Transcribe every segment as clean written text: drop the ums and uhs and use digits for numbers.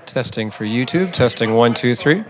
Testing for YouTube. Testing one, two, three.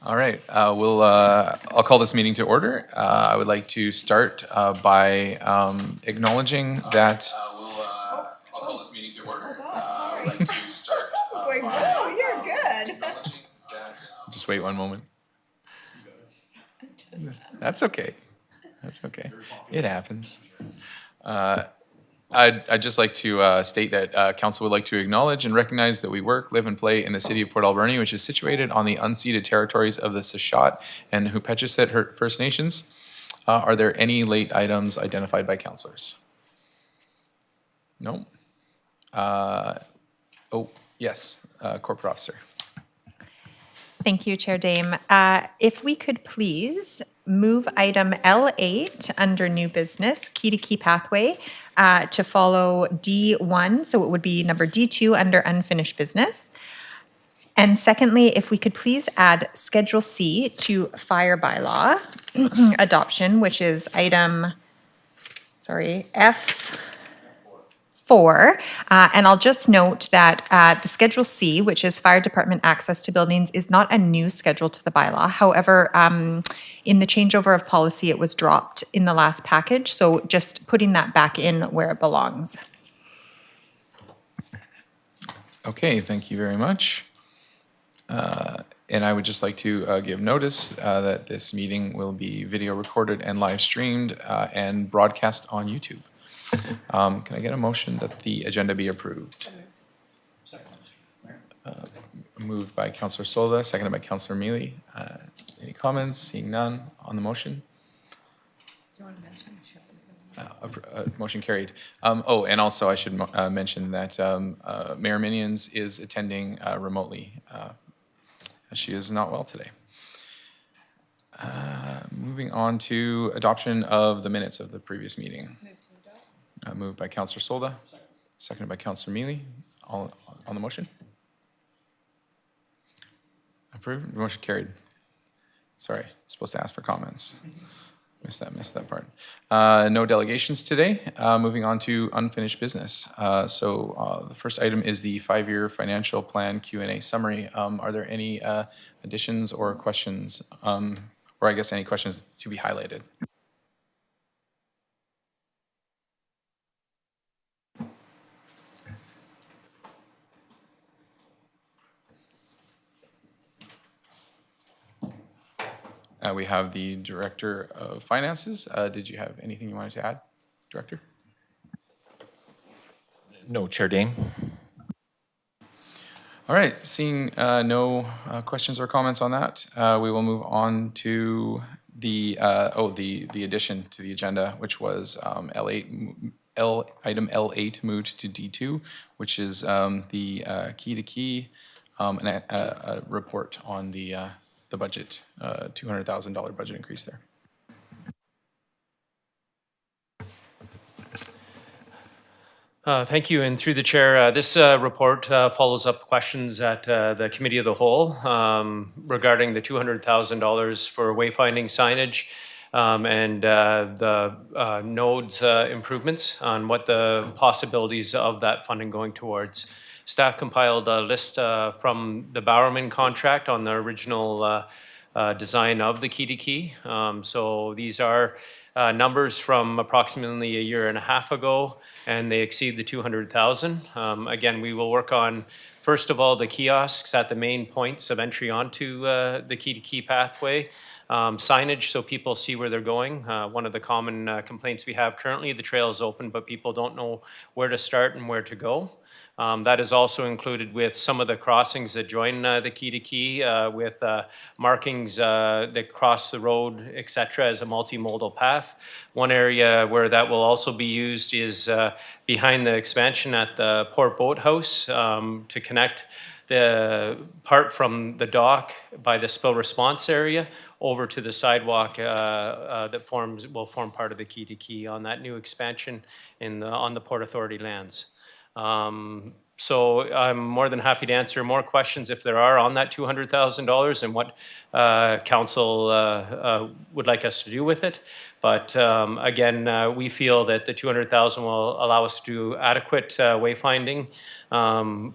All right, I'll call this meeting to order. I would like to start by acknowledging that. I'll call this meeting to order. I would like to start Going, by whoa, you're good. acknowledging that. Just wait one moment. That's okay. That's okay. It happens. I'd just like to state that council would like to acknowledge and recognize that we work, live, and play in the city of Port Alberni, which is situated on the unceded territories of the Sashat and Hupetchesett First Nations. Are there any late items identified by councilors? No. Oh, yes, corporate officer. Thank you, Chair Dame. If we could please move item L8 under new business, key to key pathway, to follow D1, so it would be number D2 under unfinished business. And secondly, if we could please add Schedule C to fire bylaw adoption, which is item, F4. And I'll just note that the Schedule C, which is fire department access to buildings, is not a new schedule to the bylaw. However, in the changeover of policy, it was dropped in the last package. So just putting that back in where it belongs. Okay, thank you very much. And I would just like to give notice that this meeting will be video recorded and live streamed and broadcast on YouTube. Can I get a motion that the agenda be approved? Moved by Councillor Solda, seconded by Councillor Mealy. Any comments? Seeing none on the motion? Motion carried. And also I should mention that Mayor Minions is attending remotely as she is not well today. Moving on to adoption of the minutes of the previous meeting. Moved by Councillor Solda, seconded by Councillor Mealy. All on the motion? Approved. Motion carried. Sorry, supposed to ask for comments. Missed that part. No delegations today. Moving on to unfinished business. The first item is the 5-year financial plan Q&A summary. Are there any additions or questions, or I guess any questions to be highlighted? We have the Director of Finances. Did you have anything you wanted to add, Director? No, Chair Dane. All right, seeing no questions or comments on that, we will move on to the addition to the agenda, which was item L8 moved to D2, which is the key to key and a report on the budget, $200,000 budget increase there. Thank you, and through the chair, this report follows up questions at the Committee of the Whole regarding the $200,000 for wayfinding signage and the nodes improvements on what the possibilities of that funding going towards. Staff compiled a list from the Bowerman contract on the original design of the key to key. So these are numbers from approximately a year and a half ago, and they exceed the 200,000. Again, we will work on, first of all, the kiosks at the main points of entry onto the key to key pathway. Signage so people see where they're going. One of the common complaints we have currently, the trail is open, but people don't know where to start and where to go. That is also included with some of the crossings that join the key to key with markings that cross the road, et cetera, as a multimodal path. One area where that will also be used is behind the expansion at the Port Boat House to connect the part from the dock by the spill response area over to the sidewalk that will form part of the key to key on that new expansion on the Port Authority lands. So I'm more than happy to answer more questions if there are on that $200,000 and what council would like us to do with it. But again, we feel that the 200,000 will allow us to do adequate wayfinding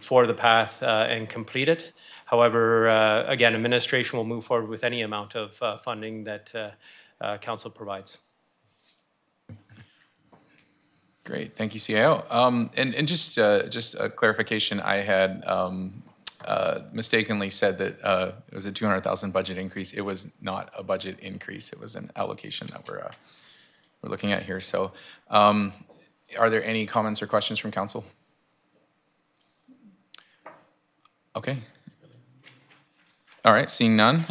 for the path and complete it. However, again, administration will move forward with any amount of funding that council provides. Great, thank you, CIO. And just a clarification, I had mistakenly said that it was a 200,000 budget increase. It was not a budget increase. It was an allocation that we're looking at here. So, are there any comments or questions from council? Okay. All right, seeing none,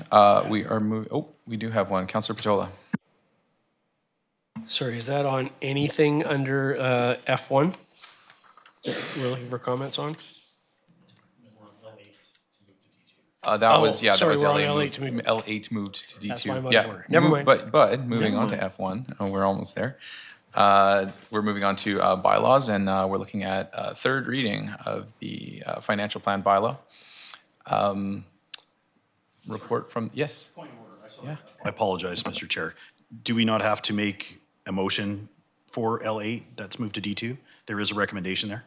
we are moving. Oh, we do have one, Councilor Patola. Sorry, is that on anything under F1 that we're looking for comments on? That was, yeah, sorry, that we're was on LA L8 to move. L8 moved to D2. That's why I'm out of Yeah, order. Never mind. But moving on to F1, we're almost there. We're moving on to bylaws, and we're looking at third reading of the financial plan bylaw. Report from, yes? Yeah. I apologize, Mr. Chair. Do we not have to make a motion for L8 that's moved to D2? There is a recommendation there.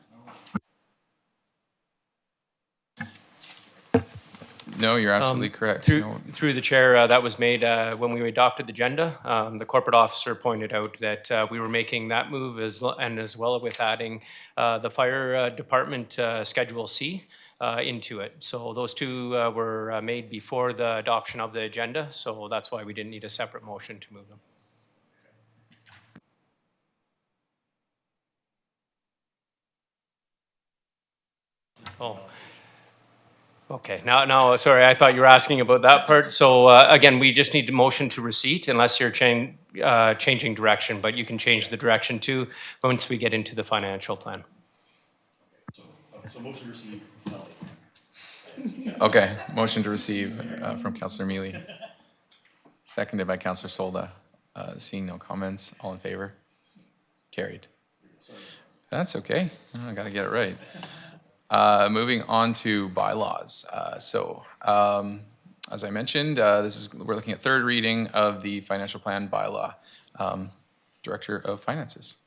No, you're absolutely correct. Through the chair, that was made when we adopted the agenda. The corporate officer pointed out that we were making that move as well with adding the fire department Schedule C into it. So those two were made before the adoption of the agenda. So that's why we didn't need a separate motion to move them. Oh. Okay, now, sorry, I thought you were asking about that part. So again, we just need a motion to receipt unless you're changing direction, but you can change the direction too once we get into the financial plan. So motion to receive L8. Okay, motion to receive from Councilor Mealy. Seconded by Councilor Solda. Seeing no comments, all in favor? Carried. That's okay, I gotta get it right. Moving on to bylaws. As I mentioned, we're looking at third reading of the financial plan bylaw. Director of Finances.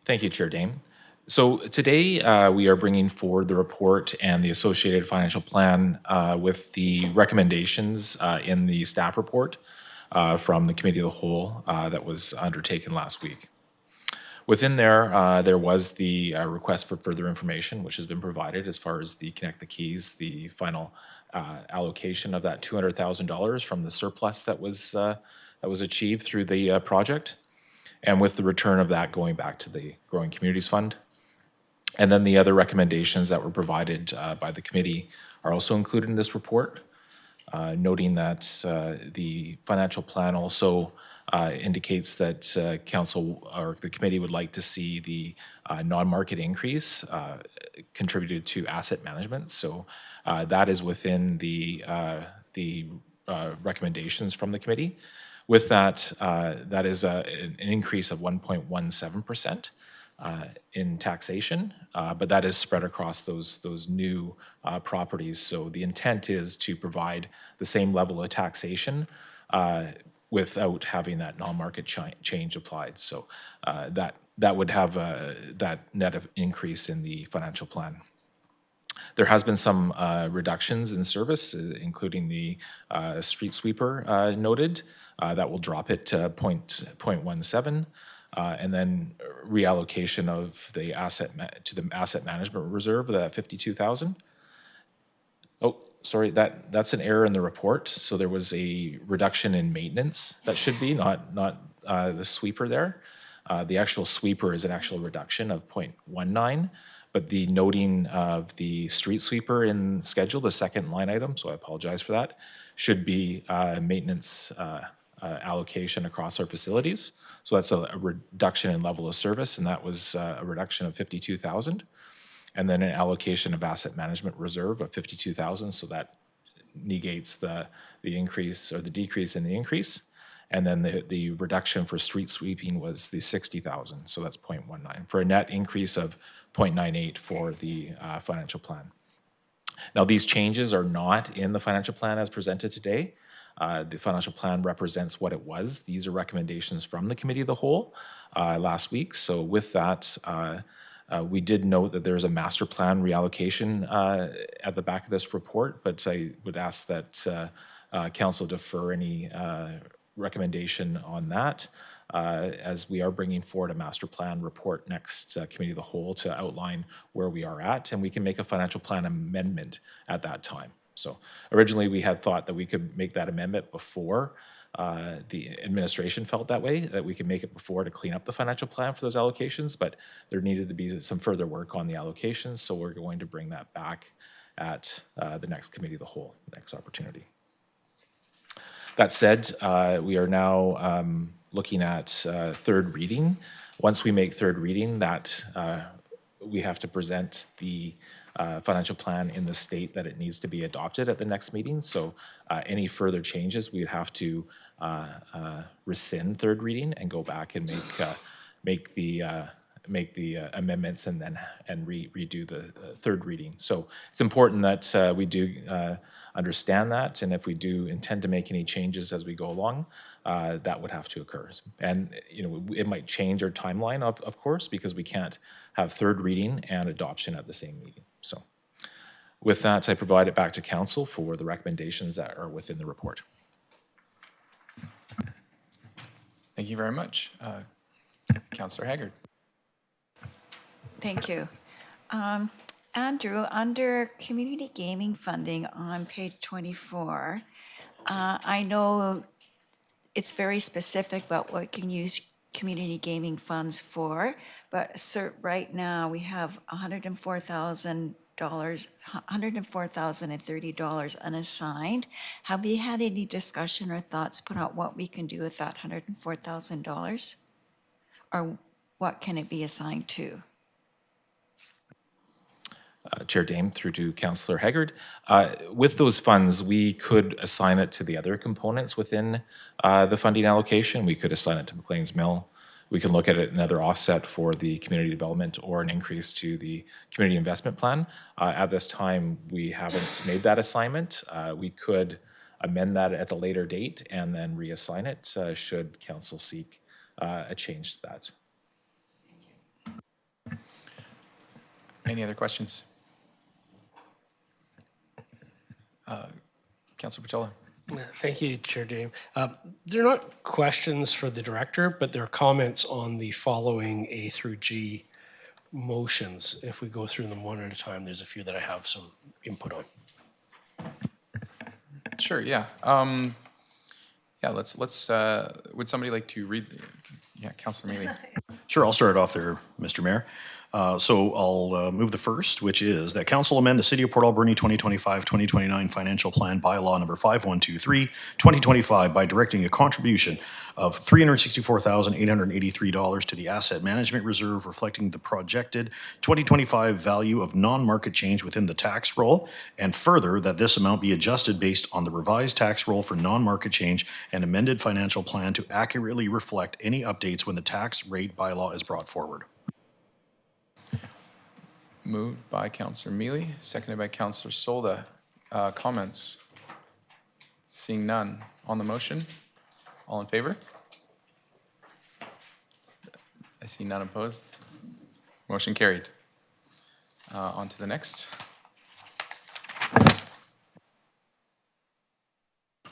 Thank you, Chair Dame. So today we are bringing forward the report and the associated financial plan with the recommendations in the staff report from the Committee of the Whole that was undertaken last week. Within there, there was the request for further information, which has been provided as far as the Connect the Keys, the final allocation of that $200,000 from the surplus that was achieved through the project, and with the return of that going back to the Growing Communities Fund. And then the other recommendations that were provided by the committee are also included in this report, noting that the financial plan also indicates that council or the committee would like to see the non-market increase contributed to asset management. So that is within the recommendations from the committee. With that, that is an increase of 1.17% in taxation, but that is spread across those new properties. So the intent is to provide the same level of taxation without having that non-market change applied. So that would have that net of increase in the financial plan. There has been some reductions in service, including the street sweeper noted. That will drop it to 0.17, and then reallocation of the to the asset management reserve, the 52,000. Oh, sorry, that's an error in the report. So there was a reduction in maintenance. That should be not the sweeper there. The actual sweeper is an actual reduction of 0.19, but the noting of the street sweeper in schedule, the second line item, so I apologize for that, should be maintenance allocation across our facilities. So that's a reduction in level of service, and that was a reduction of 52,000. And then an allocation of asset management reserve of 52,000, so that negates the increase or the decrease in the increase. And then the reduction for street sweeping was the 60,000, so that's 0.19, for a net increase of 0.98 for the financial plan. Now, these changes are not in the financial plan as presented today. The financial plan represents what it was. These are recommendations from the Committee of the Whole last week. So with that, we did note that there's a master plan reallocation at the back of this report, but I would ask that Council defer any recommendation on that, as we are bringing forward a master plan report next Committee of the Whole to outline where we are at, and we can make a financial plan amendment at that time. So originally we had thought that we could make that amendment before the administration felt that way, that we could make it before to clean up the financial plan for those allocations, but there needed to be some further work on the allocations, so we're going to bring that back at the next Committee of the Whole, next opportunity. That said, we are now looking at third reading. Once we make third reading, that we have to present the financial plan in the state that it needs to be adopted at the next meeting. So any further changes, we'd have to rescind third reading and go back and make the amendments and then redo the third reading. So it's important that we do understand that, and if we do intend to make any changes as we go along, that would have to occur. And it might change our timeline, of course, because we can't have third reading and adoption at the same meeting. So with that, I provide it back to Council for the recommendations that are within the report. Thank you very much. Councillor Haggard. Thank you. Andrew, under community gaming funding on page 24, I know it's very specific about what we can use community gaming funds for, but right now we have $104,030 unassigned. Have you had any discussion or thoughts put out what we can do with that $104,000? Or what can it be assigned to? Chair Dame, through to Councillor Haggard. With those funds, we could assign it to the other components within the funding allocation. We could assign it to McLean's Mill. We can look at it another offset for the community development or an increase to the community investment plan. At this time, we haven't made that assignment. We could amend that at a later date and then reassign it should Council seek a change to that. Any other questions? Councillor Patola. Thank you, Chair Dame. They're not questions for the director, but they're comments on the following A through G motions. If we go through them one at a time, there's a few that I have some input on. Sure, yeah. Let's would somebody like to read Councillor Mealy. Sure, I'll start off there, Mr. Mayor. So I'll move the first, which is that Council amend the City of Port Alberni 2025-2029 Financial Plan Bylaw Number 5123, 2025 by directing a contribution of $364,883 to the Asset Management Reserve, reflecting the projected 2025 value of non-market change within the tax roll, and further that this amount be adjusted based on the revised tax roll for non-market change and amended financial plan to accurately reflect any updates when the tax rate bylaw is brought forward. Moved by Councillor Mealy, seconded by Councillor Solda. Comments? Seeing none. On the motion, all in favor? I see none opposed. Motion carried. On to the next.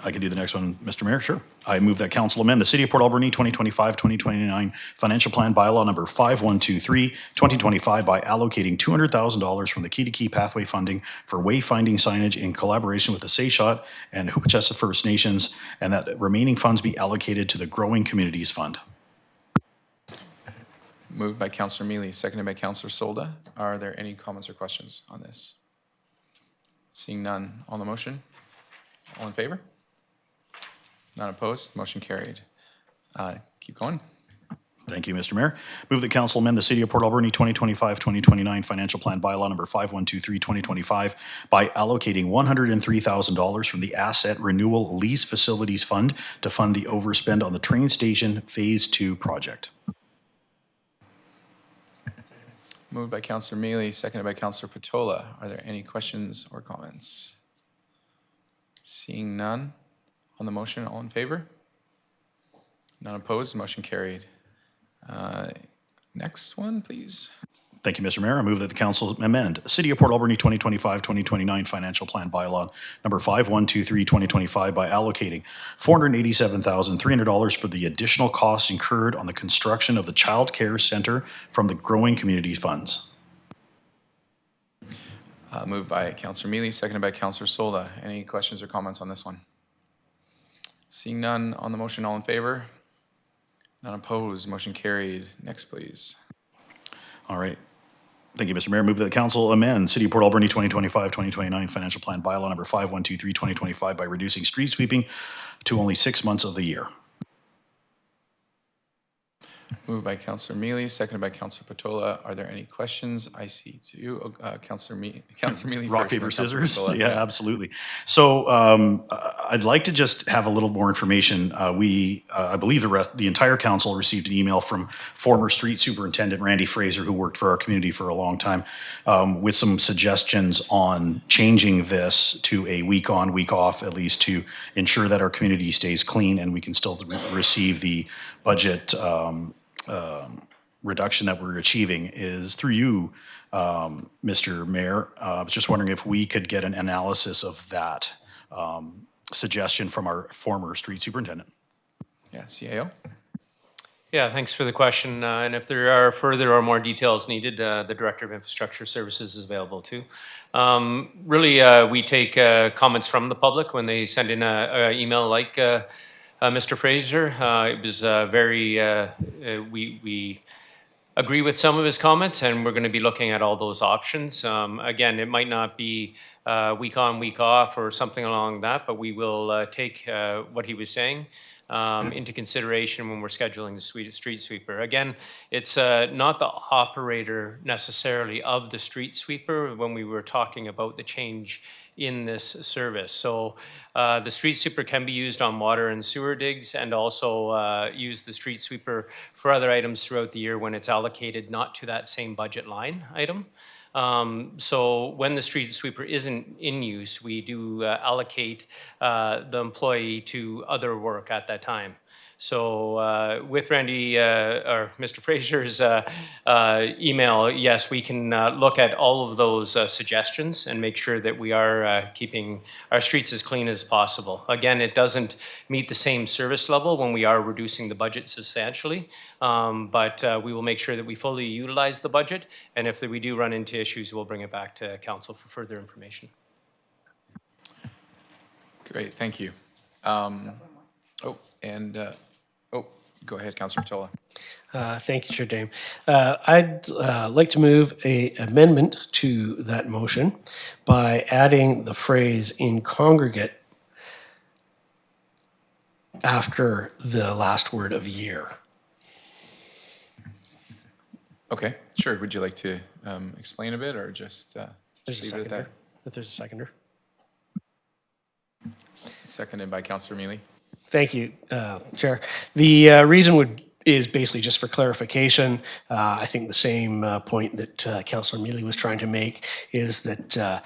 I can do the next one, Mr. Mayor, sure. I move that Council amend the City of Port Alberni 2025-2029 Financial Plan Bylaw Number 5123, 2025 by allocating $200,000 from the Key to Key Pathway funding for wayfinding signage in collaboration with the Sayshot and Hoopachessa First Nations, and that remaining funds be allocated to the Growing Communities Fund. Moved by Councillor Mealy, seconded by Councillor Solda. Are there any comments or questions on this? Seeing none. On the motion, all in favor? None opposed, motion carried. Keep going. Thank you, Mr. Mayor. Move that council amend the City of Port Alberni 2025-2029 Financial Plan Bylaw Number 5123-2025 by allocating $103,000 from the Asset Renewal Lease Facilities Fund to fund the overspend on the train station Phase 2 project. Moved by Councillor Mealy, seconded by Councillor Patola. Are there any questions or comments? Seeing none. On the motion, all in favor? None opposed, motion carried. Next one, please. Thank you, Mr. Mayor. I move that the council amend City of Port Alberni 2025-2029 Financial Plan Bylaw Number 5123-2025 by allocating $487,300 for the additional costs incurred on the construction of the Child Care Centre from the Growing Communities Funds. Moved by Councillor Mealy, seconded by Councillor Solda. Any questions or comments on this one? Seeing none. On the motion, all in favor? None opposed, motion carried. Next, please. All right. Thank you, Mr. Mayor. Move that the council amend City of Port Alberni 2025-2029 Financial Plan Bylaw Number 5123-2025 by reducing street sweeping to only 6 months of the year. Moved by Councillor Mealy, seconded by Councillor Patola. Are there any questions? I see two. Councillor Mealy Rock, first, paper, then Councillor scissors? Patola. Yeah, absolutely. So I'd like to just have a little more information. I believe the entire council received an email from former street superintendent Randy Fraser, who worked for our community for a long time, with some suggestions on changing this to a week on, week off, at least to ensure that our community stays clean and we can still receive the budget reduction that we're achieving. Is through you, Mr. Mayor. I was just wondering if we could get an analysis of that suggestion from our former street superintendent. Yeah, CAO. Yeah, thanks for the question. And if there are further or more details needed, the Director of Infrastructure Services is available too. Really, we take comments from the public when they send in an email like Mr. Fraser. It was we agree with some of his comments, and we're going to be looking at all those options. Again, it might not be week on, week off or something along that, but we will take what he was saying into consideration when we're scheduling the street sweeper. Again, it's not the operator necessarily of the street sweeper when we were talking about the change in this service. So the street sweeper can be used on water and sewer digs, and also use the street sweeper for other items throughout the year when it's allocated not to that same budget line item. So when the street sweeper isn't in use, we do allocate the employee to other work at that time. So with Randy or Mr. Fraser's email, yes, we can look at all of those suggestions and make sure that we are keeping our streets as clean as possible. Again, it doesn't meet the same service level when we are reducing the budget substantially, but we will make sure that we fully utilize the budget, and if we do run into issues, we'll bring it back to council for further information. Great, thank you. Go ahead, Councillor Patola. Thank you, Chair Dame. I'd like to move an amendment to that motion by adding the phrase "in congregate" after the last word of year. Okay, sure. Would you like to explain a bit, or just There's a leave it at that? seconder. If there's a seconder. Seconded by Councillor Mealy. Thank you, Chair. The reason is basically just for clarification. I think the same point that Councillor Mealy was trying to make is that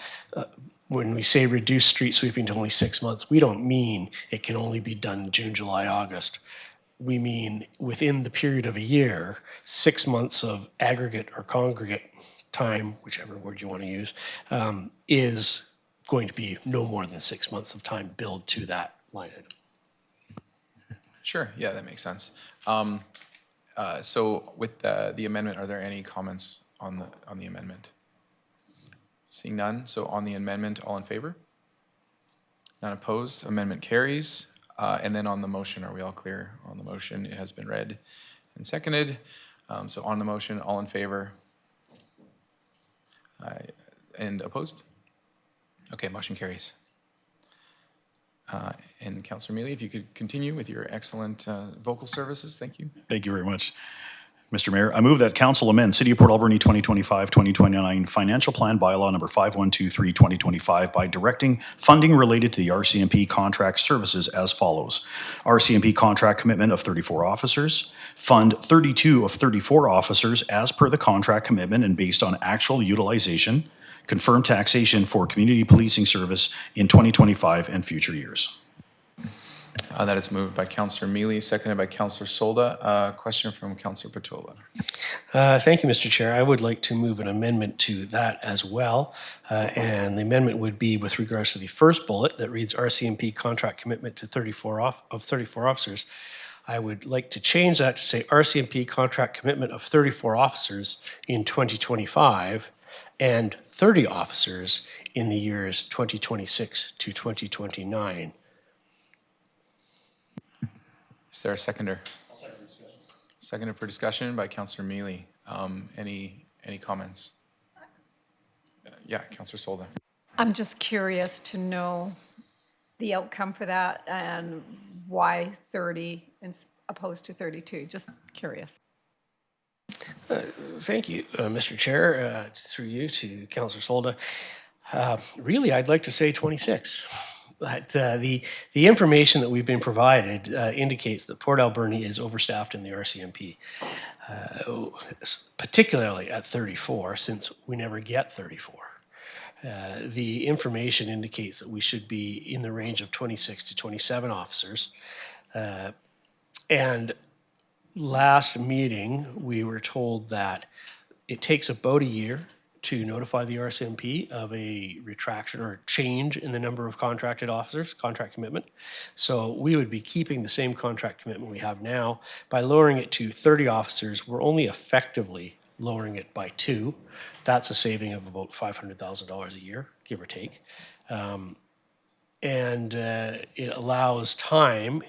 when we say reduce street sweeping to only 6 months, we don't mean it can only be done June, July, August. We mean within the period of a year, 6 months of aggregate or congregate time, whichever word you want to use, is going to be no more than 6 months of time billed to that line item. Sure, yeah, that makes sense. So with the amendment, are there any comments on the amendment? Seeing none, so on the amendment, all in favor? None opposed, amendment carries. And then on the motion, are we all clear on the motion? It has been read and seconded. So on the motion, all in favor? And opposed? Okay, motion carries. And Councillor Mealy, if you could continue with your excellent vocal services, thank you. Thank you very much. Mr. Mayor, I move that council amend City of Port Alberni 2025-2029 Financial Plan Bylaw number 5123-2025 by directing funding related to the RCMP contract services as follows. RCMP contract commitment of 34 officers, fund 32 of 34 officers as per the contract commitment and based on actual utilization, confirm taxation for community policing service in 2025 and future years. That is moved by Councillor Mealy, seconded by Councillor Solda. Question from Councillor Patola. Thank you, Mr. Chair. I would like to move an amendment to that as well. And the amendment would be with regards to the first bullet that reads RCMP contract commitment to 34 officers. I would like to change that to say RCMP contract commitment of 34 officers in 2025 and 30 officers in the years 2026 to 2029. Is there a seconder? I'll second discussion. Seconded for discussion by Councillor Mealy. Any comments? Yeah, Councillor Solda. I'm just curious to know the outcome for that and why 30 opposed to 32. Just curious. Thank you, Mr. Chair. Through you to Councillor Solda. Really, I'd like to say 26. But the information that we've been provided indicates that Port Alberni is overstaffed in the RCMP, particularly at 34, since we never get 34. The information indicates that we should be in the range of 26 to 27 officers. And last meeting, we were told that it takes about a year to notify the RCMP of a retraction or change in the number of contracted officers, contract commitment. So we would be keeping the same contract commitment we have now. By lowering it to 30 officers, we're only effectively lowering it by 2. That's a saving of about $500,000 a year, give or take. It allows time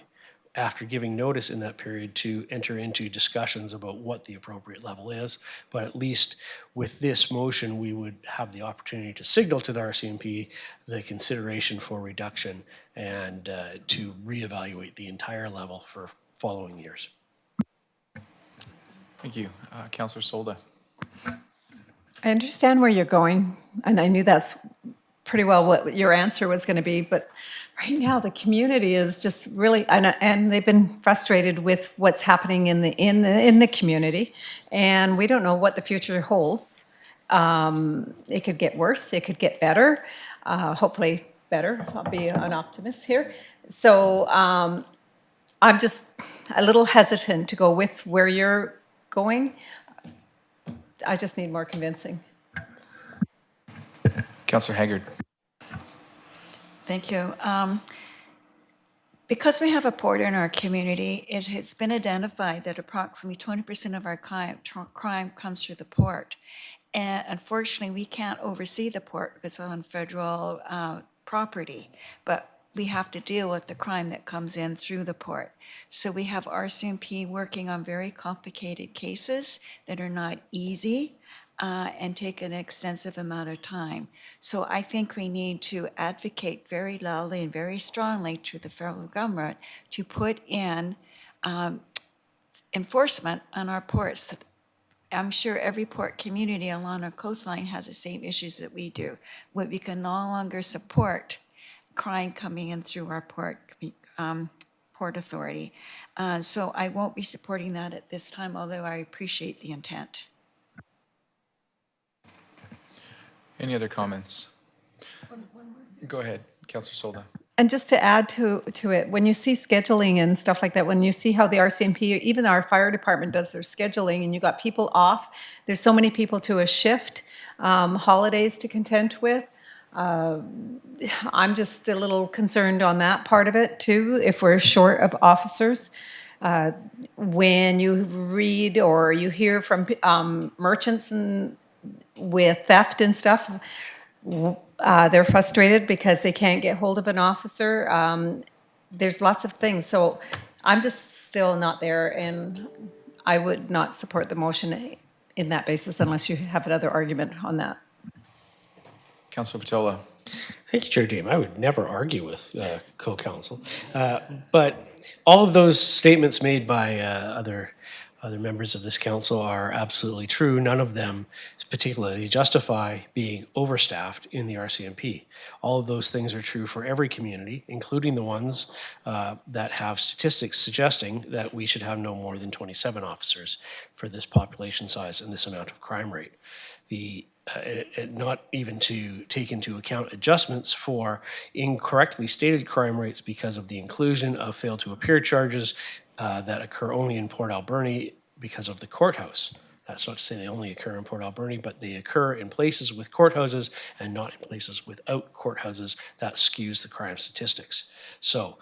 after giving notice in that period to enter into discussions about what the appropriate level is. But at least with this motion, we would have the opportunity to signal to the RCMP the consideration for reduction and to reevaluate the entire level for following years. Thank you. Councillor Solda. I understand where you're going, and I knew that's pretty well what your answer was going to be, but right now the community is just really, and they've been frustrated with what's happening in the community, and we don't know what the future holds. It could get worse, it could get better, hopefully better. I'll be an optimist here. So I'm just a little hesitant to go with where you're going. I just need more convincing. Councillor Haggard. Thank you. Because we have a port in our community, it has been identified that approximately 20% of our crime comes through the port. And unfortunately, we can't oversee the port because it's on federal property, but we have to deal with the crime that comes in through the port. So we have RCMP working on very complicated cases that are not easy and take an extensive amount of time. So I think we need to advocate very loudly and very strongly to the federal government to put in enforcement on our ports. I'm sure every port community along our coastline has the same issues that we do. We can no longer support crime coming in through our port authority. So I won't be supporting that at this time, although I appreciate the intent. Any other comments? Go ahead, Councillor Solda. And just to add to it, when you see scheduling and stuff like that, when you see how the RCMP, even our fire department does their scheduling, and you got people off, there's so many people to a shift, holidays to contend with. I'm just a little concerned on that part of it too, if we're short of officers. When you read or you hear from merchants and with theft and stuff, they're frustrated because they can't get hold of an officer. There's lots of things. So I'm just still not there, and I would not support the motion in that basis unless you have another argument on that. Councillor Patola. Thank you, Chair Dame. I would never argue with co-counsel. But all of those statements made by other other members of this council are absolutely true. None of them particularly justify being overstaffed in the RCMP. All of those things are true for every community, including the ones that have statistics suggesting that we should have no more than 27 officers for this population size and this amount of crime rate. Not even to take into account adjustments for incorrectly stated crime rates because of the inclusion of failed to appear charges that occur only in Port Alberni because of the courthouse. That's not to say they only occur in Port Alberni, but they occur in places with courthouses and not in places without courthouses. That skews the crime statistics. So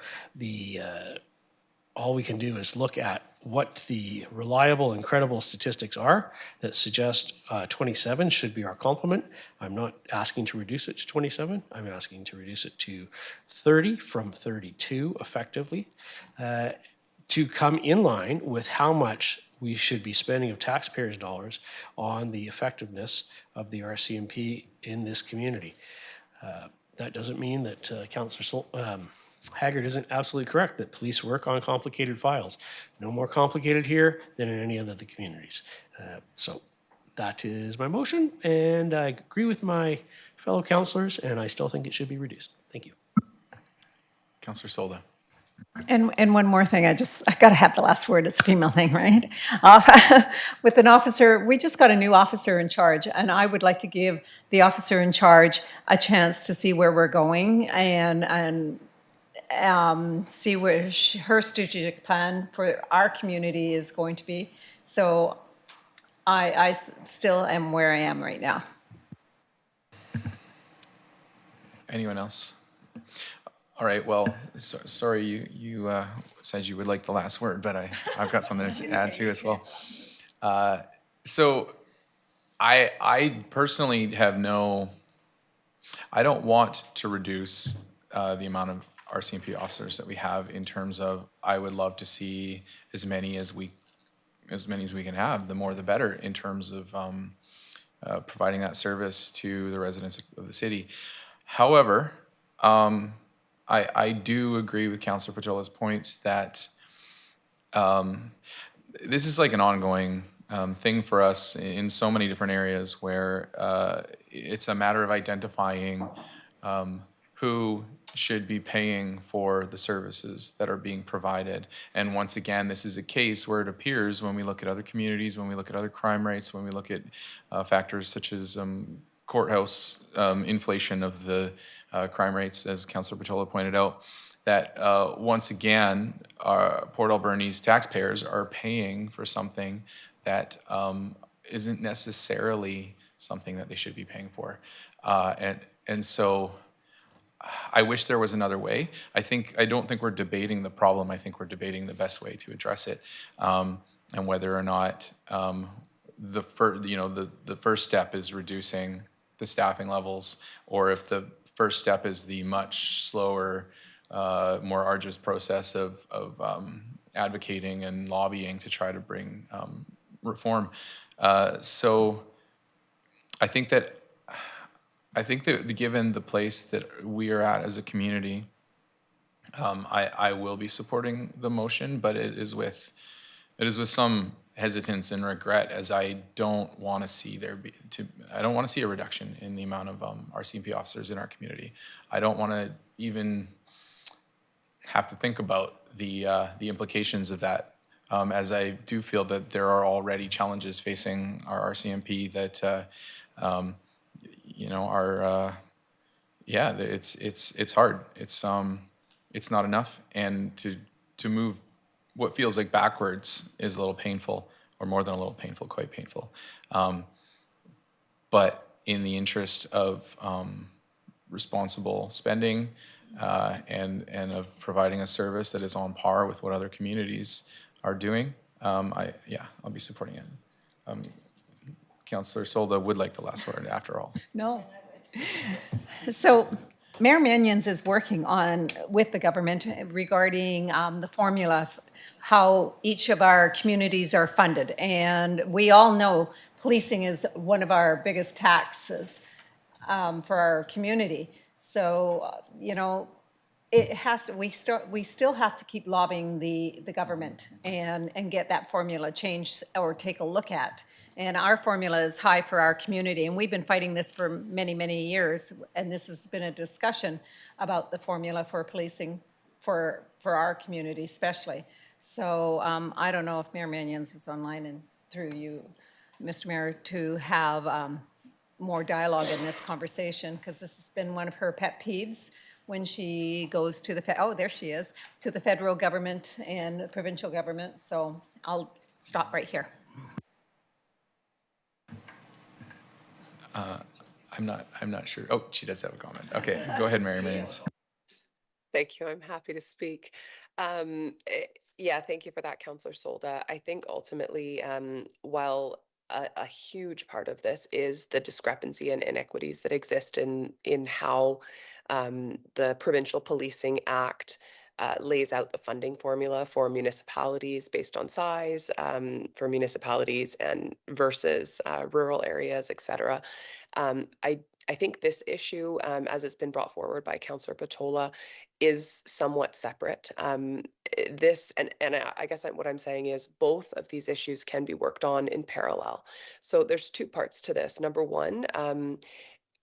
all we can do is look at what the reliable and credible statistics are that suggest 27 should be our complement. I'm not asking to reduce it to 27. I'm asking to reduce it to 30 from 32 effectively to come in line with how much we should be spending of taxpayers' dollars on the effectiveness of the RCMP in this community. That doesn't mean that Councillor Haggard isn't absolutely correct that police work on complicated files. No more complicated here than in any other of the communities. So that is my motion, and I agree with my fellow councillors, and I still think it should be reduced. Thank you. Councillor Solda. And one more thing, I got to have the last word. It's a female thing, right? With an officer, we just got a new officer in charge, and I would like to give the officer in charge a chance to see where we're going and see where her strategic plan for our community is going to be. So I still am where I am right now. Anyone else? All right, well, sorry you said you would like the last word, but I've got something to add to as well. So I personally have I don't want to reduce the amount of RCMP officers that we have in terms of I would love to see as many as we can have, the more the better in terms of providing that service to the residents of the city. However, I do agree with Councillor Petrola's points that this is like an ongoing thing for us in so many different areas where it's a matter of identifying who should be paying for the services that are being provided. And once again, this is a case where it appears when we look at other communities, when we look at other crime rates, when we look at factors such as courthouse inflation of the crime rates, as Councillor Petola pointed out, that once again, Port Alberni's taxpayers are paying for something that isn't necessarily something that they should be paying for. And so I wish there was another way. I don't think we're debating the problem. I think we're debating the best way to address it, and whether or not the first step is reducing the staffing levels, or if the first step is the much slower, more arduous process of advocating and lobbying to try to bring reform. So I think that given the place that we are at as a community, I will be supporting the motion, but it is with some hesitance and regret, as I don't want to see a reduction in the amount of RCMP officers in our community. I don't want to even have to think about the implications of that, as I do feel that there are already challenges facing our RCMP that it's hard. It's not enough, and to move what feels like backwards is a little painful, or more than a little painful, quite painful. But in the interest of responsible spending and of providing a service that is on par with what other communities are doing, I'll be supporting it. Councillor Solda would like the last word after all. No. So Mayor Minions is working with the government regarding the formula, how each of our communities are funded. And we all know policing is one of our biggest taxes for our community. So, it has, we still have to keep lobbying the government and get that formula changed or take a look at. And our formula is high for our community, and we've been fighting this for many, many years. And this has been a discussion about the formula for policing for our community especially. So I don't know if Mayor Manions is online, and through you, Mr. Mayor, to have more dialogue in this conversation, because this has been one of her pet peeves when she goes to oh, there she is, to the federal government and provincial government. So I'll stop right here. I'm not sure. Oh, she does have a comment. Okay, go ahead, Mary Manions. Thank you. I'm happy to speak. Yeah, thank you for that, Councillor Solda. I think ultimately, while a huge part of this is the discrepancy and inequities that exist in how the Provincial Policing Act lays out the funding formula for municipalities based on size, for municipalities and versus rural areas, et cetera. I think this issue, as it's been brought forward by Councillor Patola, is somewhat separate. This and I guess what I'm saying is both of these issues can be worked on in parallel. So there's two parts to this. Number one,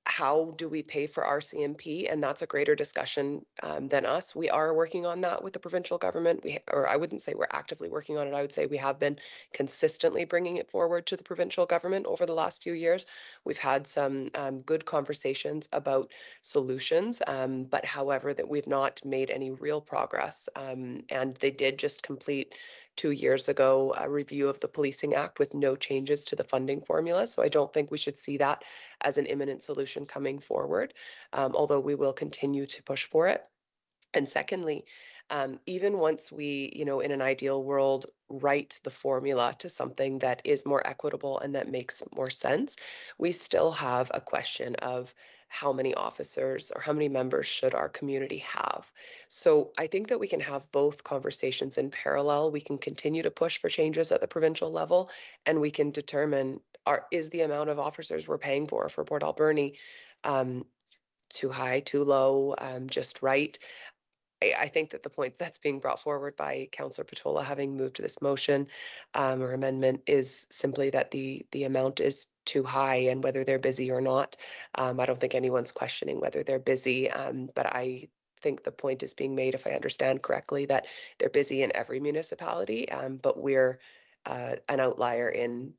how do we pay for our CMP? And that's a greater discussion than us. We are working on that with the provincial government. Or I wouldn't say we're actively working on it. I would say we have been consistently bringing it forward to the provincial government over the last few years. We've had some good conversations about solutions, but however, that we've not made any real progress. And they did just complete 2 years ago a review of the Policing Act with no changes to the funding formula. So I don't think we should see that as an imminent solution coming forward, although we will continue to push for it. And secondly, even once we, in an ideal world, write the formula to something that is more equitable and that makes more sense, we still have a question of how many officers or how many members should our community have. So I think that we can have both conversations in parallel. We can continue to push for changes at the provincial level, and we can determine is the amount of officers we're paying for Port Alberni too high, too low, just right. I think that the point that's being brought forward by Councillor Patola, having moved to this motion or amendment, is simply that the amount is too high, and whether they're busy or not. I don't think anyone's questioning whether they're busy, but I think the point is being made, if I understand correctly, that they're busy in every municipality, but we're an outlier in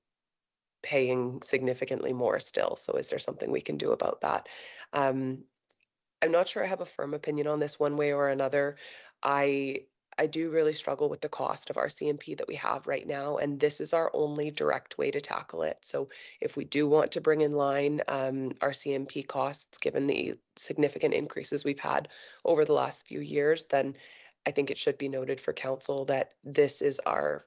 paying significantly more still. So is there something we can do about that? I'm not sure I have a firm opinion on this one way or another. I do really struggle with the cost of our CMP that we have right now, and this is our only direct way to tackle it. So if we do want to bring in line our CMP costs, given the significant increases we've had over the last few years, then I think it should be noted for council that this is our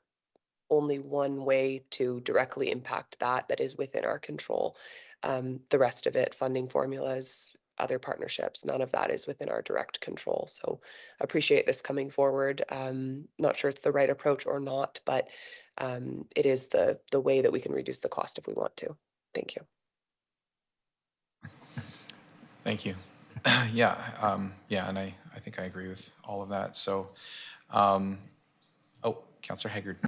only one way to directly impact that is within our control. The rest of it, funding formulas, other partnerships, none of that is within our direct control. So appreciate this coming forward. Not sure it's the right approach or not, but it is the way that we can reduce the cost if we want to. Thank you. Thank you. Yeah, and I think I agree with all of that. So, Councillor Haggard.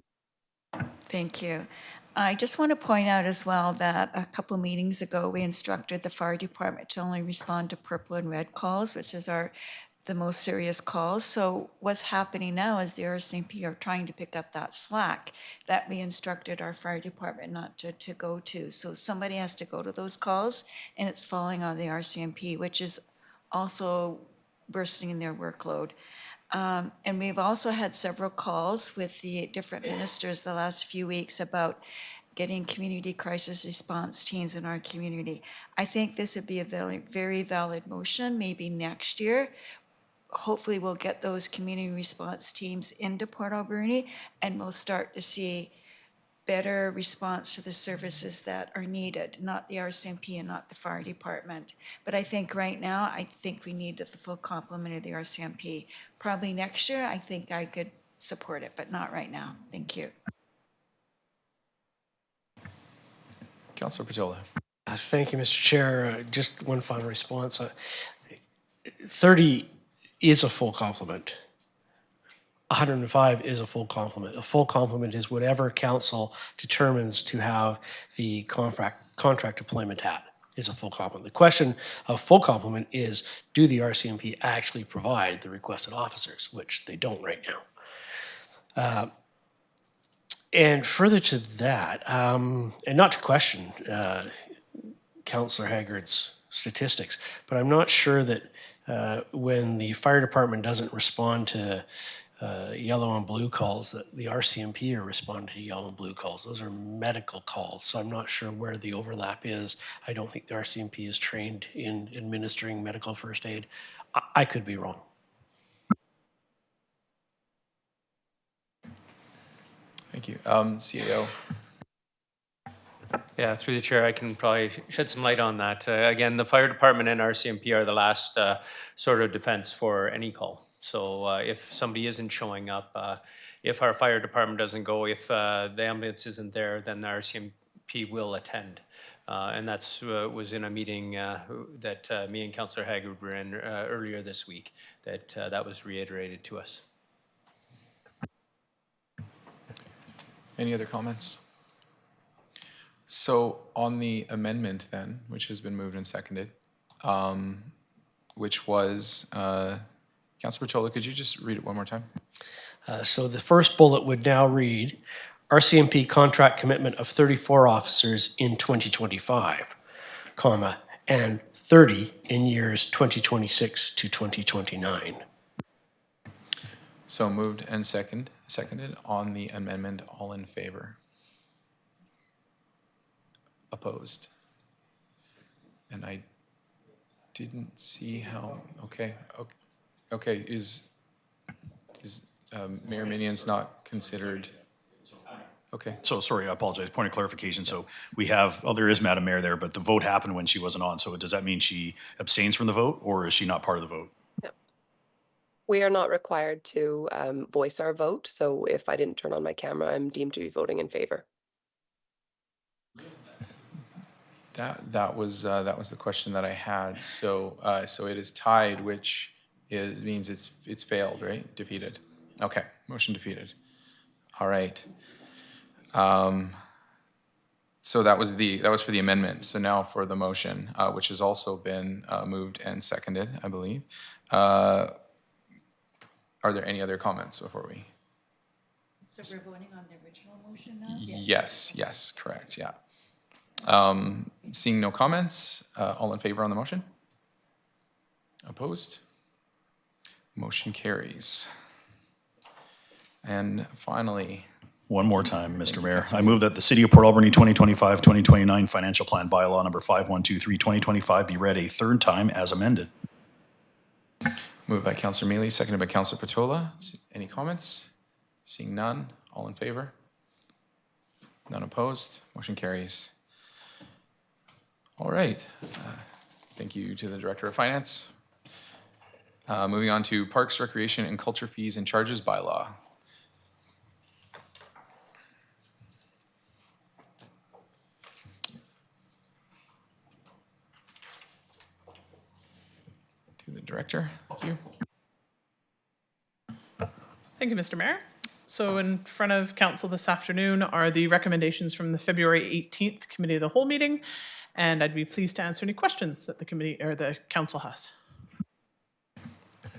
Thank you. I just want to point out as well that a couple meetings ago, we instructed the fire department to only respond to purple and red calls, which is the most serious calls. So what's happening now is the RCMP are trying to pick up that slack that we instructed our fire department not to go to. So somebody has to go to those calls, and it's falling on the RCMP, which is also bursting in their workload. And we've also had several calls with the different ministers the last few weeks about getting community crisis response teams in our community. I think this would be a very, very valid motion, maybe next year. Hopefully we'll get those community response teams into Port Alberni, and we'll start to see better response to the services that are needed, not the RCMP and not the fire department. But I think right now, I think we need the full complement of the RCMP. Probably next year, I think I could support it, but not right now. Thank you. Councillor Patola. Thank you, Mr. Chair. Just one final response. 30 is a full complement. 105 is a full complement. A full complement is whatever council determines to have the contract deployment at is a full complement. The question of full complement is, do the RCMP actually provide the requested officers, which they don't right now. And further to that, and not to question Councillor Haggard's statistics, but I'm not sure that when the fire department doesn't respond to yellow and blue calls, that the RCMP are responding to yellow and blue calls. Those are medical calls, so I'm not sure where the overlap is. I don't think the RCMP is trained in administering medical first aid. I could be wrong. Thank you. CAO. Yeah, through the chair, I can probably shed some light on that. Again, the fire department and RCMP are the last sort of defense for any call. So if somebody isn't showing up, if our fire department doesn't go, if the ambulance isn't there, then the RCMP will attend. And that's was in a meeting that me and Councillor Haggard were in earlier this week, that was reiterated to us. Any other comments? So on the amendment then, which has been moved and seconded, which was, Councillor Patola, could you just read it one more time? So the first bullet would now read, RCMP contract commitment of 34 officers in 2025, comma, and 30 in years 2026 to 2029. So moved and seconded on the amendment. All in favor? Opposed? And I didn't see how, okay. Is Mayor Minion's not considered? Okay. So sorry, I apologize. Point of clarification. So we have, oh, there is Madam Mayor there, but the vote happened when she wasn't on. So does that mean she abstains from the vote, or is she not part of the vote? We are not required to voice our vote, so if I didn't turn on my camera, I'm deemed to be voting in favor. That was the question that I had. So so it is tied, which means it's failed, right? Defeated. Okay, motion defeated. All right. So that was for the amendment. So now for the motion, which has also been moved and seconded, I believe. Are there any other comments before we? So we're voting on the original motion now? Yes, correct, yeah. Seeing no comments, all in favor on the motion? Opposed? Motion carries. And finally, One more time, Mr. Mayor. I move that the City of Port Alberni 2025-2029 Financial Plan Bylaw Number 5123-2025 be read a third time as amended. moved by Councillor Mealy, seconded by Councillor Patola. Any comments? Seeing none, all in favor? None opposed, motion carries. All right, thank you to the Director of Finance. Moving on to Parks, Recreation, and Culture Fees and Charges Bylaw. To the Director, thank you. Thank you, Mr. Mayor. So in front of Council this afternoon are the recommendations from the February 18th Committee of the Whole meeting, and I'd be pleased to answer any questions that the committee or the Council has.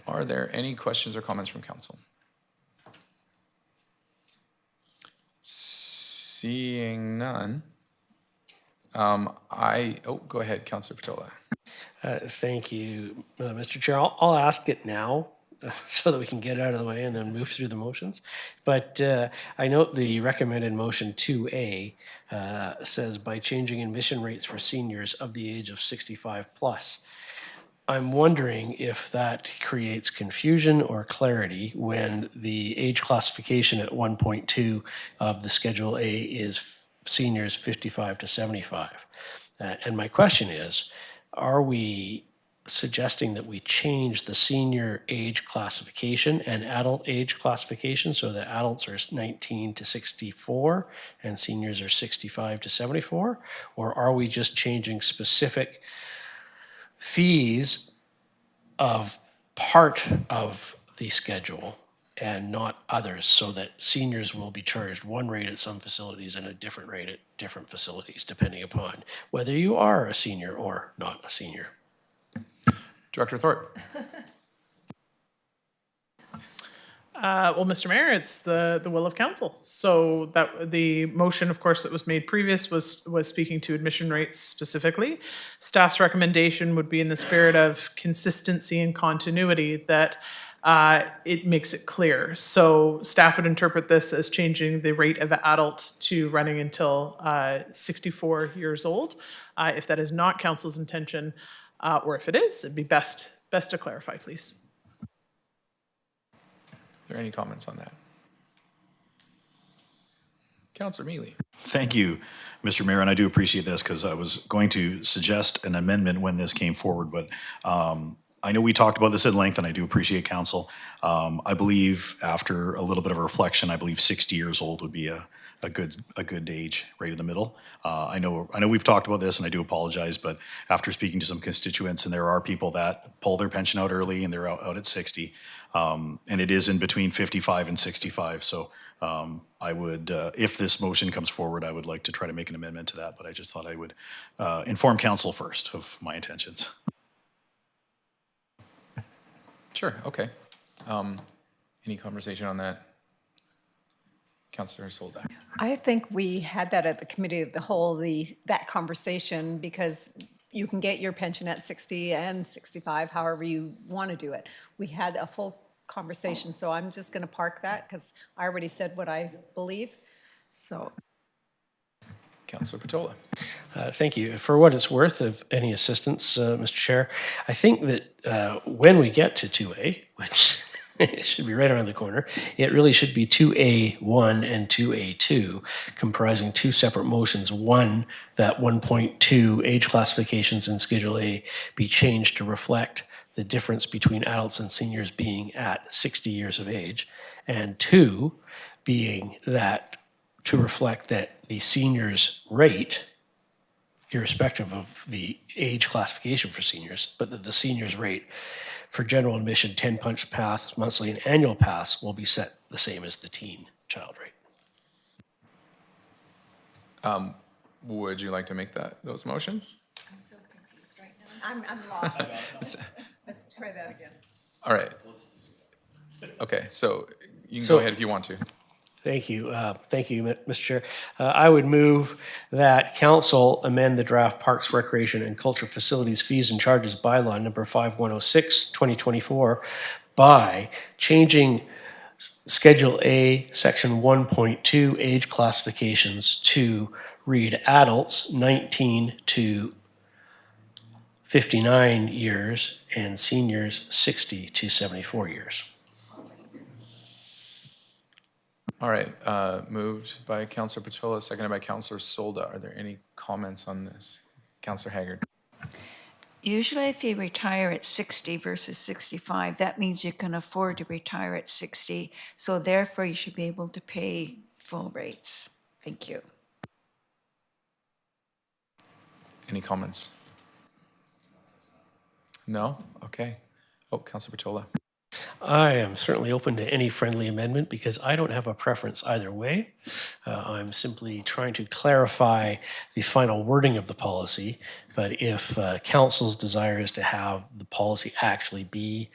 Are there any questions or comments from Council? Seeing none, go ahead, Councillor Patola. Thank you, Mr. Chair. I'll ask it now so that we can get it out of the way and then move through the motions. But I note the recommended motion 2A says by changing admission rates for seniors of the age of 65 plus. I'm wondering if that creates confusion or clarity when the age classification at 1.2 of the Schedule A is seniors 55 to 75. And my question is, are we suggesting that we change the senior age classification and adult age classification so that adults are 19 to 64 and seniors are 65 to 74? Or are we just changing specific fees of part of the schedule and not others, so that seniors will be charged one rate at some facilities and a different rate at different facilities, depending upon whether you are a senior or not a senior. Director Thorpe. Well, Mr. Mayor, it's the will of council. So that the motion, of course, that was made previous was speaking to admission rates specifically. Staff's recommendation would be in the spirit of consistency and continuity, that it makes it clear. So staff would interpret this as changing the rate of adult to running until 64 years old. If that is not council's intention, or if it is, it'd be best to clarify, please. Are there any comments on that? Councillor Mealy. Thank you, Mr. Mayor, and I do appreciate this because I was going to suggest an amendment when this came forward, but I know we talked about this at length, and I do appreciate council. I believe after a little bit of a reflection, I believe 60 years old would be a good age, right in the middle. I know we've talked about this, and I do apologize, but after speaking to some constituents, and there are people that pull their pension out early and they're out at 60, and it is in between 55 and 65. So I would, if this motion comes forward, I would like to try to make an amendment to that, but I just thought I would inform council first of my intentions. Sure, okay. Any conversation on that? Councillor Solda. I think we had that at the committee of the whole, that conversation, because you can get your pension at 60 and 65, however you want to do it. We had a full conversation, so I'm just going to park that because I already said what I believe. So. Councillor Patola. Thank you. For what it's worth of any assistance, Mr. Chair, I think that when we get to 2A, which it should be right around the corner, it really should be 2A1 and 2A2, comprising two separate motions. One, that 1.2 age classifications in Schedule A be changed to reflect the difference between adults and seniors being at 60 years of age. And two, being that to reflect that the seniors rate, irrespective of the age classification for seniors, but that the seniors rate for general admission, 10 punch pass, monthly and annual pass will be set the same as the teen child rate. Would you like to make those motions? I'm so confused right now. I'm lost. Let's try that again. All right. Okay, so you can go ahead if you want to. Thank you. Thank you, Mr. Chair. I would move that council amend the draft Parks, Recreation, and Culture Facilities Fees and Charges Bylaw number 5106, 2024 by changing Schedule A, Section 1.2 age classifications to read adults 19 to 59 years and seniors 60 to 74 years. All right, moved by Councillor Patola, seconded by Councillor Solda. Are there any comments on this? Councillor Haggard. Usually if you retire at 60 versus 65, that means you can afford to retire at 60. So therefore you should be able to pay full rates. Thank you. Any comments? No? Okay. Oh, Councillor Patola. I am certainly open to any friendly amendment because I don't have a preference either way. I'm simply trying to clarify the final wording of the policy, but if council's desire is to have the policy actually be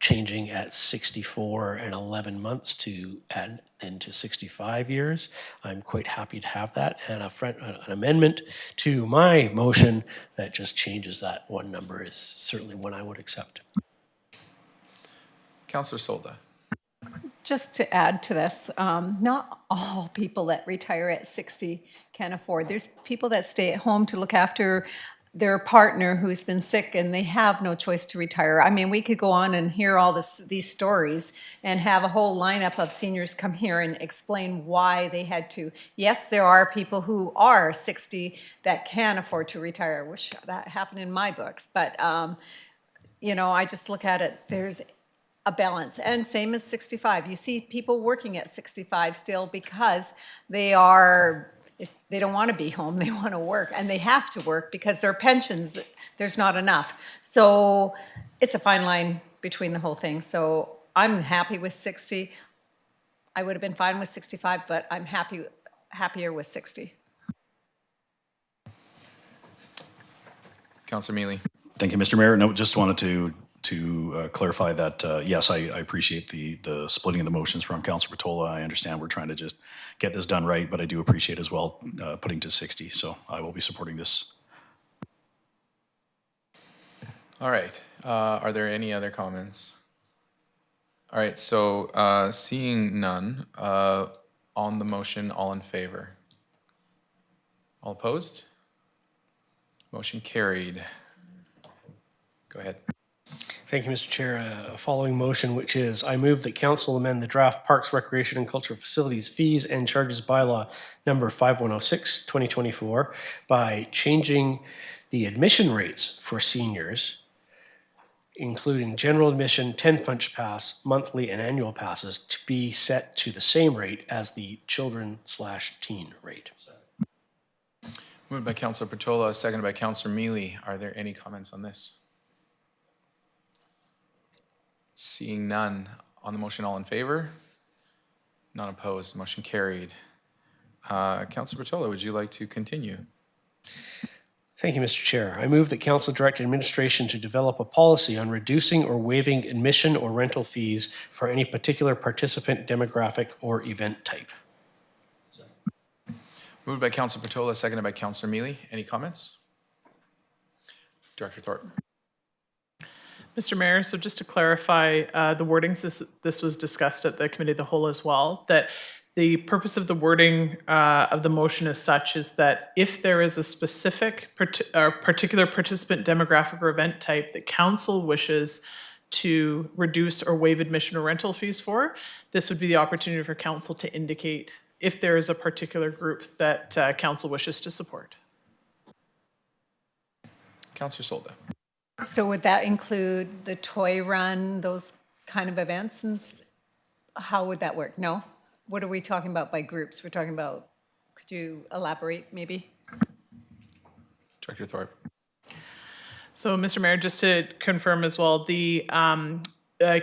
changing at 64 and 11 months to add then to 65 years, I'm quite happy to have that. And an amendment to my motion that just changes that one number is certainly one I would accept. Councillor Solda. Just to add to this, not all people that retire at 60 can afford. There's people that stay at home to look after their partner who's been sick and they have no choice to retire. I mean, we could go on and hear all these stories and have a whole lineup of seniors come here and explain why they had to. Yes, there are people who are 60 that can afford to retire. I wish that happened in my books, but you know, I just look at it, there's a balance. And same as 65. You see people working at 65 still because they don't want to be home, they want to work, and they have to work because their pensions, there's not enough. So it's a fine line between the whole thing. So I'm happy with 60. I would have been fine with 65, but I'm happier with 60. Councillor Mealy. Thank you, Mr. Mayor. No, just wanted to clarify that, yes, I appreciate the splitting of the motions from Councillor Patola. I understand we're trying to just get this done right, but I do appreciate as well putting to 60. So I will be supporting this. All right. Are there any other comments? All right. So seeing none, on the motion, all in favor? All opposed? Motion carried. Go ahead. Thank you, Mr. Chair. A following motion, which is, I move that council amend the draft Parks, Recreation and Cultural Facilities Fees and Charges Bylaw number 5106, 2024 by changing the admission rates for seniors, including general admission, 10 punch pass, monthly and annual passes, to be set to the same rate as the children/teen rate. Moved by Councillor Patola, seconded by Councillor Mealy. Are there any comments on this? Seeing none, on the motion, all in favor? None opposed, motion carried. Councillor Patola, would you like to continue? Thank you, Mr. Chair. I move that council direct administration to develop a policy on reducing or waiving admission or rental fees for any particular participant, demographic, or event type. Moved by Councillor Patola, seconded by Councillor Mealy. Any comments? Director Thorpe. Mr. Mayor, so just to clarify the wordings, this was discussed at the Committee of the Whole as well, that the purpose of the wording of the motion as such is that if there is a specific particular participant, demographic, or event type that council wishes to reduce or waive admission or rental fees for, this would be the opportunity for council to indicate if there is a particular group that council wishes to support. Councillor Solda. So would that include the toy run, those kind of events? And how would that work? No? What are we talking about by groups? We're talking about, could you elaborate maybe? Director Thorpe. So, Mr. Mayor, just to confirm as well, the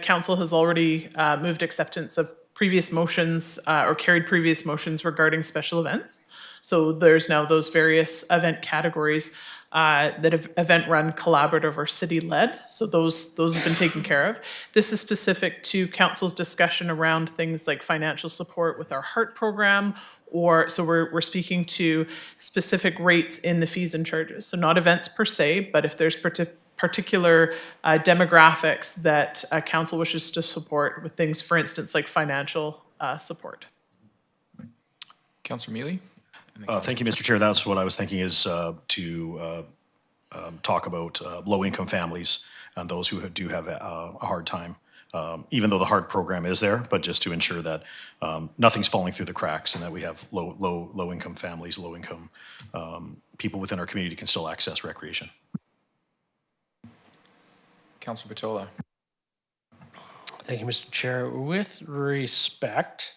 council has already moved acceptance of previous motions or carried previous motions regarding special events. So there's now those various event categories that have event run, collaborative, or city led. So those have been taken care of. This is specific to council's discussion around things like financial support with our HEART program, or so we're speaking to specific rates in the fees and charges. So not events per se, but if there's particular demographics that council wishes to support with things, for instance, like financial support. Councillor Mealy. Thank you, Mr. Chair. That's what I was thinking is to talk about low-income families and those who do have a hard time, even though the HEART program is there, but just to ensure that nothing's falling through the cracks and that we have low-income families, low-income people within our community can still access recreation. Councillor Patola. Thank you, Mr. Chair. With respect,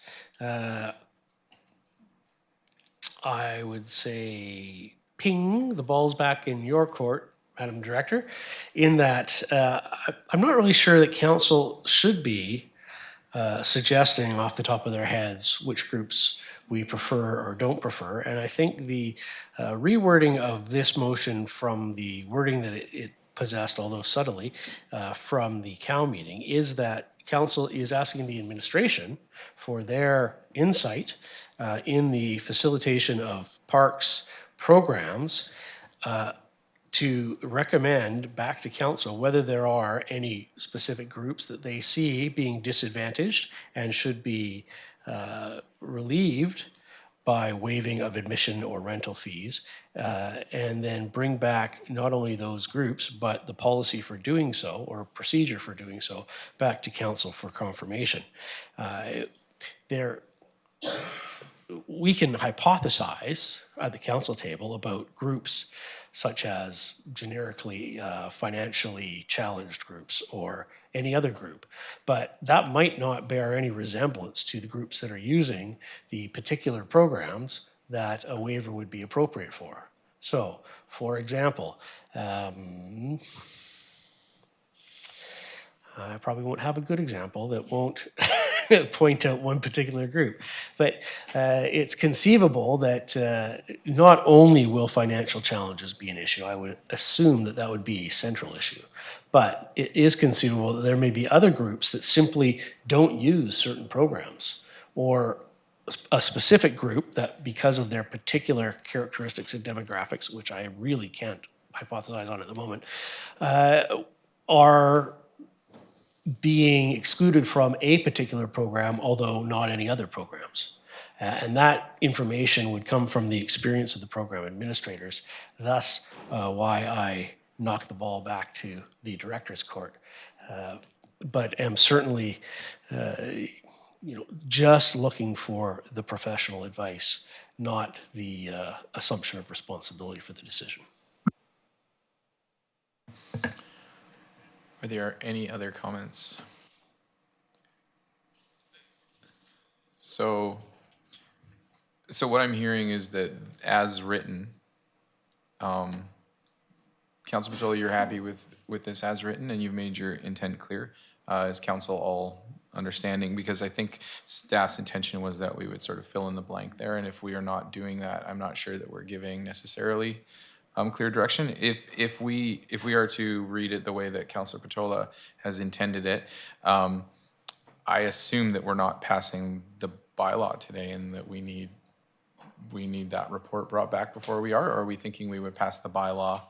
I would say ping, the ball's back in your court, Madam Director, in that I'm not really sure that council should be suggesting off the top of their heads which groups we prefer or don't prefer. And I think the rewording of this motion from the wording that it possessed, although subtly, from the COW meeting, is that council is asking the administration for their insight in the facilitation of parks programs to recommend back to council whether there are any specific groups that they see being disadvantaged and should be relieved by waiving of admission or rental fees, and then bring back not only those groups, but the policy for doing so or procedure for doing so back to council for confirmation. We can hypothesize at the council table about groups such as generically financially challenged groups or any other group, but that might not bear any resemblance to the groups that are using the particular programs that a waiver would be appropriate for. So, for example, I probably won't have a good example that won't point out one particular group. But it's conceivable that not only will financial challenges be an issue, I would assume that that would be a central issue, but it is conceivable that there may be other groups that simply don't use certain programs, or a specific group that, because of their particular characteristics and demographics, which I really can't hypothesize on at the moment, are being excluded from a particular program, although not any other programs. And that information would come from the experience of the program administrators. Thus, why I knock the ball back to the director's court. But am certainly, just looking for the professional advice, not the assumption of responsibility for the decision. Are there any other comments? So what I'm hearing is that as written, Councilor Patola, you're happy with this as written and you've made your intent clear. Is council all understanding? Because I think staff's intention was that we would sort of fill in the blank there, and if we are not doing that, I'm not sure that we're giving necessarily clear direction. If we are to read it the way that Councilor Patola has intended it, I assume that we're not passing the bylaw today, and that we need that report brought back before we are. Or are we thinking we would pass the bylaw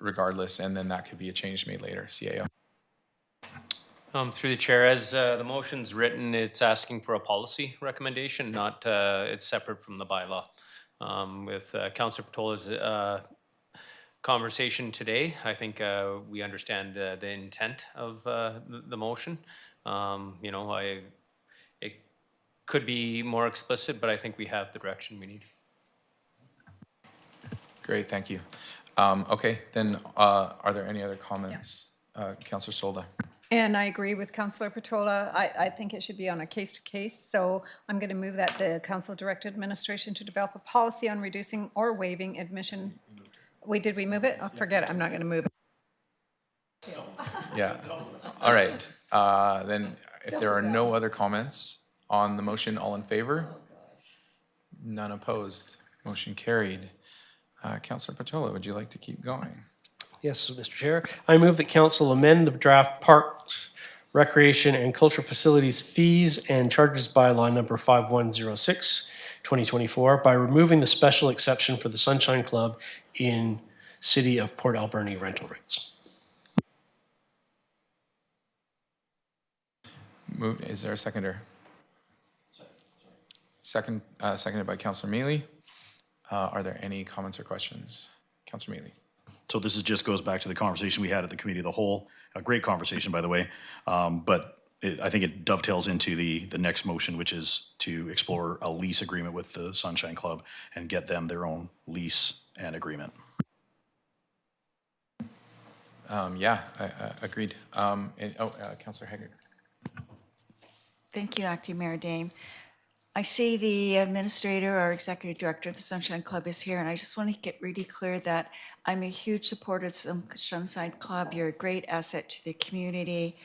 regardless, and then that could be a change made later? CAO. Through the chair, as the motion's written, it's asking for a policy recommendation, not it's separate from the bylaw. With Councilor Patola's conversation today, I think we understand the intent of the motion. It could be more explicit, but I think we have the direction we need. Great, thank you. Okay, then are there any other comments? Councilor Solda. And I agree with Councillor Patola. I think it should be on a case-to-case. So I'm going to move that the council direct administration to develop a policy on reducing or waiving admission. Did we move it? Oh, forget it. I'm not going to move it. Yeah. All right. Then if there are no other comments on the motion, all in favor? None opposed. Motion carried. Councilor Patola, would you like to keep going? Yes, Mr. Chair. I move that council amend the draft Parks, Recreation and Culture Facilities Fees and Charges Bylaw number 5106, 2024 by removing the special exception for the Sunshine Club in City of Port Alberni rental rates. Moved. Is there a seconder? Seconded by Councilor Mealy. Are there any comments or questions? Councilor Mealy. So this just goes back to the conversation we had at the Committee of the Whole. A great conversation, by the way. But I think it dovetails into the next motion, which is to explore a lease agreement with the Sunshine Club and get them their own lease and agreement. Yeah, agreed. Councilor Haggard. Thank you, Acting Mayor Dame. I see the administrator or executive director of the Sunshine Club is here, and I just want to get really clear that I'm a huge supporter of the Sunshine Club. You're a great asset to the community.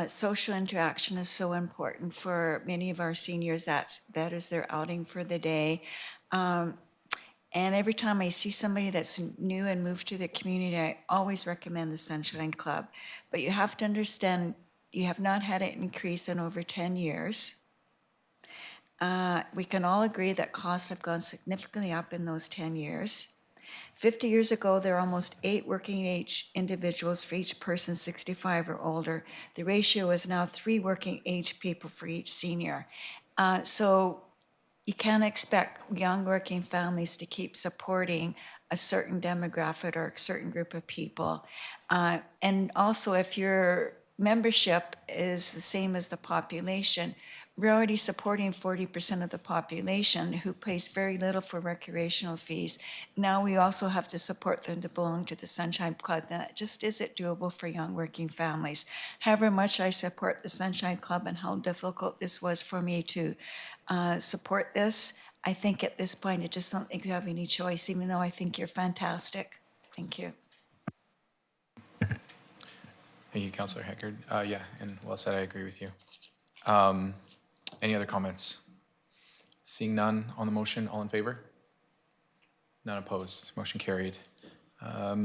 Social interaction is so important for many of our seniors. That is their outing for the day. And every time I see somebody that's new and moved to the community, I always recommend the Sunshine Club. But you have to understand, you have not had an increase in over 10 years. We can all agree that costs have gone significantly up in those 10 years. 50 years ago, there were almost 8 working age individuals for each person 65 or older. The ratio is now 3 working age people for each senior. So you can't expect young working families to keep supporting a certain demographic or a certain group of people. And also, if your membership is the same as the population, we're already supporting 40% of the population who pays very little for recreational fees. Now we also have to support them to belong to the Sunshine Club. That just isn't doable for young working families. However much I support the Sunshine Club and how difficult this was for me to support this, I think at this point I just don't think you have any choice, even though I think you're fantastic. Thank you. Thank you, Councillor Heckard. Yeah, and well said, I agree with you. Any other comments? Seeing none on the motion, all in favor? None opposed, motion carried. Oh,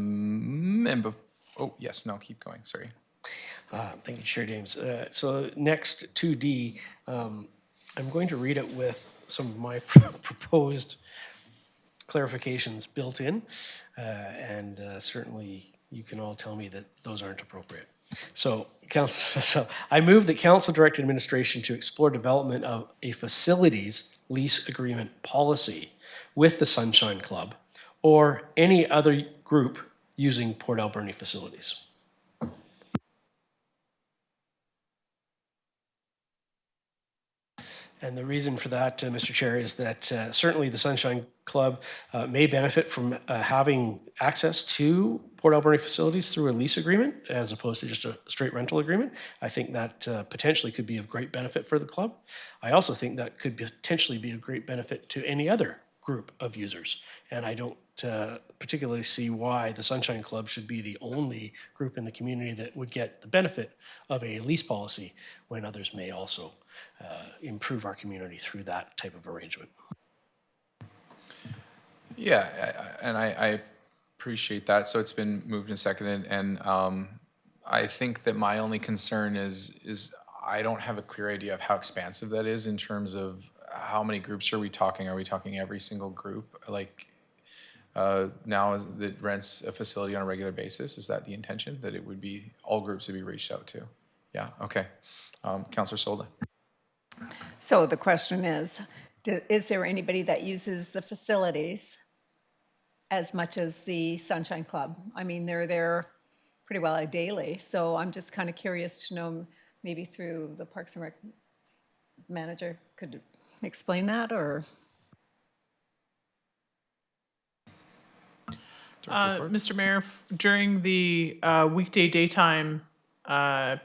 yes, no, keep going, sorry. Thank you, Chair James. So next 2D, I'm going to read it with some of my proposed clarifications built in, and certainly you can all tell me that those aren't appropriate. So, so I move that council direct administration to explore development of a facilities lease agreement policy with the Sunshine Club or any other group using Port Alberni facilities. And the reason for that, Mr. Chair, is that certainly the Sunshine Club may benefit from having access to Port Alberni facilities through a lease agreement as opposed to just a straight rental agreement. I think that potentially could be of great benefit for the club. I also think that could potentially be of great benefit to any other group of users. And I don't particularly see why the Sunshine Club should be the only group in the community that would get the benefit of a lease policy when others may also improve our community through that type of arrangement. Yeah, and I appreciate that. So it's been moved and seconded, and I think that my only concern is I don't have a clear idea of how expansive that is in terms of how many groups are we talking? Are we talking every single group? Like now that rents a facility on a regular basis, is that the intention? That it would be, all groups would be reached out to? Yeah, okay. Councillor Solda. So the question is there anybody that uses the facilities as much as the Sunshine Club? I mean, they're there pretty well daily, so I'm just kind of curious to know, maybe through the Parks and Rec manager could explain that, or? Mr. Mayor, during the weekday daytime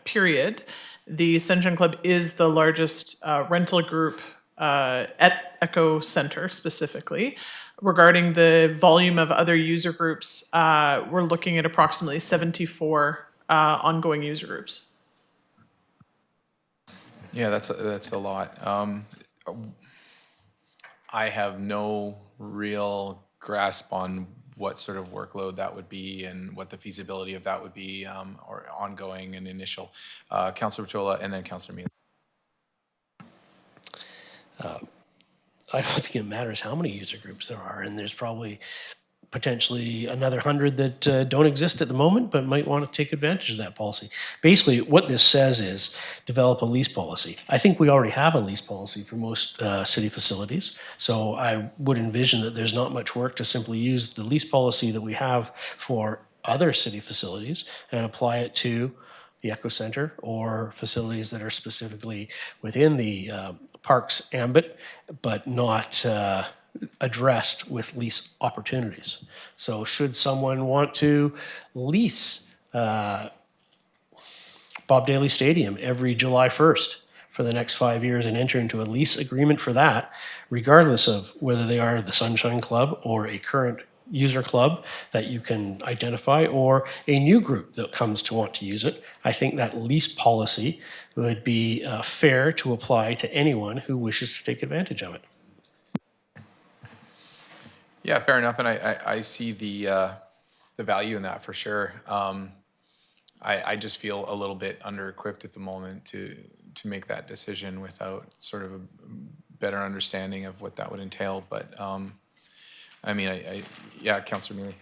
period, the Sunshine Club is the largest rental group at Echo Center specifically. Regarding the volume of other user groups, we're looking at approximately 74 ongoing user groups. Yeah, that's a lot. I have no real grasp on what sort of workload that would be and what the feasibility of that would be, or ongoing and initial. Councillor Patola and then Councillor Mealy. I don't think it matters how many user groups there are, and there's probably potentially another 100 that don't exist at the moment but might want to take advantage of that policy. Basically, what this says is develop a lease policy. I think we already have a lease policy for most city facilities, so I would envision that there's not much work to simply use the lease policy that we have for other city facilities and apply it to the Echo Center or facilities that are specifically within the parks ambit, but not addressed with lease opportunities. So should someone want to lease Bob Daly Stadium every July 1st for the next 5 years and enter into a lease agreement for that, regardless of whether they are the Sunshine Club or a current user club that you can identify or a new group that comes to want to use it, I think that lease policy would be fair to apply to anyone who wishes to take advantage of it. Yeah, fair enough, and I see the value in that for sure. I just feel a little bit under-equipped at the moment to make that decision without sort of a better understanding of what that would entail. But I mean, yeah, Councillor Mealy.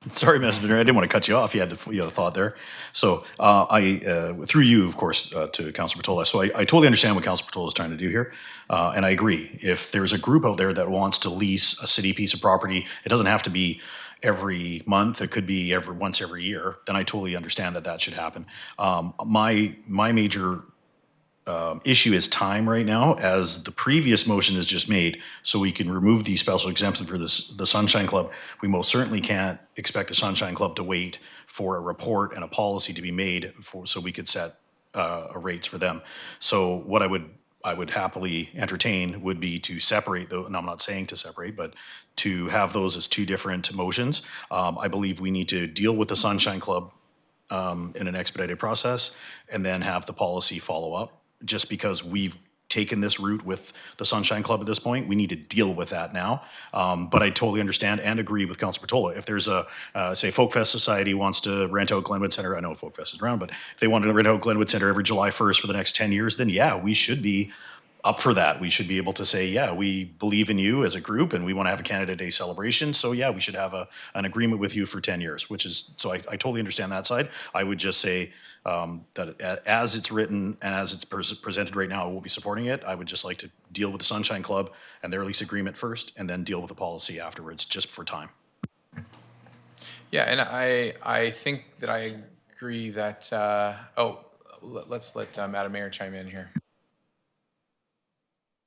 Sorry, Mr. Mayor, I didn't want to cut you off. You had a thought there. So through you, of course, to Councillor Patola. So I totally understand what Councillor Patola is trying to do here. And I agree. If there's a group out there that wants to lease a city piece of property, it doesn't have to be every month. It could be once every year. Then I totally understand that should happen. My major issue is time right now, as the previous motion is just made, so we can remove the special exemption for the Sunshine Club. We most certainly can't expect the Sunshine Club to wait for a report and a policy to be made so we could set rates for them. So what I would happily entertain would be to separate those, and I'm not saying to separate, but to have those as two different motions. I believe we need to deal with the Sunshine Club in an expedited process and then have the policy follow up. Just because we've taken this route with the Sunshine Club at this point, we need to deal with that now. But I totally understand and agree with Councilor Patola. If there's a, say, Folk Fest Society wants to rent out Glenwood Centre, I know Folk Fest is around, but if they wanted to rent out Glenwood Centre every July 1st for the next 10 years, then yeah, we should be up for that. We should be able to say, yeah, we believe in you as a group and we want to have a Canada Day celebration. So yeah, we should have an agreement with you for 10 years, which is, so I totally understand that side. I would just say that as it's written and as it's presented right now, we'll be supporting it. I would just like to deal with the Sunshine Club and their lease agreement first and then deal with the policy afterwards, just for time. Yeah, and I think that I agree that, let's let Madam Mayor chime in here.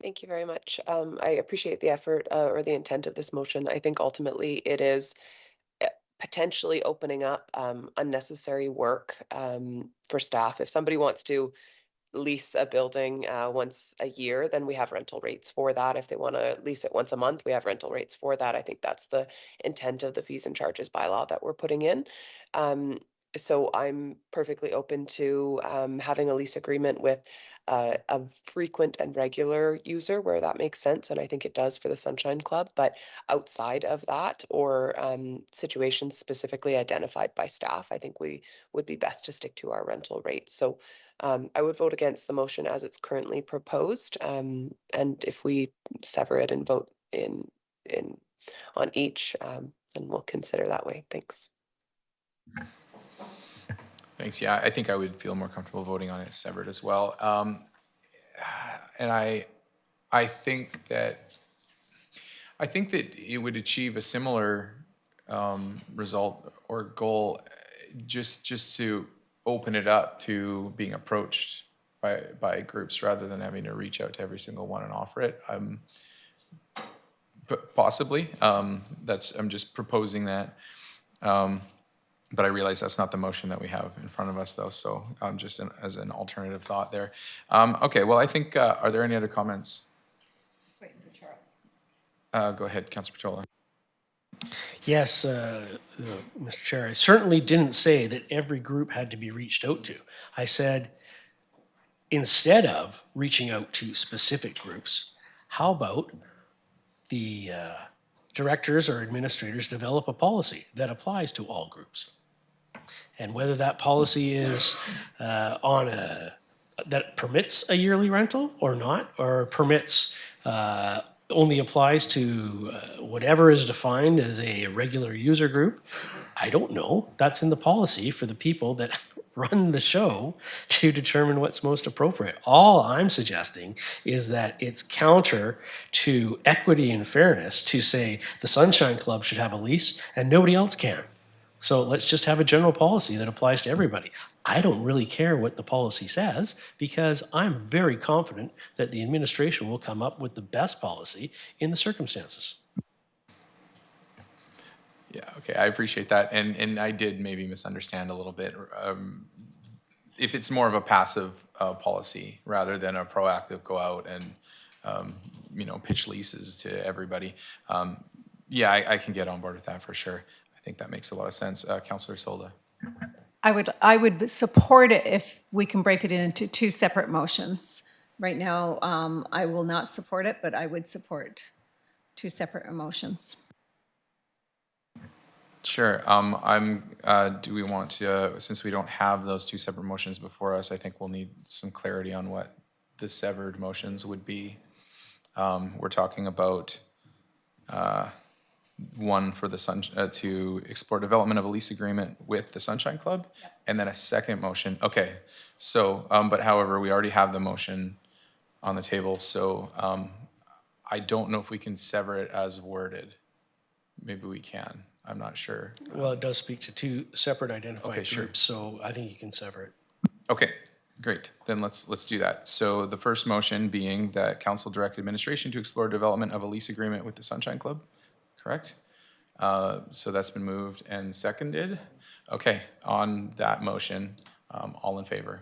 Thank you very much. I appreciate the effort or the intent of this motion. I think ultimately it is potentially opening up unnecessary work for staff. If somebody wants to lease a building once a year, then we have rental rates for that. If they want to lease it once a month, we have rental rates for that. I think that's the intent of the fees and charges bylaw that we're putting in. So I'm perfectly open to having a lease agreement with a frequent and regular user where that makes sense. And I think it does for the Sunshine Club. But outside of that, or situations specifically identified by staff, I think we would be best to stick to our rental rates. So I would vote against the motion as it's currently proposed. And if we sever it and vote in on each, then we'll consider that way. Thanks. Thanks. Yeah, I think I would feel more comfortable voting on it severed as well. And I think that it would achieve a similar result or goal, just to open it up to being approached by groups rather than having to reach out to every single one and offer it. But possibly. I'm just proposing that. But I realize that's not the motion that we have in front of us, though, so just as an alternative thought there. Okay, well, I think, are there any other comments? Just waiting for Charles. Go ahead, Councilor Patola. Yes, Mr. Chair, I certainly didn't say that every group had to be reached out to. I said, instead of reaching out to specific groups, how about the directors or administrators develop a policy that applies to all groups? And whether that policy is that permits a yearly rental or not, or permits only applies to whatever is defined as a regular user group, I don't know. That's in the policy for the people that run the show to determine what's most appropriate. All I'm suggesting is that it's counter to equity and fairness to say the Sunshine Club should have a lease and nobody else can. So let's just have a general policy that applies to everybody. I don't really care what the policy says because I'm very confident that the administration will come up with the best policy in the circumstances. Yeah, okay, I appreciate that. And I did maybe misunderstand a little bit. If it's more of a passive policy rather than a proactive go out and, pitch leases to everybody, yeah, I can get on board with that for sure. I think that makes a lot of sense. Councillor Solda. I would support it if we can break it into two separate motions. Right now, I will not support it, but I would support two separate motions. Sure. Do we want to, since we don't have those two separate motions before us, I think we'll need some clarity on what the severed motions would be. We're talking about one for the to explore development of a lease agreement with the Sunshine Club, and then a second motion. Okay, so but however, we already have the motion on the table, so I don't know if we can sever it as worded. Maybe we can. I'm not sure. Well, it does speak to two separate identified groups, so I think you can sever it. Okay, great. Then let's do that. So the first motion being that council direct administration to explore development of a lease agreement with the Sunshine Club. Correct? So that's been moved and seconded. Okay, on that motion, all in favor?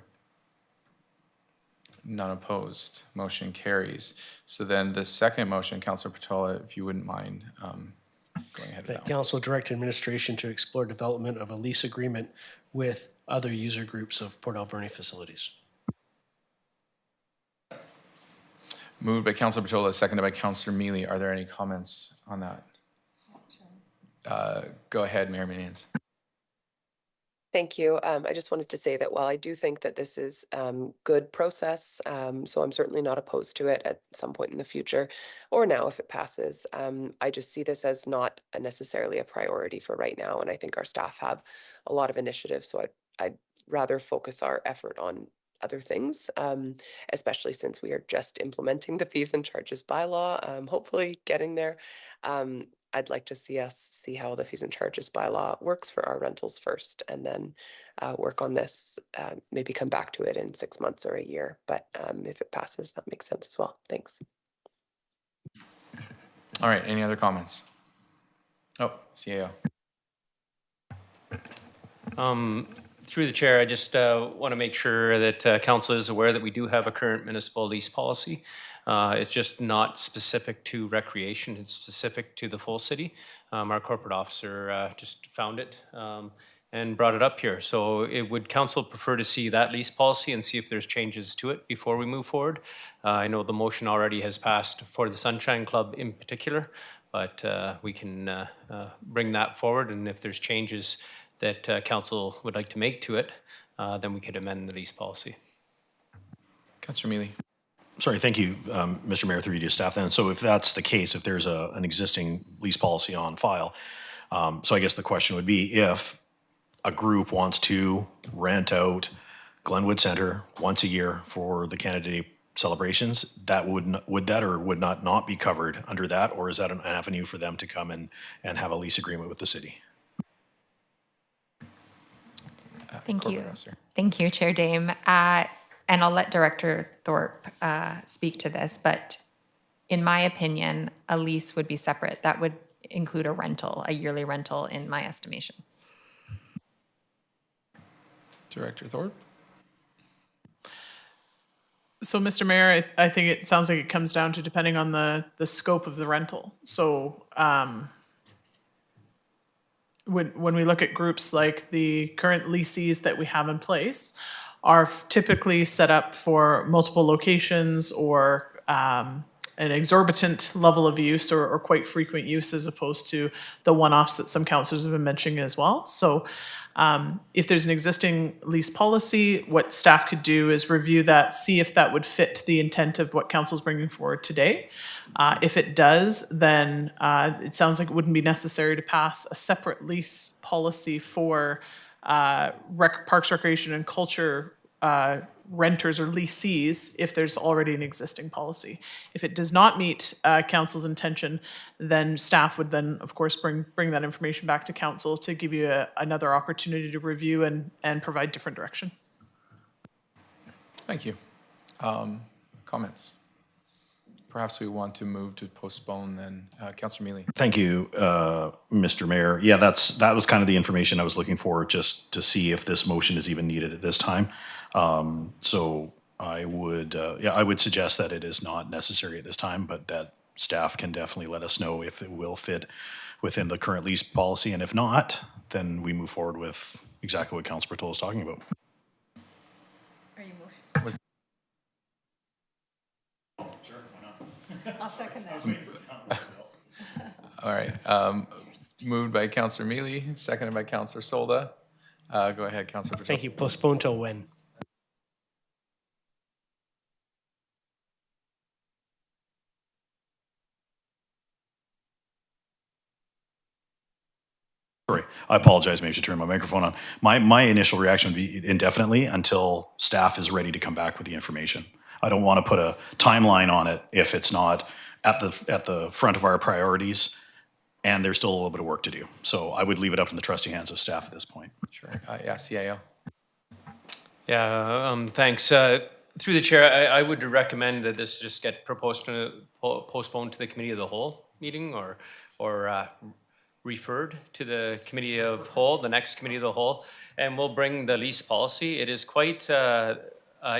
None opposed. Motion carries. So then the second motion, Councilor Patola, if you wouldn't mind going ahead with That that one. council direct administration to explore development of a lease agreement with other user groups of Port Alberni facilities. Moved by Councilor Patola, seconded by Councilor Mealy. Are there any comments on that? Go ahead, Mayor Minions. Thank you. I just wanted to say that while I do think that this is good process, so I'm certainly not opposed to it at some point in the future, or now if it passes, I just see this as not necessarily a priority for right now, and I think our staff have a lot of initiatives, so I'd rather focus our effort on other things, especially since we are just implementing the fees and charges bylaw, hopefully getting there. I'd like to see us see how the fees and charges bylaw works for our rentals first, and then work on this, maybe come back to it in 6 months or a year. But if it passes, that makes sense as well. Thanks. All right, any other comments? Oh, CAO. Through the chair, I just want to make sure that council is aware that we do have a current municipal lease policy. It's just not specific to recreation, it's specific to the full city. Our corporate officer just found it and brought it up here. So would council prefer to see that lease policy and see if there's changes to it before we move forward? I know the motion already has passed for the Sunshine Club in particular, but we can bring that forward, and if there's changes that council would like to make to it, then we could amend the lease policy. Councilor Mealy. Sorry, thank you, Mr. Mayor, through you to staff then. So if that's the case, if there's an existing lease policy on file, so I guess the question would be if a group wants to rent out Glenwood Center once a year for the Canada Day celebrations, that would that or would not be covered under that, or is that an avenue for them to come and have a lease agreement with the city? Thank you. Corporate officer. Thank you, Chair Dame. And I'll let Director Thorpe speak to this, but in my opinion, a lease would be separate. That would include a rental, a yearly rental in my estimation. Director Thorpe. So, Mr. Mayor, I think it sounds like it comes down to depending on the scope of the rental. So, when we look at groups like the current leases that we have in place, are typically set up for multiple locations or an exorbitant level of use or quite frequent use, as opposed to the one-offs that some councillors have been mentioning as well. So if there's an existing lease policy, what staff could do is review that, see if that would fit the intent of what council's bringing forward today. If it does, then it sounds like it wouldn't be necessary to pass a separate lease policy for Parks, Recreation and Culture renters or leasees if there's already an existing policy. If it does not meet council's intention, then staff would then, of course, bring that information back to council to give you another opportunity to review and provide different direction. Thank you. Comments? Perhaps we want to move to postpone then. Councilor Mealy. Thank you, Mr. Mayor. Yeah, that was kind of the information I was looking for, just to see if this motion is even needed at this time. So I would suggest that it is not necessary at this time, but that staff can definitely let us know if it will fit within the current lease policy, and if not, then we move forward with exactly what Councilor Patola is talking about. Are you motion? I'll second that. All right. Moved by Councilor Mealy, seconded by Councilor Solda. Go ahead, Councilor Patola. Thank you. Postpone till when? Sorry, I apologize. Maybe I should turn my microphone on. My initial reaction would be indefinitely until staff is ready to come back with the information. I don't want to put a timeline on it if it's not at the front of our priorities, and there's still a little bit of work to do. So I would leave it up to the trusty hands of staff at this point. Sure. Yeah, CIO. Yeah, thanks. Through the chair, I would recommend that this just get postponed to the committee of the whole meeting, or referred to the committee of whole, the next committee of the whole, and we'll bring the lease policy. It is quite an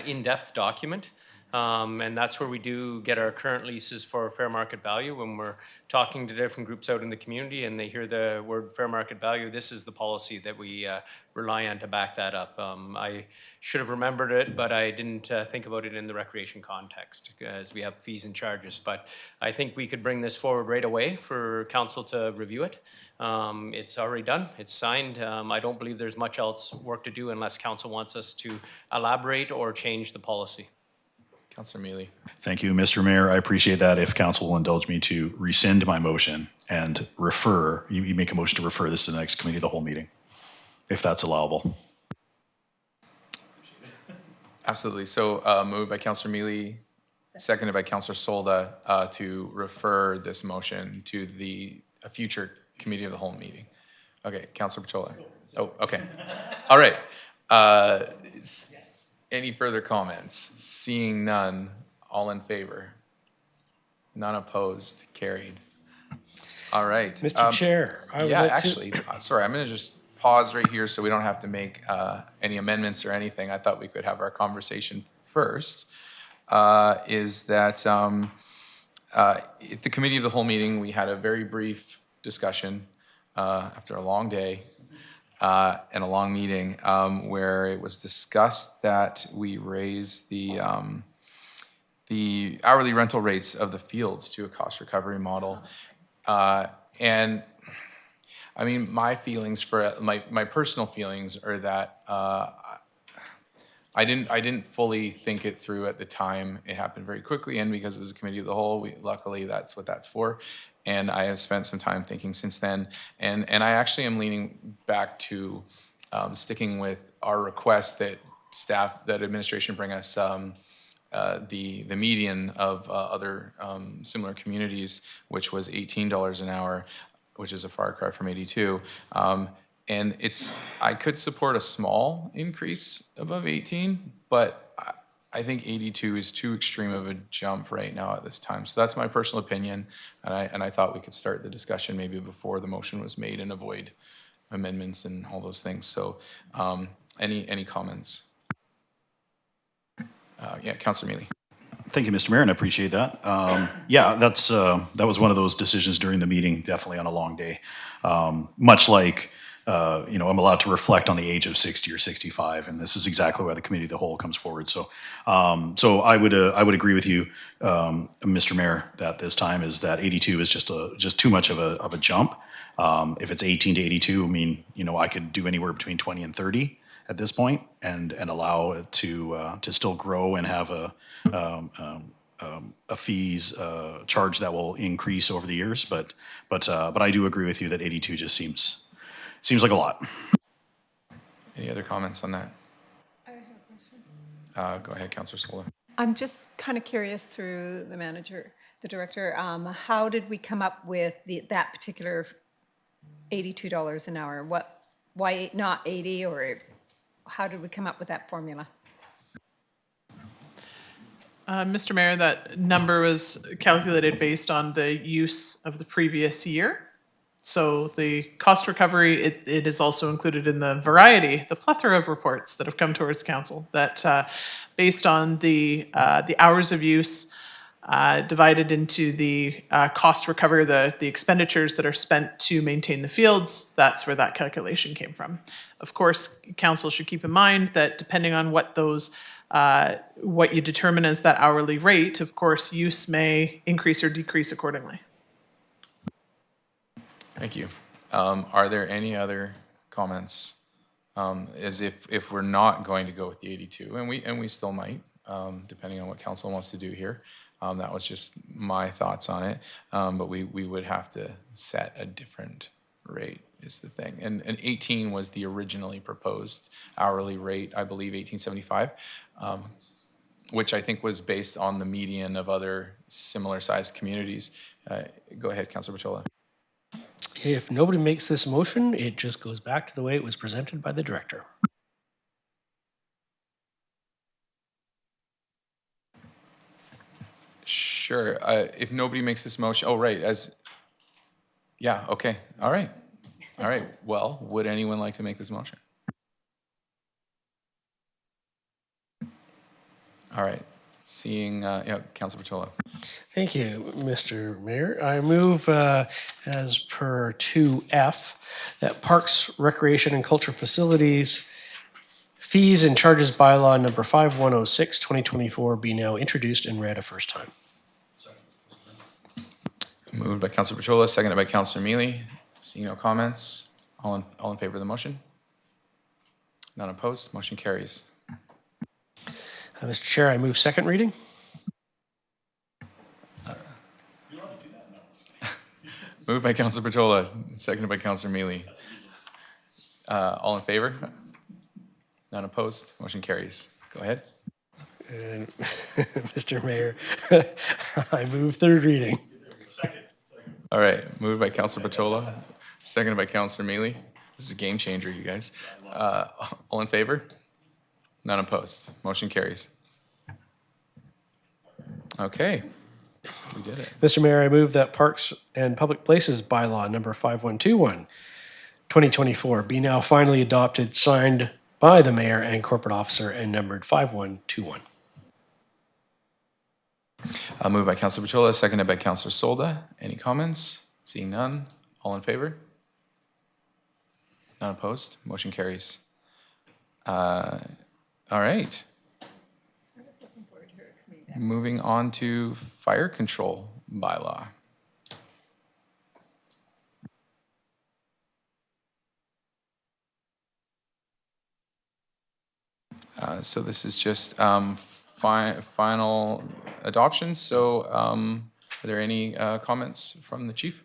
in-depth document. And that's where we do get our current leases for fair market value. When we're talking to different groups out in the community and they hear the word fair market value, this is the policy that we rely on to back that up. I should have remembered it, but I didn't think about it in the recreation context, as we have fees and charges. But I think we could bring this forward right away for council to review it. It's already done, it's signed. I don't believe there's much else work to do unless council wants us to elaborate or change the policy. Councillor Mealy. Thank you, Mr. Mayor. I appreciate that. If council will indulge me to rescind my motion and refer, you make a motion to refer this to the next committee of the whole meeting, if that's allowable. Absolutely. So moved by Councillor Mealy, seconded by Councillor Solda to refer this motion to a future committee of the whole meeting. Okay, Councillor Patola. Oh, okay. All right. Any further comments? Seeing none, all in favor? None opposed, carried. All right. Mr. Chair, I would Yeah, like to... actually, sorry, I'm going to just pause right here so we don't have to make any amendments or anything. I thought we could have our conversation first. Is that at the committee of the whole meeting, we had a very brief discussion after a long day and a long meeting where it was discussed that we raise the hourly rental rates of the fields to a cost recovery model. And I mean, my feelings for my personal feelings are that I didn't fully think it through at the time. It happened very quickly, and because it was a committee of the whole, luckily that's what that's for. And I have spent some time thinking since then, and I actually am leaning back to sticking with our request that administration bring us the median of other similar communities, which was $18 an hour, which is a far cry from 82. And I could support a small increase above 18, but I think 82 is too extreme of a jump right now at this time. So that's my personal opinion, and I thought we could start the discussion maybe before the motion was made and avoid amendments and all those things. So any comments? Yeah, Councillor Mealy. Thank you, Mr. Mayor, and I appreciate that. Yeah, that was one of those decisions during the meeting, definitely on a long day. Much like, I'm allowed to reflect on the age of 60 or 65, and this is exactly why the committee of the whole comes forward. So, I would agree with you, Mr. Mayor, that this time is that 82 is just too much of a jump. If it's 18 to 82, I mean, I could do anywhere between 20 and 30 at this point, and allow it to still grow and have a fees charge that will increase over the years. But I do agree with you that 82 just seems like a lot. Any other comments on that? I have a question. Go ahead, Councillor Sola. I'm just kind of curious through the director, how did we come up with that particular $82 an hour? Why not 80, or how did we come up with that formula? Mr. Mayor, that number was calculated based on the use of the previous year. So the cost recovery, it is also included in the plethora of reports that have come towards council that based on the hours of use divided into the cost recovery, the expenditures that are spent to maintain the fields, that's where that calculation came from. Of course, council should keep in mind that depending on what what you determine as that hourly rate, of course, use may increase or decrease accordingly. Thank you. Are there any other comments? As if we're not going to go with the 82, and we still might, depending on what council wants to do here. That was just my thoughts on it. But we would have to set a different rate is the thing. And 18 was the originally proposed hourly rate, I believe 1875, which I think was based on the median of other similar sized communities. Go ahead, Councillor Patola. If nobody makes this motion, it just goes back to the way it was presented by the director. Sure. If nobody makes this motion, oh, right. Yeah, okay. All right. Well, would anyone like to make this motion? All right. Seeing, yeah, Councilor Patola. Thank you, Mr. Mayor. I move, as per 2F, that Parks, Recreation, and Culture Facilities fees and charges bylaw number 5106, 2024 be now introduced and read a first time. Moved by Councilor Patola, seconded by Councilor Mealy. Seeing no comments, all in favor of the motion? None opposed, motion carries. Mr. Chair, I move second reading. Moved by Councilor Patola, seconded by Councilor Mealy. All in favor? None opposed, motion carries. Go ahead. And Mr. Mayor, I move third reading. All right, moved by Councilor Patola, seconded by Councilor Mealy. This is a game changer, you guys. All in favor? None opposed, motion carries. Okay, we did it. Mr. Mayor, I move that Parks and Public Places bylaw number 5121, 2024 be now finally adopted, signed by the mayor and corporate officer, and numbered 5121. Moved by Councilor Patola, seconded by Councilor Solda. Any comments? Seeing none, all in favor? None opposed, motion carries. All right. Moving on to fire control bylaw. So this is just final adoption. So are there any comments from the chief?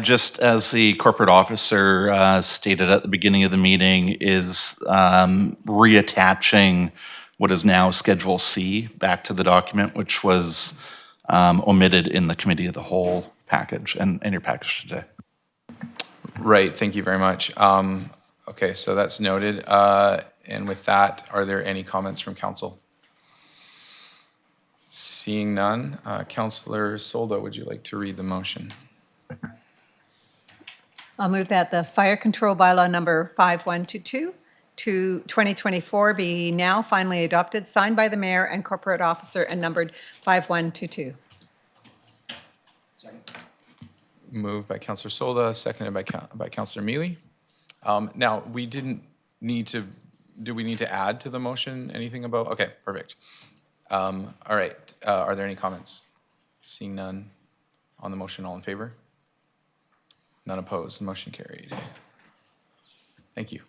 Just as the corporate officer stated at the beginning of the meeting, is reattaching what is now Schedule C back to the document, which was omitted in the Committee of the Whole package and in your package today. Right, thank you very much. Okay, so that's noted. And with that, are there any comments from council? Seeing none, Councillor Solda, would you like to read the motion? I'll move that the fire control bylaw number 5122 to 2024 be now finally adopted, signed by the mayor and corporate officer, and numbered 5122. Moved by Councillor Solda, seconded by Councillor Mealy. Now, we didn't need to, do we need to add to the motion anything about, okay, perfect. All right, are there any comments? Seeing none on the motion, all in favor? None opposed, motion carried. Thank you.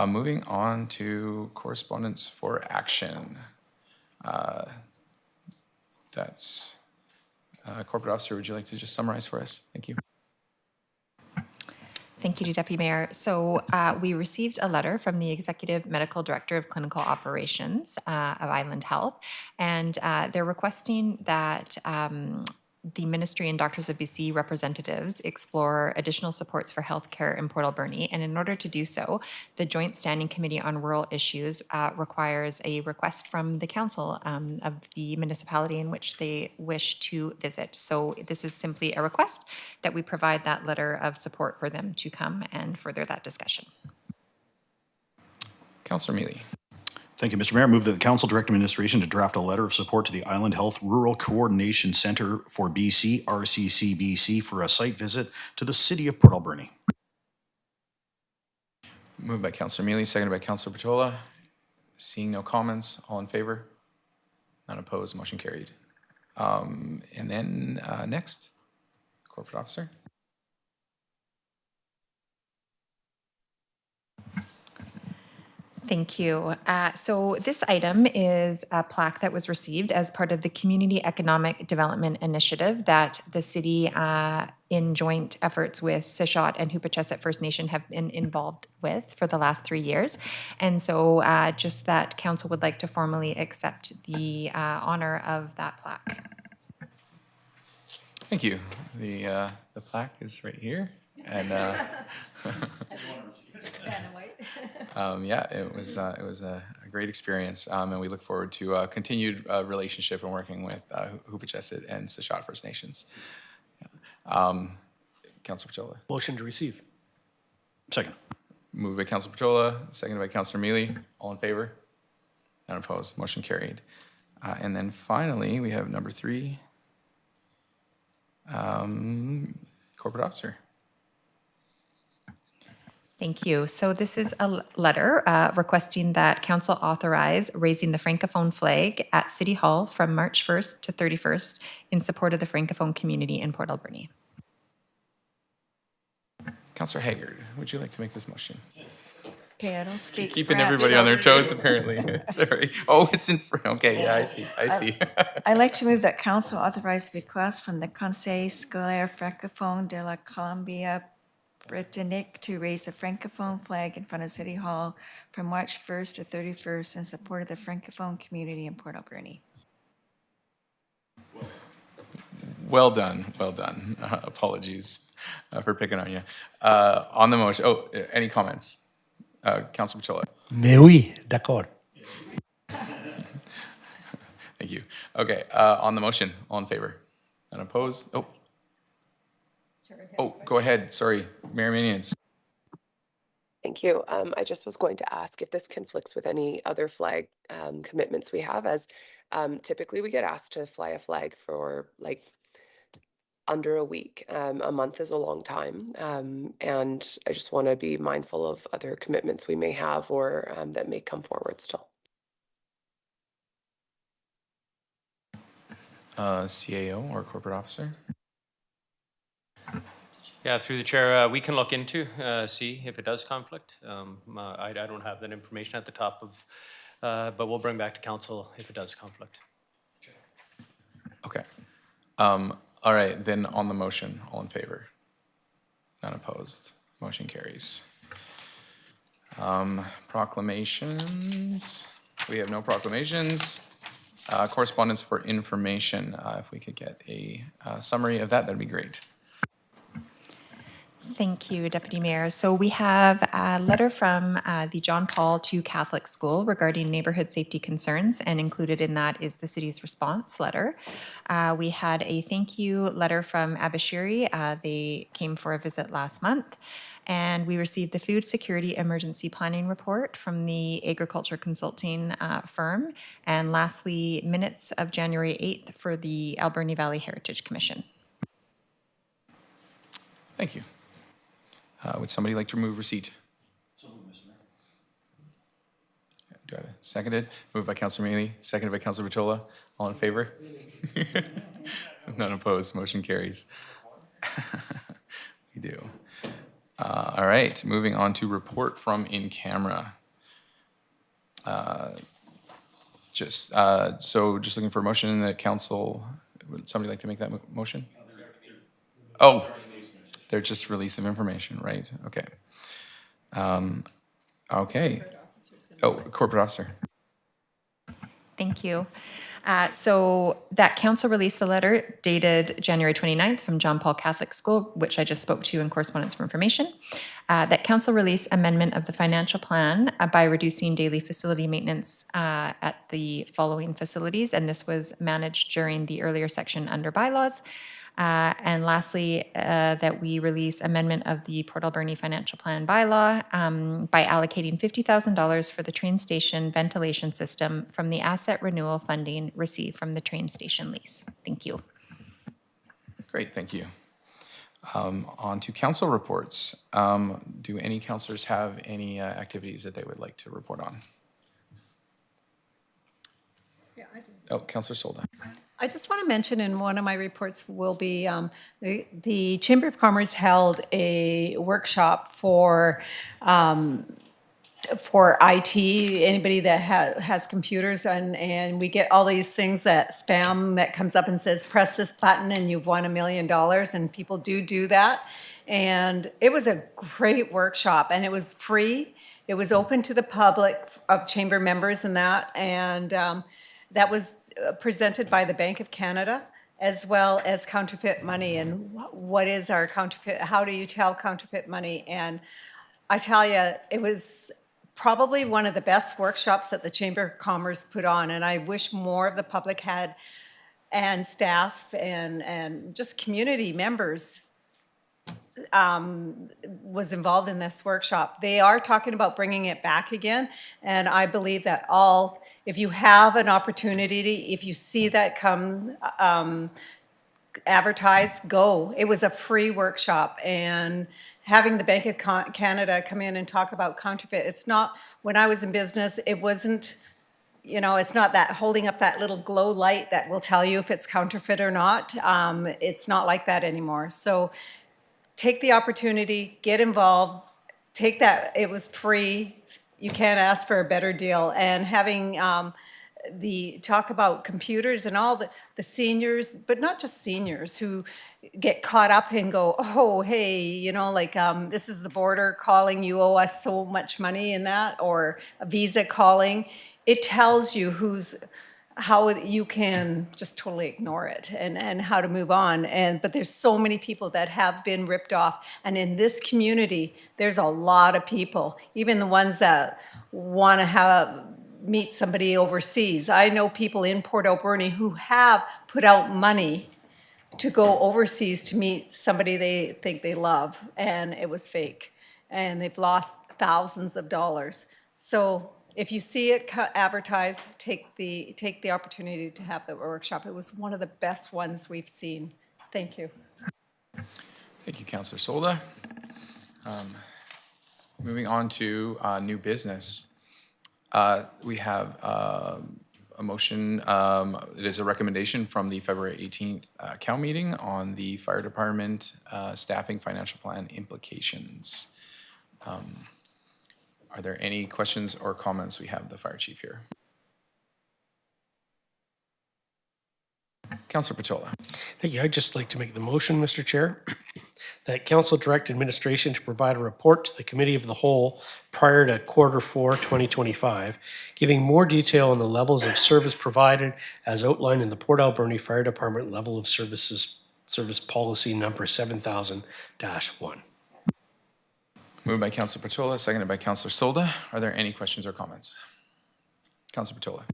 Moving on to correspondence for action. That's, corporate officer, would you like to just summarize for us? Thank you. Thank you to Deputy Mayor. So we received a letter from the Executive Medical Director of Clinical Operations of Island Health, and they're requesting that the Ministry and Doctors of BC representatives explore additional supports for healthcare in Port Alberni. And in order to do so, the Joint Standing Committee on Rural Issues requires a request from the council of the municipality in which they wish to visit. So this is simply a request that we provide that letter of support for them to come and further that discussion. Councillor Mealy. Thank you, Mr. Mayor. Move that the council direct administration to draft a letter of support to the Island Health Rural Coordination Centre for BC, RCCBC, for a site visit to the city of Port Alberni. Moved by Councillor Mealy, seconded by Councillor Patola. Seeing no comments, all in favor? None opposed, motion carried. And then next, corporate officer. Thank you. So this item is a plaque that was received as part of the Community Economic Development Initiative that the city, in joint efforts with Sishot and Hoopachesset First Nation, have been involved with for the last 3 years. And so just that council would like to formally accept the honor of that plaque. Thank you. The plaque is right here. And yeah, it was a great experience, and we look forward to a continued relationship and working with Hoopachesset and Sishot First Nations. Yeah. Councillor Patola. Motion to receive. Second. Moved by Councillor Patola, seconded by Councillor Mealy. All in favor? None opposed, motion carried. And then finally, we have number 3, corporate officer. Thank you. So this is a letter requesting that council authorize raising the Francophone flag at City Hall from March 1st to 31st in support of the Francophone community in Port Alberni. Councillor Haggard, would you like to make this motion? Okay, I don't speak Keeping French, everybody so- on their toes, apparently. Sorry. Oh, it's in French. Okay, yeah, I see. I'd like to move that council authorize the request from the Conseil scolaire francophone de la Columbia Britannique to raise the Francophone flag in front of City Hall from March 1st to 31st in support of the Francophone community in Port Alberni. Well done, well done. Apologies for picking on you. On the motion, any comments? Councillor Pachola. Mais oui, d'accord. Thank you. Okay, on the motion, all in favor? None opposed? Go ahead, sorry, Mayor Minions. Thank you. I just was going to ask if this conflicts with any other flag commitments we have, as typically we get asked to fly a flag for like under a week. A month is a long time. And I just want to be mindful of other commitments we may have or that may come forward still. CAO or corporate officer? Yeah, through the chair, we can look into, see if it does conflict. I don't have that information at the top of, but we'll bring back to council if it does conflict. Okay. All right, then on the motion, all in favor? None opposed, motion carries. Proclamations, we have no proclamations. Correspondence for information, if we could get a summary of that, that'd be great. Thank you, Deputy Mayor. So we have a letter from the John Paul II Catholic School regarding neighborhood safety concerns, and included in that is the city's response letter. We had a thank you letter from Abashiri. They came for a visit last month. And we received the Food Security Emergency Planning Report from the agriculture consulting firm. And lastly, minutes of January 8th for the Alberni Valley Heritage Commission. Thank you. Would somebody like to remove receipt? Do I have a seconded? Moved by Councillor Mealy, seconded by Councillor Vitola. All in favor? None opposed, motion carries. We do. All right, moving on to report from in camera. Just looking for a motion in the council. Would somebody like to make that motion? Oh, they're just release of information, right? Okay. Okay. Oh, corporate officer. Thank you. So that council released the letter dated January 29th from John Paul Catholic School, which I just spoke to in correspondence for information. That council released amendment of the financial plan by reducing daily facility maintenance at the following facilities, and this was managed during the earlier section under bylaws. And lastly, that we release amendment of the Port Alberni Financial Plan bylaw by allocating $50,000 for the train station ventilation system from the asset renewal funding received from the train station lease. Thank you. Great, thank you. On to council reports. Do any councillors have any activities that they would like to report on? Yeah, I do. Oh, Councillor Solda. I just want to mention in one of my reports will be the Chamber of Commerce held a workshop for IT, anybody that has computers, and we get all these things that spam that comes up and says, press this button and you've won $1 million, and people do that. And it was a great workshop, and it was free. It was open to the public of chamber members and that was presented by the Bank of Canada, as well as counterfeit money, and what is our counterfeit, how do you tell counterfeit money? And I tell you, it was probably one of the best workshops that the Chamber of Commerce put on, and I wish more of the public had, and staff and just community members was involved in this workshop. They are talking about bringing it back again, and I believe that if you have an opportunity, if you see that come advertised, go. It was a free workshop, and having the Bank of Canada come in and talk about counterfeit, it's not, when I was in business, it wasn't, it's not that holding up that little glow light that will tell you if it's counterfeit or not. It's not like that anymore. So take the opportunity, get involved, take that, it was free. You can't ask for a better deal. And having the talk about computers and all the seniors, but not just seniors, who get caught up and go, oh, hey, this is the border calling, you owe us so much money in that, or a Visa calling. It tells you how you can just totally ignore it and how to move on. But there's so many people that have been ripped off. And in this community, there's a lot of people, even the ones that want to meet somebody overseas. I know people in Port Alberni who have put out money to go overseas to meet somebody they think they love, and it was fake. And they've lost thousands of dollars. So if you see it advertised, take the opportunity to have the workshop. It was one of the best ones we've seen. Thank you. Thank you, Councillor Solda. Moving on to new business. We have a motion. It is a recommendation from the February 18th COW meeting on the fire department staffing financial plan implications. Are there any questions or comments? We have the fire chief here. Councillor Patola. Thank you. I'd just like to make the motion, Mr. Chair, that council direct administration to provide a report to the Committee of the Whole prior to Q4 2025, giving more detail on the levels of service provided as outlined in the Port Alberni Fire Department Level of Service Policy number 7000-1. Moved by Councillor Patola, seconded by Councillor Solda. Are there any questions or comments? Councillor Patola.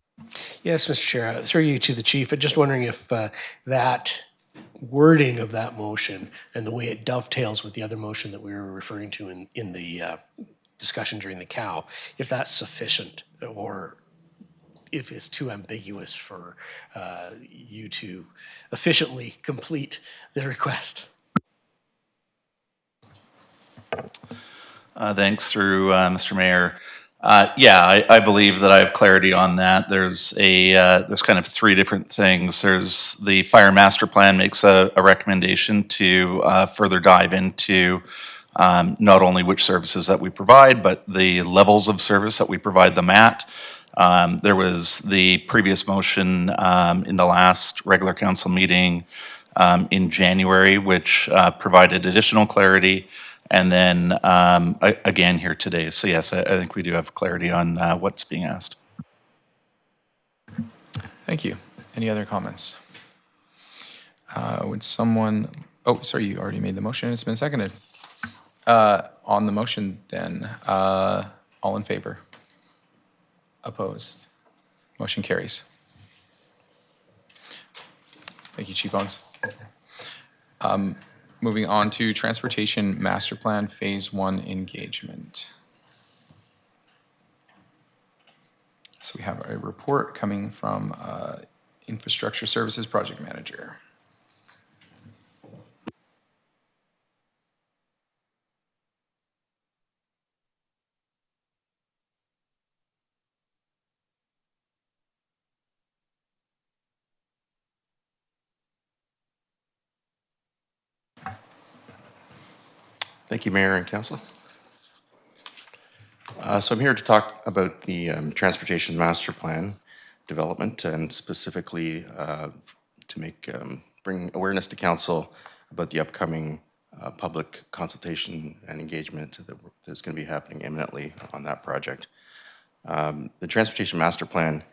Yes, Mr. Chair, through you to the chief. I'm just wondering if that wording of that motion and the way it dovetails with the other motion that we were referring to in the discussion during the COW, if that's sufficient or if it's too ambiguous for you to efficiently complete the request. Thanks through Mr. Mayor. I believe that I have clarity on that. There's kind of three different things. There's the fire master plan makes a recommendation to further dive into not only which services that we provide, but the levels of service that we provide them at. There was the previous motion in the last regular council meeting in January, which provided additional clarity. And then again here today. So yes, I think we do have clarity on what's being asked. Thank you. Any other comments? Would someone, oh, sorry, you already made the motion. It's been seconded. On the motion then, all in favor? Opposed? Motion carries. Thank you, Chief Owens. Moving on to Transportation Master Plan Phase 1 engagement. So we have a report coming from Infrastructure Services Project Manager. Thank you, Mayor and Council. So I'm here to talk about the Transportation Master Plan development and specifically to bring awareness to Council about the upcoming public consultation and engagement that's going to be happening imminently on that project. The Transportation Master Plan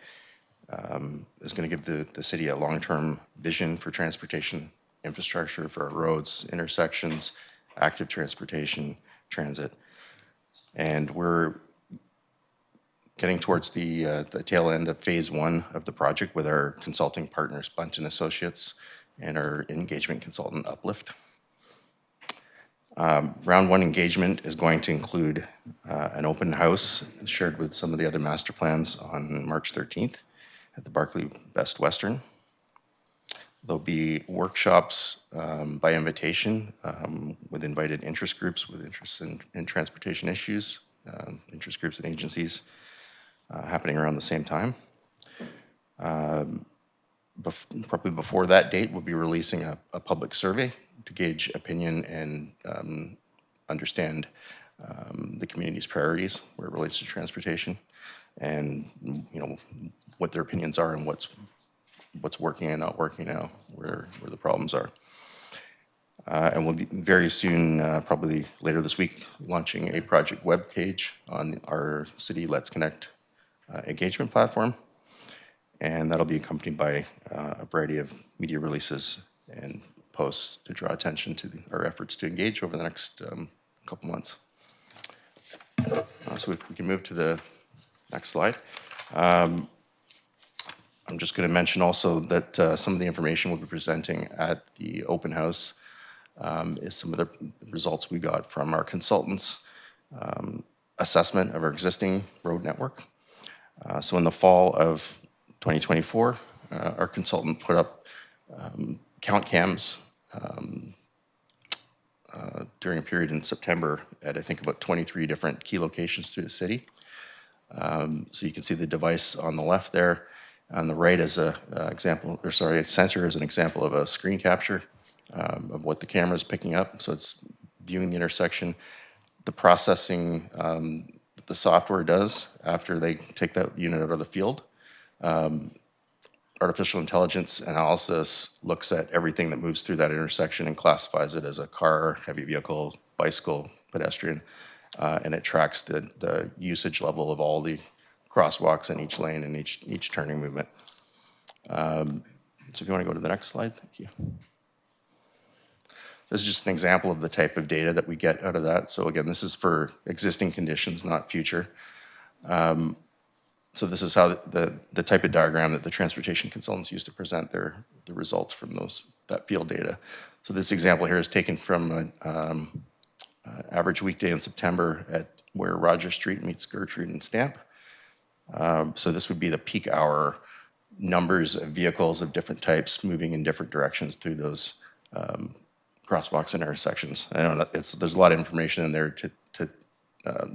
is going to give the city a long-term vision for transportation infrastructure for our roads, intersections, active transportation, transit. And we're getting towards the tail end of phase 1 of the project with our consulting partners, Bunt & Associates, and our engagement consultant, Uplift. Round one engagement is going to include an open house shared with some of the other master plans on March 13th at the Barclay Best Western. There'll be workshops by invitation with invited interest groups with interests in transportation issues, interest groups and agencies happening around the same time. Probably before that date, we'll be releasing a public survey to gauge opinion and understand the community's priorities where it relates to transportation, and what their opinions are and what's working and not working now, where the problems are. And we'll be very soon, probably later this week, launching a project web page on our City Let's Connect engagement platform. And that'll be accompanied by a variety of media releases and posts to draw attention to our efforts to engage over the next couple months. So if we can move to the next slide. I'm just going to mention also that some of the information we'll be presenting at the open house is some of the results we got from our consultants' assessment of our existing road network. So in the fall of 2024, our consultant put up count cams during a period in September at I think about 23 different key locations through the city. So you can see the device on the left there. On the right is a center is an example of a screen capture of what the camera is picking up. So it's viewing the intersection. The processing the software does after they take that unit out of the field. Artificial intelligence analysis looks at everything that moves through that intersection and classifies it as a car, heavy vehicle, bicycle, pedestrian, and it tracks the usage level of all the crosswalks in each lane and each turning movement. So if you want to go to the next slide, thank you. This is just an example of the type of data that we get out of that. So again, this is for existing conditions, not future. So this is how the type of diagram that the transportation consultants use to present the results from that field data. So this example here is taken from an average weekday in September at where Rogers Street meets Gertrude and Stamp. So this would be the peak hour numbers of vehicles of different types moving in different directions through those crosswalks and intersections. I know there's a lot of information in there to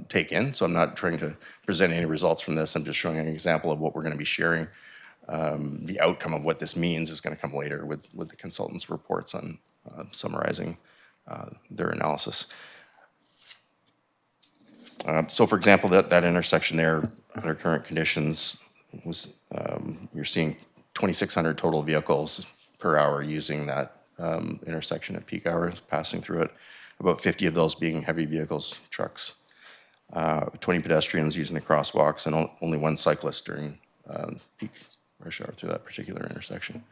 take in, so I'm not trying to present any results from this. I'm just showing an example of what we're going to be sharing. The outcome of what this means is going to come later with the consultants' reports on summarizing their analysis. So for example, that intersection there, under current conditions, was you're seeing 2,600 total vehicles per hour using that intersection at peak hours, passing through it, about 50 of those being heavy vehicles, trucks. 20 pedestrians using the crosswalks, and only one cyclist during peak rush hour through that particular intersection.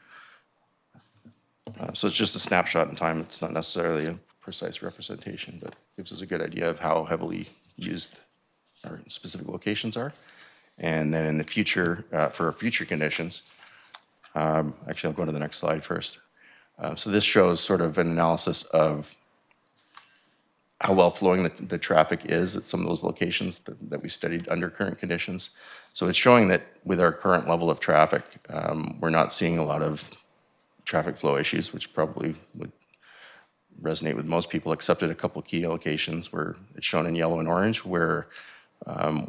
So it's just a snapshot in time. It's not necessarily a precise representation, but gives us a good idea of how heavily used our specific locations are. And then in the future, for future conditions, actually I'll go to the next slide first. So this shows sort of an analysis of how well flowing the traffic is at some of those locations that we studied under current conditions. So it's showing that with our current level of traffic, we're not seeing a lot of traffic flow issues, which probably would resonate with most people, except at a couple key locations where it's shown in yellow and orange, where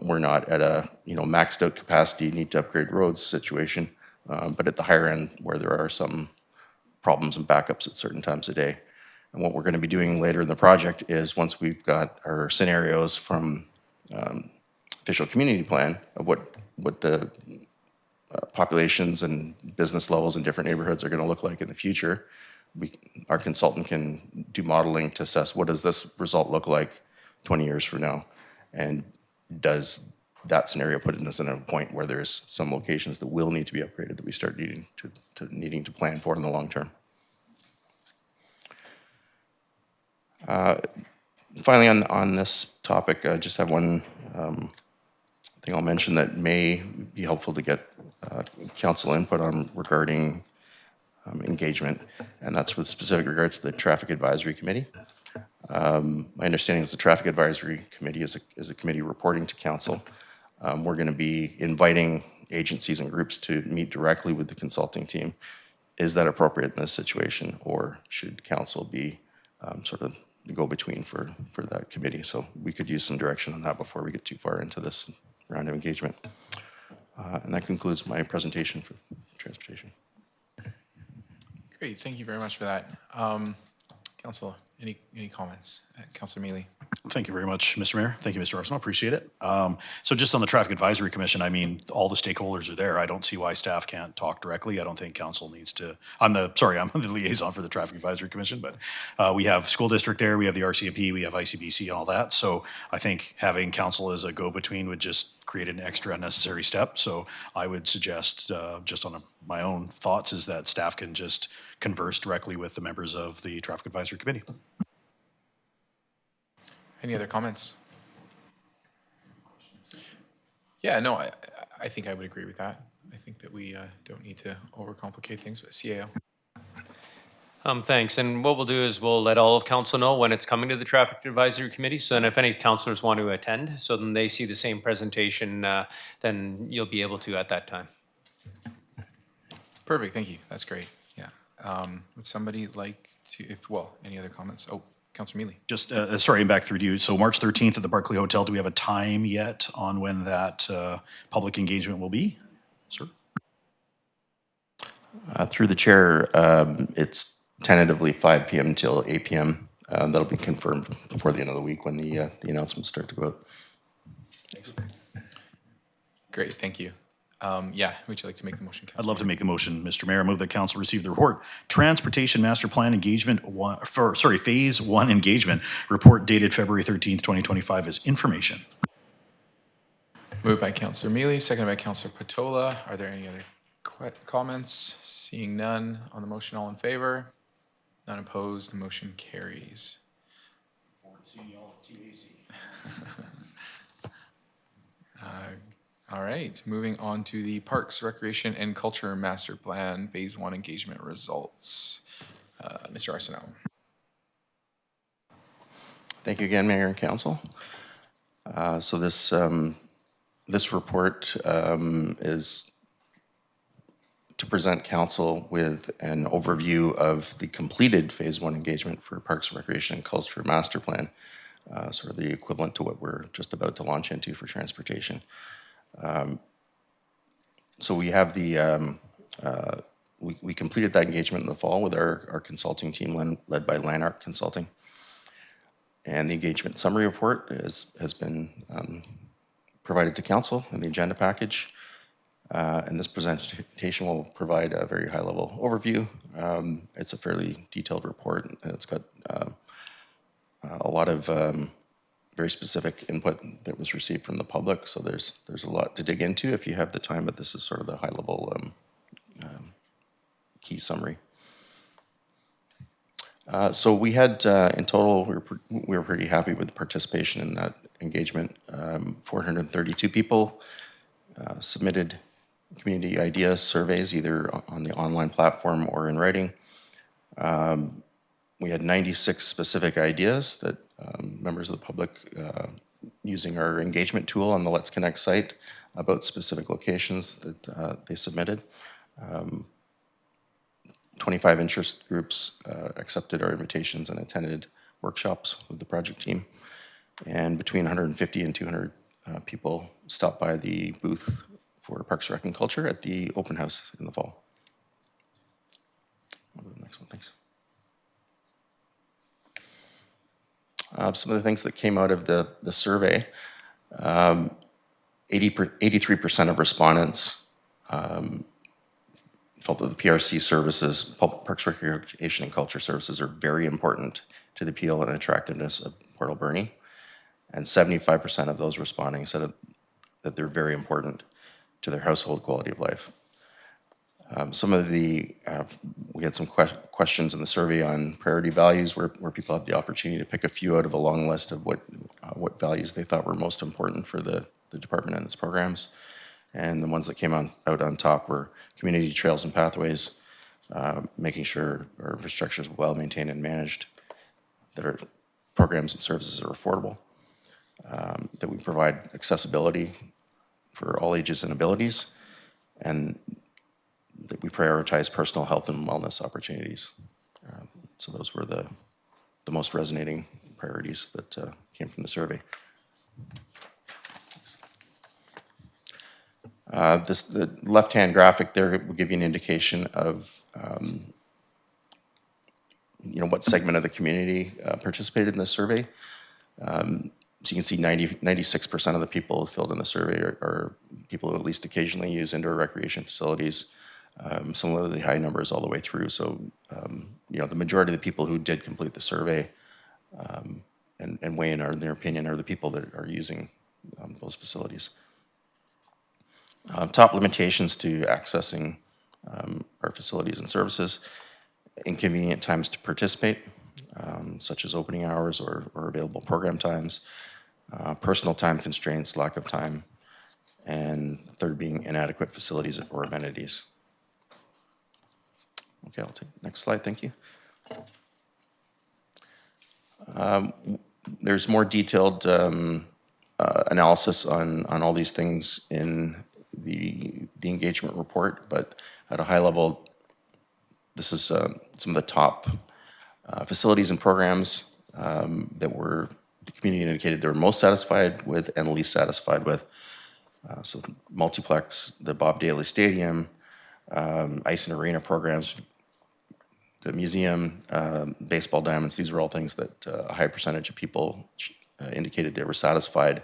we're not at a maxed out capacity, need to upgrade roads situation, but at the higher end where there are some problems and backups at certain times of day. And what we're going to be doing later in the project is, once we've got our scenarios from official community plan of what the populations and business levels in different neighborhoods are going to look like in the future, our consultant can do modeling to assess what does this result look like 20 years from now, and does that scenario put us in a point where there's some locations that will need to be upgraded that we start needing to plan for in the long term. Finally, on this topic, I just have one thing I'll mention that may be helpful to get council input on regarding engagement, and that's with specific regards to the Traffic Advisory Committee. My understanding is the Traffic Advisory Committee is a committee reporting to council. We're going to be inviting agencies and groups to meet directly with the consulting team. Is that appropriate in this situation, or should council be sort of the go-between for that committee? So we could use some direction on that before we get too far into this round of engagement. And that concludes my presentation for transportation. Great, thank you very much for that. Council, any comments? Councilor Mealy. Thank you very much, Mr. Mayor. Thank you, Mr. Arsenault. Appreciate it. So just on the Traffic Advisory Commission, I mean, all the stakeholders are there. I don't see why staff can't talk directly. I don't think council needs to. I'm the liaison for the Traffic Advisory Commission, but we have school district there, we have the RCMP, we have ICBC and all that. So I think having council as a go-between would just create an extra unnecessary step. So I would suggest, just on my own thoughts, is that staff can just converse directly with the members of the Traffic Advisory Committee. Any other comments? Yeah, no, I think I would agree with that. I think that we don't need to overcomplicate things, but CAO. Thanks. And what we'll do is we'll let all of council know when it's coming to the Traffic Advisory Committee. So then if any councillors want to attend, so then they see the same presentation, then you'll be able to at that time. Perfect, thank you. That's great. Yeah. Would somebody like to, any other comments? Oh, Councilor Mealy. Just, sorry, back through to you. So March 13th at the Barclay Hotel, do we have a time yet on when that public engagement will be, sir? Through the chair, it's tentatively 5 p.m. till 8 p.m. That'll be confirmed before the end of the week when the announcements start to go out. Thanks. Great, thange you. Yeah, would you like to make the motion, Councilor? I'd love to make the motion, Mr. Mayor. I move that council receive the report. Transportation Master Plan Engagement Phase 1 Engagement Report dated February 13th, 2025 as information. Moved by Councilor Mealy, seconded by Councilor Patola. Are there any other comments? Seeing none on the motion, all in favor? None opposed, the motion carries. All right, moving on to the Parks, Recreation, and Culture Master Plan Phase 1 engagement results. Mr. Arsenault. Thank you again, Mayor and Council. So this report is to present Council with an overview of the completed Phase 1 engagement for Parks, Recreation, and Culture Master Plan, sort of the equivalent to what we're just about to launch into for transportation. So we have we completed that engagement in the fall with our consulting team led by Lanark Consulting. And the engagement summary report has been provided to council in the agenda package. And this presentation will provide a very high-level overview. It's a fairly detailed report, and it's got a lot of very specific input that was received from the public. So there's a lot to dig into if you have the time, but this is sort of the high-level key summary. So we had, in total, we were pretty happy with the participation in that engagement. 432 people submitted community idea surveys, either on the online platform or in writing. We had 96 specific ideas that members of the public, using our engagement tool on the Let's Connect site, about specific locations that they submitted. 25 interest groups accepted our invitations and attended workshops with the project team. And between 150 and 200 people stopped by the booth for Parks, Rec, and Culture at the open house in the fall. I'll go to the next one, thanks. Some of the things that came out of the survey, 83% of respondents felt that the PRC services, Parks, Recreation, and Culture services, are very important to the appeal and attractiveness of Port Alberni. And 75% of those responding said that they're very important to their household quality of life. Some of we had some questions in the survey on priority values, where people had the opportunity to pick a few out of a long list of what values they thought were most important for the department and its programs. And the ones that came out on top were community trails and pathways, making sure our infrastructure is well maintained and managed, that our programs and services are affordable, that we provide accessibility for all ages and abilities, and that we prioritize personal health and wellness opportunities. So those were the most resonating priorities that came from the survey. The left-hand graphic there will give you an indication of what segment of the community participated in the survey. So you can see 96% of the people filled in the survey are people who at least occasionally use indoor recreation facilities. Similarly high numbers all the way through. So, the majority of the people who did complete the survey and weigh in their opinion are the people that are using those facilities. Top limitations to accessing our facilities and services: inconvenient times to participate, such as opening hours or available program times, personal time constraints, lack of time, and third being inadequate facilities or amenities. Okay, I'll take the next slide, thank you. There's more detailed analysis on all these things in the engagement report, but at a high level, this is some of the top facilities and programs that the community indicated they were most satisfied with and least satisfied with. So multiplex, the Bob Daly Stadium, ice and arena programs, the museum, baseball diamonds, these are all things that a high percentage of people indicated they were satisfied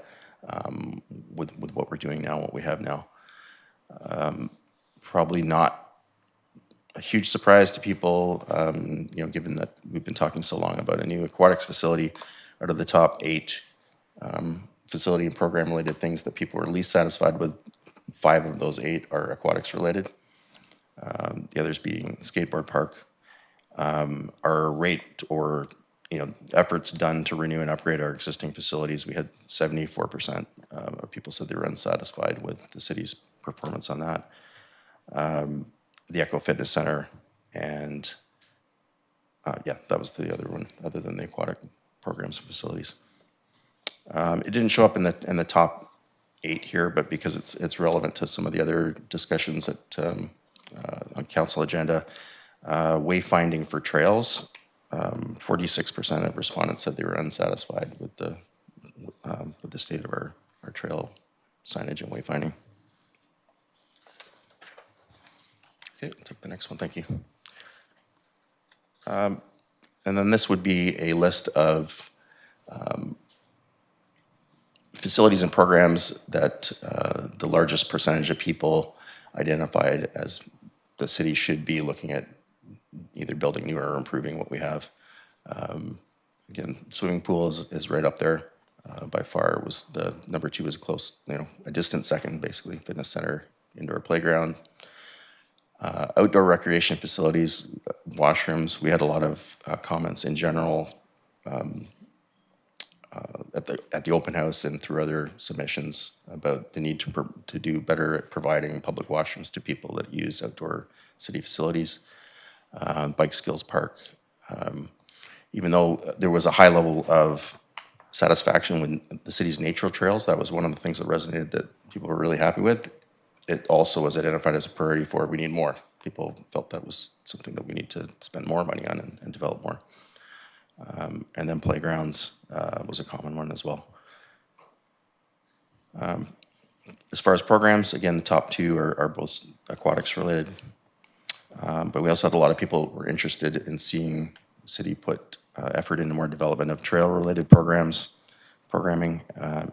with what we're doing now, what we have now. Probably not a huge surprise to people, given that we've been talking so long about a new aquatics facility. Out of the top 8 facility and program related things that people are least satisfied with, 5 of those 8 are aquatics related. The others being skateboard park. Our rate or efforts done to renew and upgrade our existing facilities, we had 74% of people said they were unsatisfied with the city's performance on that. The Echo Fitness Center, and that was the other one, other than the aquatic programs and facilities. It didn't show up in the top 8 here, but because it's relevant to some of the other discussions on council agenda. Wayfinding for trails, 46% of respondents said they were unsatisfied with the state of our trail signage and wayfinding. Okay, I'll take the next one, thank you. And then this would be a list of facilities and programs that the largest percentage of people identified as the city should be looking at either building new or improving what we have. Again, swimming pool is right up there. By far was the number 2 was close, a distant second, basically. Fitness center, indoor playground. Outdoor recreation facilities, washrooms. We had a lot of comments in general at the open house and through other submissions about the need to do better at providing public washrooms to people that use outdoor city facilities. Bike skills park. Even though there was a high level of satisfaction with the city's natural trails, that was one of the things that resonated that people were really happy with. It also was identified as a priority for we need more. People felt that was something that we need to spend more money on and develop more. And then playgrounds was a common one as well. As far as programs, again, the top 2 are both aquatics related. But we also had a lot of people who were interested in seeing the city put effort into more development of trail-related programming,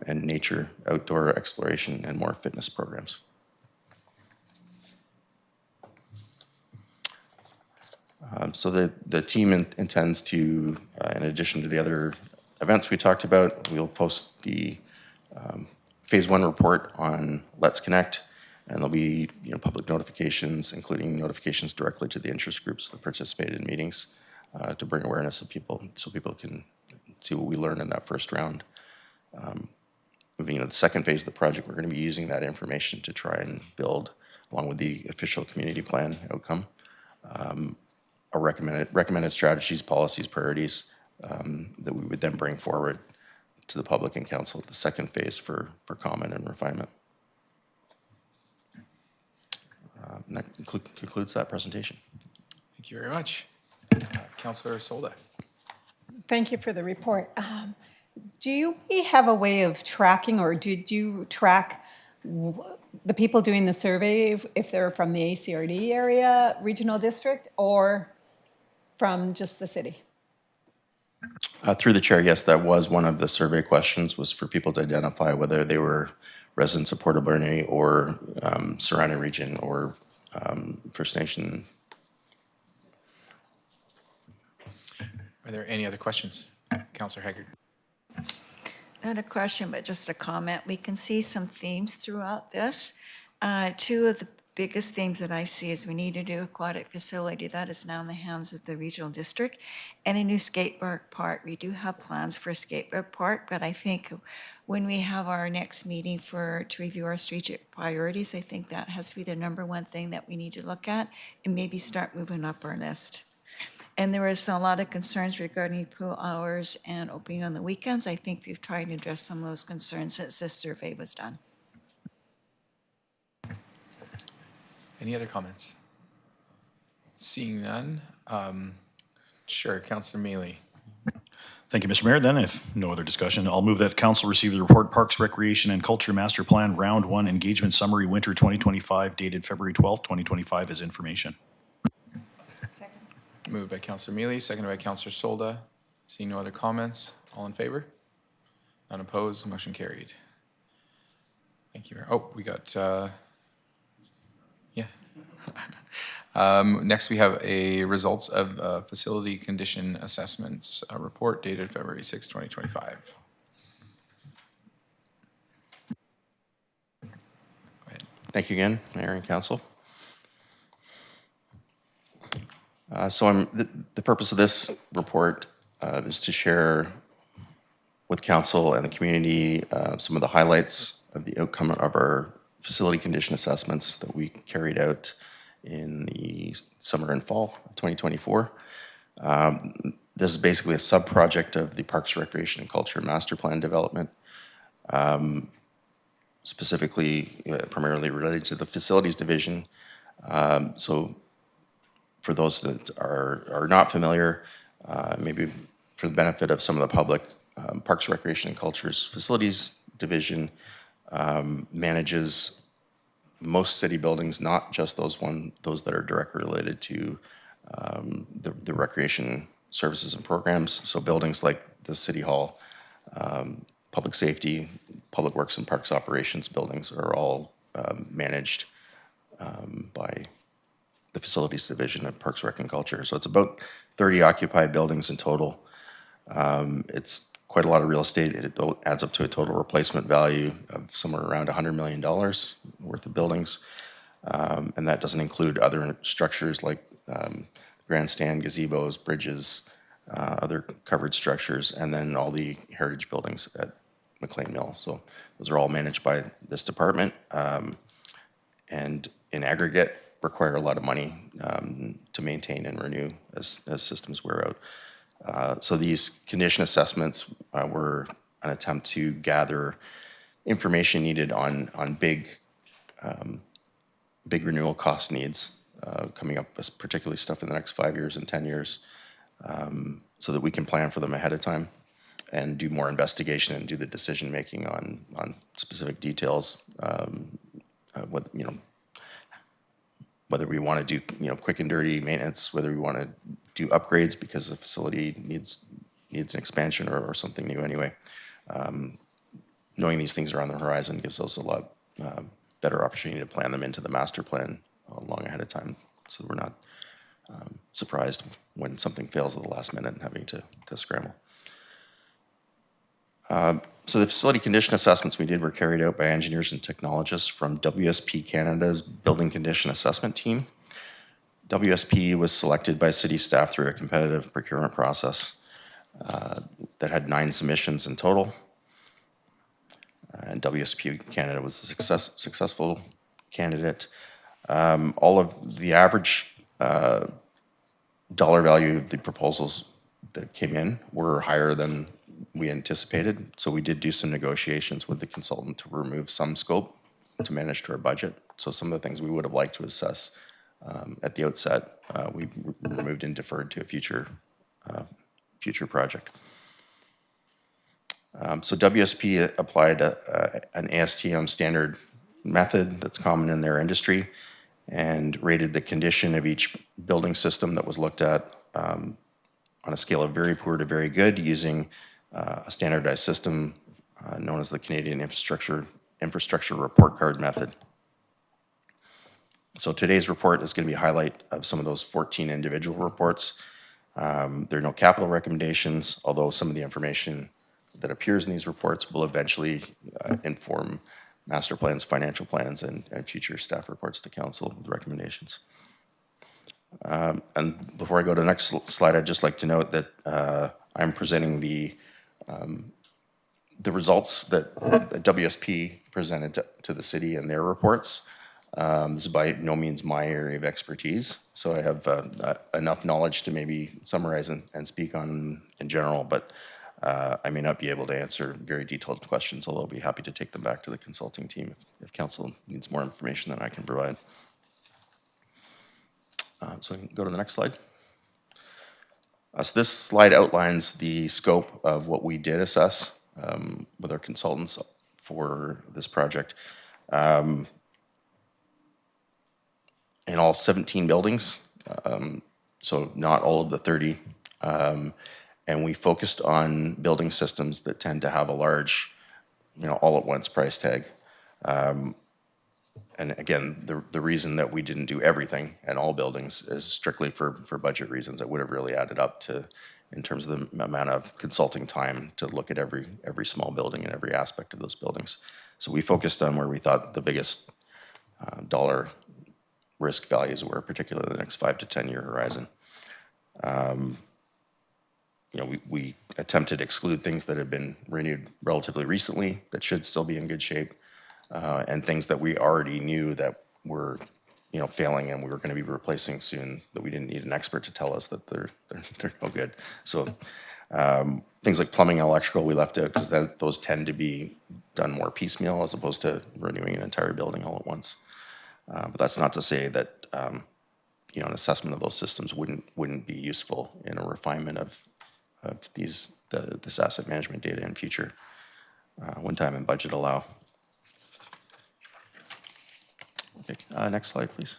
and nature, outdoor exploration, and more fitness programs. So the team intends to, in addition to the other events we talked about, we'll post the Phase 1 report on Let's Connect, and there'll be public notifications, including notifications directly to the interest groups that participated in meetings to bring awareness of people, so people can see what we learned in that first round. Moving into the second phase of the project, we're going to be using that information to try and build, along with the official community plan outcome, our recommended strategies, policies, priorities that we would then bring forward to the public and council at the second phase for comment and refinement. And that concludes that presentation. Thank you very much. Councillor Solda. Thank you for the report. Do we have a way of tracking, or did you track the people doing the survey, if they're from the ACRD area, regional district, or from just the city? Through the chair, yes, that was one of the survey questions, was for people to identify whether they were residents of Port Alberni or surrounding region or First Nation. Are there any other questions? Councillor Haggard. Not a question, but just a comment. We can see some themes throughout this. Two of the biggest themes that I see is we need a new aquatic facility that is now in the hands of the regional district, and a new skate park. We do have plans for a skate park, but I think when we have our next meeting to review our strategic priorities, I think that has to be the number one thing that we need to look at and maybe start moving up our list. And there was a lot of concerns regarding pool hours and opening on the weekends. I think we've tried to address some of those concerns since this survey was done. Any other comments? Seeing none. Sure, Councillor Mealy. Thank you, Mr. Mayor. Then, if no other discussion, I'll move that council receive the report Parks, Recreation and Culture Master Plan Round 1 Engagement Summary Winter 2025 dated February 12th, 2025 as information. Moved by Councillor Mealy, seconded by Councillor Solda. Seeing no other comments, all in favor? None opposed, motion carried. Thank you. Oh, we got, yeah. Next, we have a results of facility condition assessments report dated February 6, 2025. Thank you again, Mayor and Council. The purpose of this report is to share with Council and the community some of the highlights of the outcome of our facility condition assessments that we carried out in the summer and fall of 2024. This is basically a sub-project of the Parks, Recreation and Culture Master Plan development, specifically primarily related to the facilities division. So for those that are not familiar, maybe for the benefit of some of the public, Parks, Recreation and Culture's facilities division manages most city buildings, not just those that are directly related to the recreation services and programs. So buildings like the City Hall, public safety, public works and parks operations buildings are all managed by the facilities division of Parks, Rec and Culture. So it's about 30 occupied buildings in total. It's quite a lot of real estate. It adds up to a total replacement value of somewhere around $100 million worth of buildings. And that doesn't include other structures like grandstand, gazebos, bridges, other covered structures, and then all the heritage buildings at McLean Mill. So those are all managed by this department, and in aggregate require a lot of money to maintain and renew as systems wear out. So these condition assessments were an attempt to gather information needed on big renewal cost needs coming up, particularly stuff in the next 5 years and 10 years, so that we can plan for them ahead of time and do more investigation and do the decision making on specific details. Whether we want to do quick and dirty maintenance, whether we want to do upgrades because the facility needs an expansion or something new anyway. Knowing these things are on the horizon gives us a lot better opportunity to plan them into the master plan long ahead of time, so we're not surprised when something fails at the last minute and having to scramble. So the facility condition assessments we did were carried out by engineers and technologists from WSP Canada's Building Condition Assessment Team. WSP was selected by city staff through a competitive procurement process that had 9 submissions in total. And WSP Canada was a successful candidate. All of the average dollar value of the proposals that came in were higher than we anticipated. So we did do some negotiations with the consultant to remove some scope to manage to our budget. So some of the things we would have liked to assess at the outset, we removed and deferred to a future project. So WSP applied an ASTM standard method that's common in their industry and rated the condition of each building system that was looked at on a scale of very poor to very good using a standardized system known as the Canadian Infrastructure Report Card method. So today's report is going to be a highlight of some of those 14 individual reports. There are no capital recommendations, although some of the information that appears in these reports will eventually inform master plans, financial plans, and future staff reports to council with recommendations. And before I go to the next slide, I'd just like to note that I'm presenting the results that WSP presented to the city in their reports. This is by no means my area of expertise, so I have enough knowledge to maybe summarize and speak on in general, but I may not be able to answer very detailed questions, although I'll be happy to take them back to the consulting team if council needs more information than I can provide. So I can go to the next slide. So this slide outlines the scope of what we did assess with our consultants for this project. In all 17 buildings, so not all of the 30. And we focused on building systems that tend to have a large, all-at-once price tag. And again, the reason that we didn't do everything in all buildings is strictly for budget reasons. It would have really added up to, in terms of the amount of consulting time to look at every small building and every aspect of those buildings. So we focused on where we thought the biggest dollar risk values were, particularly the next 5 to 10 year horizon. We attempted to exclude things that have been renewed relatively recently that should still be in good shape, and things that we already knew that were, failing and we were going to be replacing soon, that we didn't need an expert to tell us that they're no good. So things like plumbing and electrical we left out because those tend to be done more piecemeal as opposed to renewing an entire building all at once. But that's not to say that an assessment of those systems wouldn't be useful in a refinement of this asset management data in future when time and budget allow. Okay, next slide, please.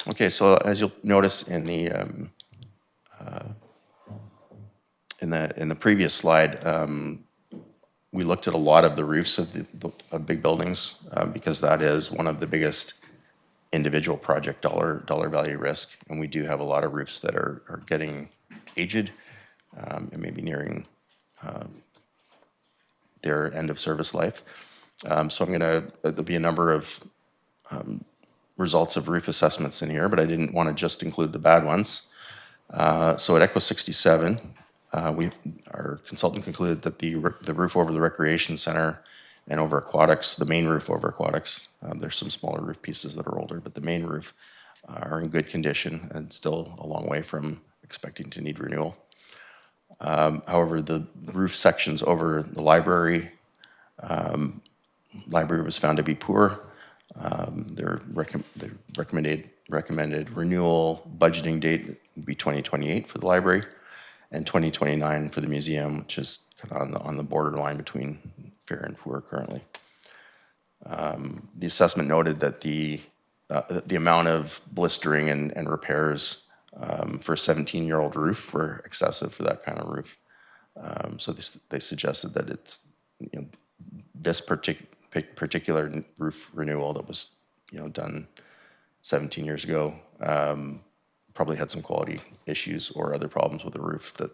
Okay, so as you'll notice in the previous slide, we looked at a lot of the roofs of big buildings because that is one of the biggest individual project dollar value risk, and we do have a lot of roofs that are getting aged and maybe nearing their end of service life. So there'll be a number of results of roof assessments in here, but I didn't want to just include the bad ones. So at Echo 67, our consultant concluded that the roof over the recreation center and over aquatics, the main roof over aquatics, there's some smaller roof pieces that are older, but the main roof are in good condition and still a long way from expecting to need renewal. However, the roof sections over the library was found to be poor. Their recommended renewal budgeting date would be 2028 for the library and 2029 for the museum, which is kind of on the borderline between fair and poor currently. The assessment noted that the amount of blistering and repairs for a 17-year-old roof were excessive for that kind of roof. So they suggested that it's this particular roof renewal that was done 17 years ago probably had some quality issues or other problems with the roof that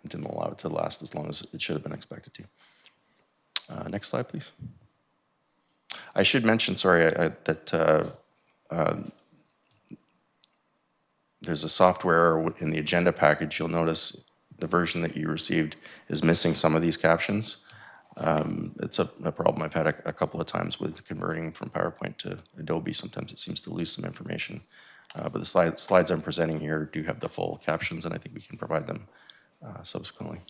didn't allow it to last as long as it should have been expected to. Next slide, please. I should mention, sorry, that there's a software in the agenda package. You'll notice the version that you received is missing some of these captions. It's a problem I've had a couple of times with converting from PowerPoint to Adobe. Sometimes it seems to lose some information. But the slides I'm presenting here do have the full captions, and I think we can provide them subsequently.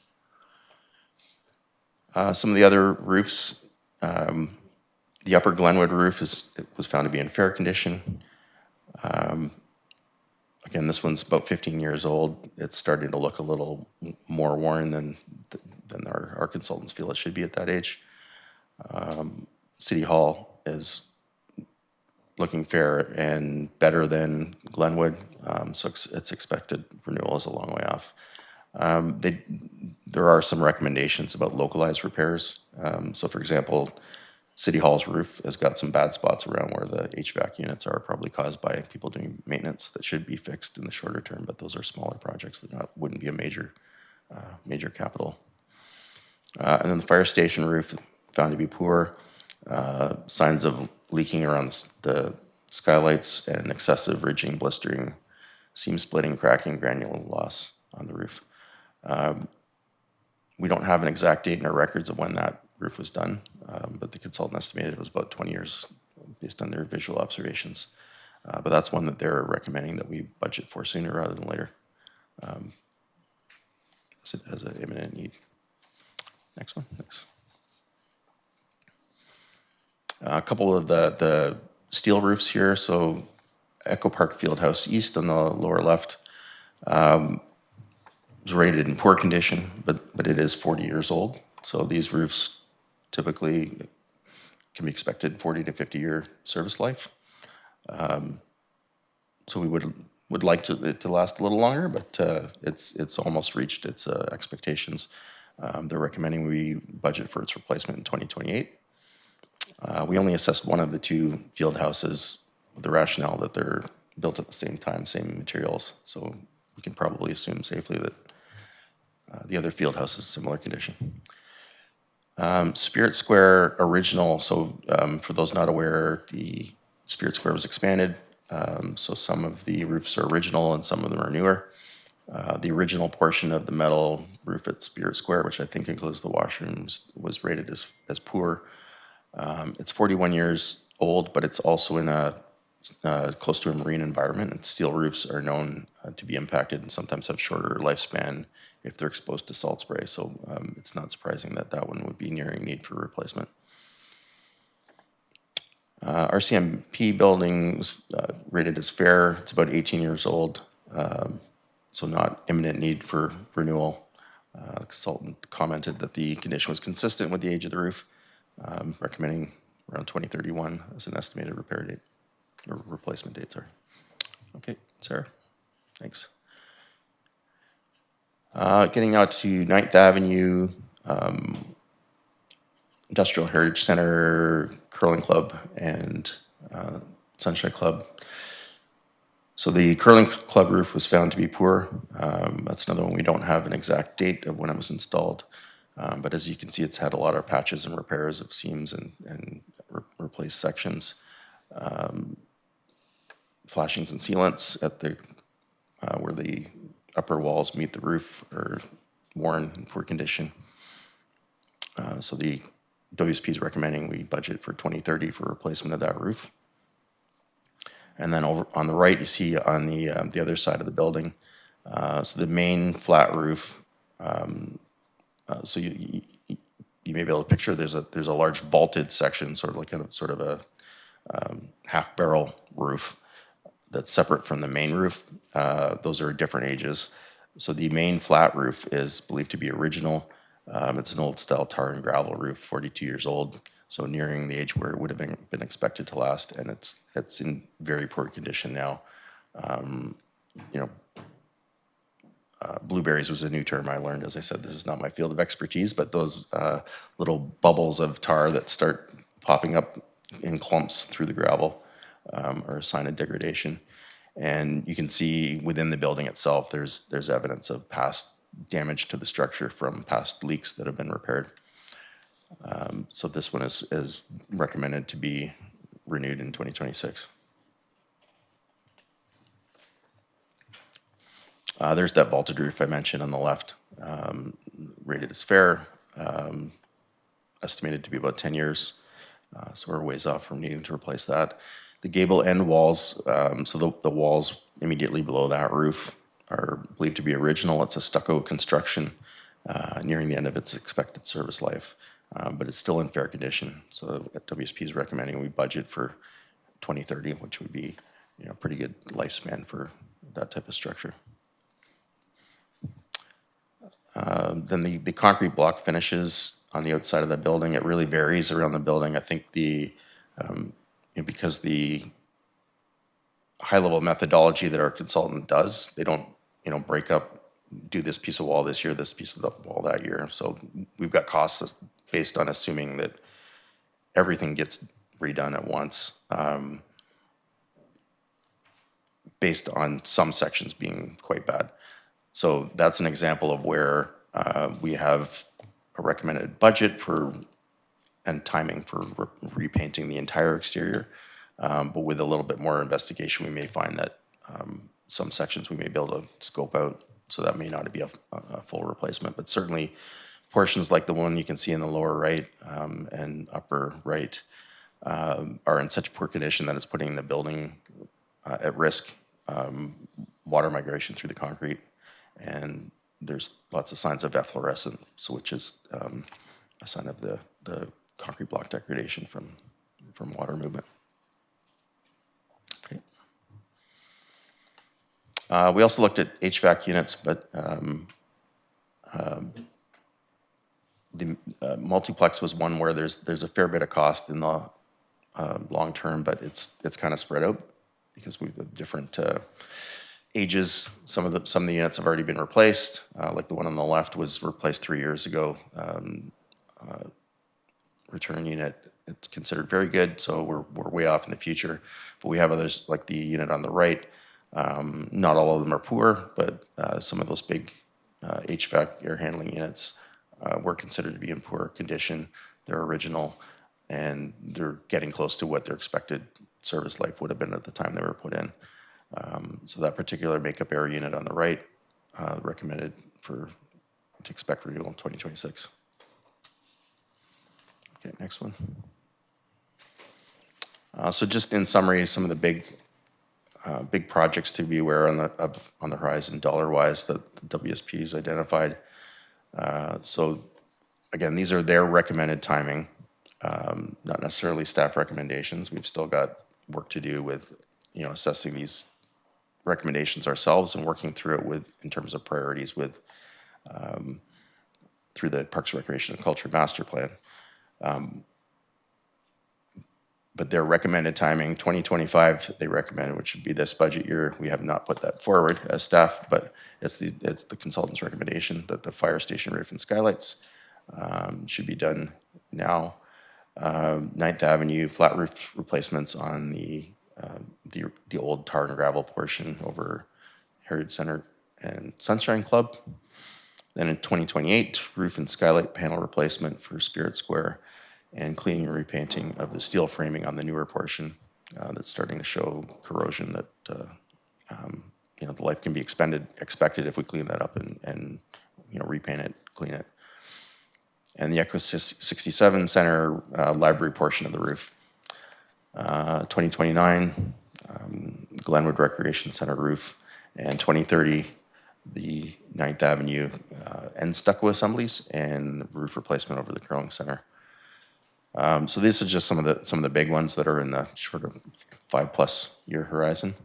Some of the other roofs, the upper Glenwood roof was found to be in fair condition. Again, this one's about 15 years old. It's starting to look a little more worn than our consultants feel it should be at that age. City Hall is looking fair and better than Glenwood, so it's expected renewal is a long way off. There are some recommendations about localized repairs. So for example, City Hall's roof has got some bad spots around where the HVAC units are, probably caused by people doing maintenance that should be fixed in the shorter term, but those are smaller projects that wouldn't be a major capital. And then the fire station roof found to be poor. Signs of leaking around the skylights and excessive ridging, blistering, seam splitting, cracking, granular loss on the roof. We don't have an exact date in our records of when that roof was done, but the consultant estimated it was about 20 years based on their visual observations. But that's one that they're recommending that we budget for sooner rather than later, as an imminent need. Next one, thanks. A couple of the steel roofs here. So Echo Park Fieldhouse East on the lower left was rated in poor condition, but it is 40 years old. So these roofs typically can be expected 40 to 50 year service life. So we would like it to last a little longer, but it's almost reached its expectations. They're recommending we budget for its replacement in 2028. We only assessed one of the two field houses with the rationale that they're built at the same time, same materials. So we can probably assume safely that the other field house is similar condition. Spirit Square original, so for those not aware, the Spirit Square was expanded. So some of the roofs are original and some of them are newer. The original portion of the metal roof at Spirit Square, which I think includes the washrooms, was rated as poor. It's 41 years old, but it's also in close to a marine environment, and steel roofs are known to be impacted and sometimes have shorter lifespan if they're exposed to salt spray. So it's not surprising that one would be nearing need for replacement. RCMP building was rated as fair. It's about 18 years old, so not imminent need for renewal. The consultant commented that the condition was consistent with the age of the roof, recommending around 2031 as an estimated repair date, or replacement date, sorry. Okay, Sarah, thanks. Getting now to 9th Avenue, Industrial Heritage Center, Curling Club, and Sunshine Club. So the Curling Club roof was found to be poor. That's another one we don't have an exact date of when it was installed. But as you can see, it's had a lot of patches and repairs of seams and replaced sections. Flashings and sealants at the where the upper walls meet the roof are worn in poor condition. So the WSP is recommending we budget for 2030 for replacement of that roof. And then over on the right, you see on the other side of the building, so the main flat roof. So you may be able to picture there's a large vaulted section, sort of a half barrel roof that's separate from the main roof. Those are different ages. So the main flat roof is believed to be original. It's an old style tar and gravel roof, 42 years old, so nearing the age where it would have been expected to last, and it's in very poor condition now. Blueberries was a new term I learned. As I said, this is not my field of expertise, but those little bubbles of tar that start popping up in clumps through the gravel are a sign of degradation. And you can see within the building itself, there's evidence of past damage to the structure from past leaks that have been repaired. So this one is recommended to be renewed in 2026. There's that vaulted roof I mentioned on the left, rated as fair, estimated to be about 10 years. So we're ways off from needing to replace that. The gable end walls, so the walls immediately below that roof are believed to be original. It's a stucco construction nearing the end of its expected service life, but it's still in fair condition. So WSP is recommending we budget for 2030, which would be pretty good lifespan for that type of structure. Then the concrete block finishes on the outside of the building, it really varies around the building. I think because the high-level methodology that our consultant does, they don't, break up, do this piece of wall this year, this piece of the wall that year. So we've got costs based on assuming that everything gets redone at once, based on some sections being quite bad. So that's an example of where we have a recommended budget for and timing for repainting the entire exterior. But with a little bit more investigation, we may find that some sections we may be able to scope out, so that may not be a full replacement. But certainly portions like the one you can see in the lower right and upper right are in such poor condition that it's putting the building at risk, water migration through the concrete. And there's lots of signs of efflorescence, which is a sign of the concrete block degradation from water movement. Okay. We also looked at HVAC units, but the multiplex was one where there's a fair bit of cost in the long term, but it's kind of spread out because we've got different ages. Some of the units have already been replaced. Like the one on the left was replaced 3 years ago. Return unit, it's considered very good, so we're way off in the future. But we have others like the unit on the right. Not all of them are poor, but some of those big HVAC air handling units were considered to be in poor condition. They're original, and they're getting close to what their expected service life would have been at the time they were put in. So that particular makeup air unit on the right, recommended to expect renewal in 2026. Okay, next one. So just in summary, some of the big projects to be aware on the horizon dollar-wise that the WSP has identified. So again, these are their recommended timing, not necessarily staff recommendations. We've still got work to do with assessing these recommendations ourselves and working through it in terms of priorities through the Parks, Recreation, and Culture Master Plan. But their recommended timing, 2025, they recommended, which should be this budget year. We have not put that forward as staff, but it's the consultant's recommendation that the fire station roof and skylights should be done now. 9th Avenue flat roof replacements on the old tar and gravel portion over Heritage Center and Sunshine Club. Then in 2028, roof and skylight panel replacement for Spirit Square, and cleaning and repainting of the steel framing on the newer portion that's starting to show corrosion that the life can be expected if we clean that up and repaint it, clean it. And the Echo 67 Center library portion of the roof. 2029, Glenwood Recreation Center roof, and 2030, the 9th Avenue end stucco assemblies and roof replacement over the Curling Center. So these are just some of the big ones that are in the short of 5+ year horizon.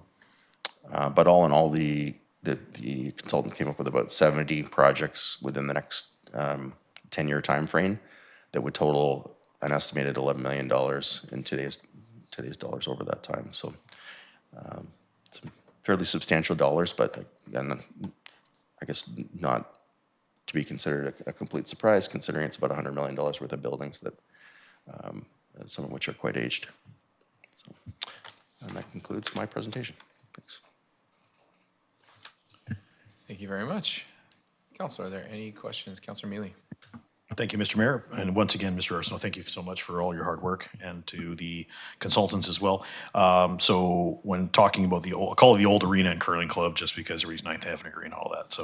But all in all, the consultant came up with about 70 projects within the next 10-year time frame that would total an estimated $11 million in today's dollars over that time. So it's fairly substantial dollars, but again, I guess not to be considered a complete surprise, considering it's about $100 million worth of buildings that some of which are quite aged. So, and that concludes my presentation. Thanks. Thank you very much. Councilor, are there any questions? Councilor Mealy. Thank you, Mr. Mayor. And once again, Mr. Arsenault, thank you so much for all your hard work, and to the consultants as well. So when talking about I'll call it the old arena and curling club, just because of 9th Avenue Arena and all that.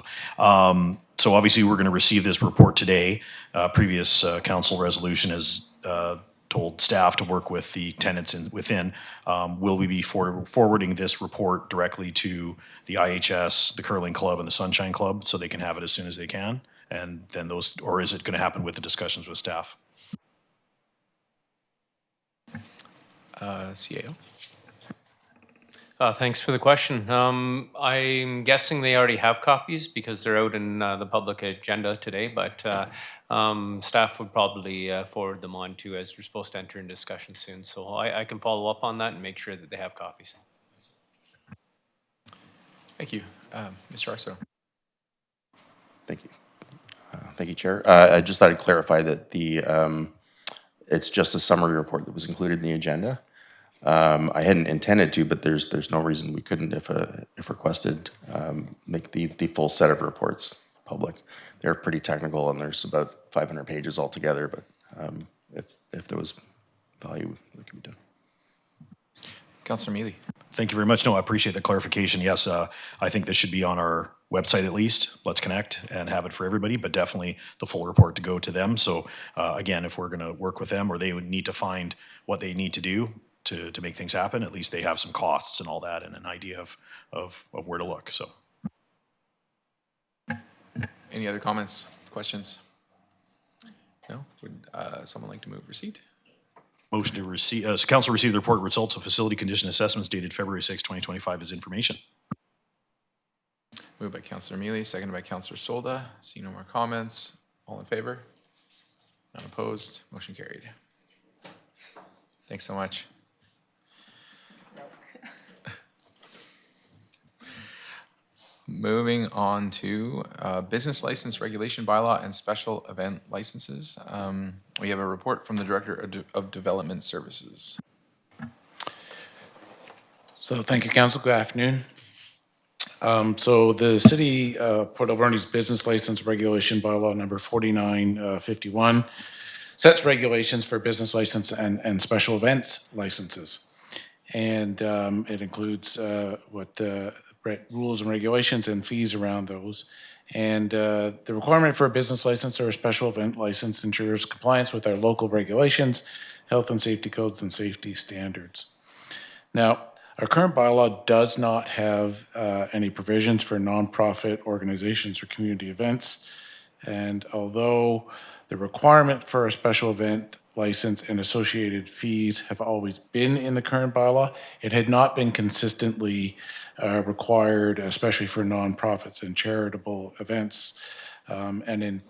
So obviously we're going to receive this report today. Previous council resolution has told staff to work with the tenants within. Will we be forwarding this report directly to the IHS, the Curling Club, and the Sunshine Club so they can have it as soon as they can? And then those, or is it going to happen with the discussions with staff? CAO. Thanks for the question. I'm guessing they already have copies because they're out in the public agenda today, but staff would probably forward them on to, as we're supposed to enter in discussion soon. So I can follow up on that and make sure that they have copies. Thank you. Mr. Arsenault. Thank you. Thank you, Chair. I just thought I'd clarify that it's just a summary report that was included in the agenda. I hadn't intended to, but there's no reason we couldn't, if requested, make the full set of reports public. They're pretty technical, and there's about 500 pages altogether. But if there was value, that could be done. Councillor Mealy. Thank you very much. No, I appreciate the clarification. Yes, I think this should be on our website at least. Let's connect and have it for everybody, but definitely the full report to go to them. So again, if we're going to work with them, or they would need to find what they need to do to make things happen, at least they have some costs and all that and an idea of where to look. So, Any other comments, questions? No? Would someone like to move receipt? motion to receive, council received the report results of facility condition assessments dated February 6, 2025 as information. Moved by Councillor Mealy, seconded by Councillor Solda. See no more comments. All in favor? None opposed. Motion carried. Thanks so much. Moving on to business license regulation bylaw and special event licenses. We have a report from the Director of Development Services. So thank you, Council. Good afternoon. So the City of Port Alberni's business license regulation bylaw number 4951 sets regulations for business license and special events licenses. And it includes what the rules and regulations and fees around those. And the requirement for a business license or a special event license ensures compliance with our local regulations, health and safety codes, and safety standards. Now, our current bylaw does not have any provisions for nonprofit organizations or community events. And although the requirement for a special event license and associated fees have always been in the current bylaw, it had not been consistently required, especially for nonprofits and charitable events. And in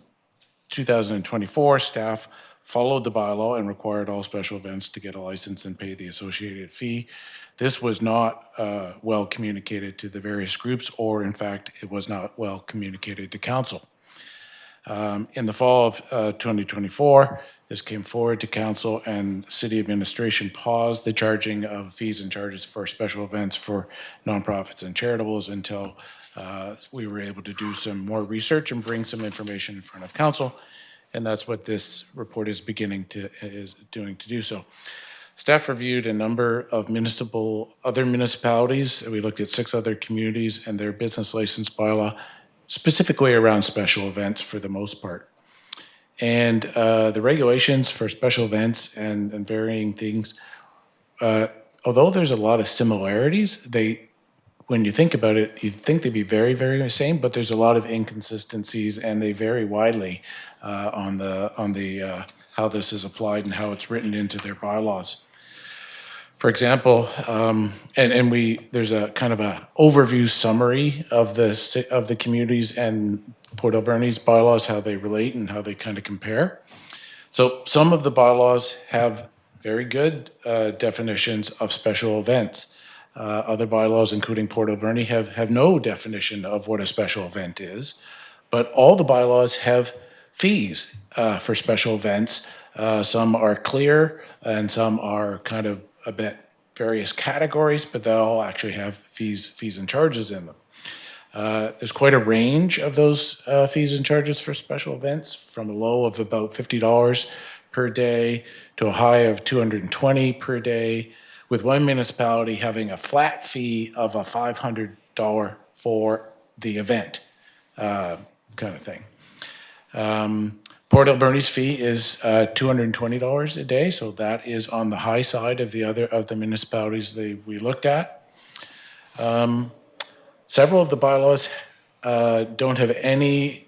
2024, staff followed the bylaw and required all special events to get a license and pay the associated fee. This was not well communicated to the various groups, or in fact, it was not well communicated to council. In the fall of 2024, this came forward to council, and city administration paused the charging of fees and charges for special events for nonprofits and charitables until we were able to do some more research and bring some information in front of council. And that's what this report is doing to do so. Staff reviewed a number of other municipalities. We looked at 6 other communities and their business license bylaw, specifically around special events for the most part. And the regulations for special events and varying things, although there's a lot of similarities, when you think about it, you think they'd be very, very the same, but there's a lot of inconsistencies, and they vary widely on how this is applied and how it's written into their bylaws. For example, there's a kind of a overview summary of the communities and Port Alberni's bylaws, how they relate and how they kind of compare. So some of the bylaws have very good definitions of special events. Other bylaws, including Port Alberni, have no definition of what a special event is. But all the bylaws have fees for special events. Some are clear and some are kind of a bit various categories, but they all actually have fees and charges in them. There's quite a range of those fees and charges for special events, from a low of about $50 per day to a high of $220 per day, with one municipality having a flat fee of a $500 for the event kind of thing. Port Alberni's fee is $220 a day, so that is on the high side of the municipalities that we looked at. Several of the bylaws don't have any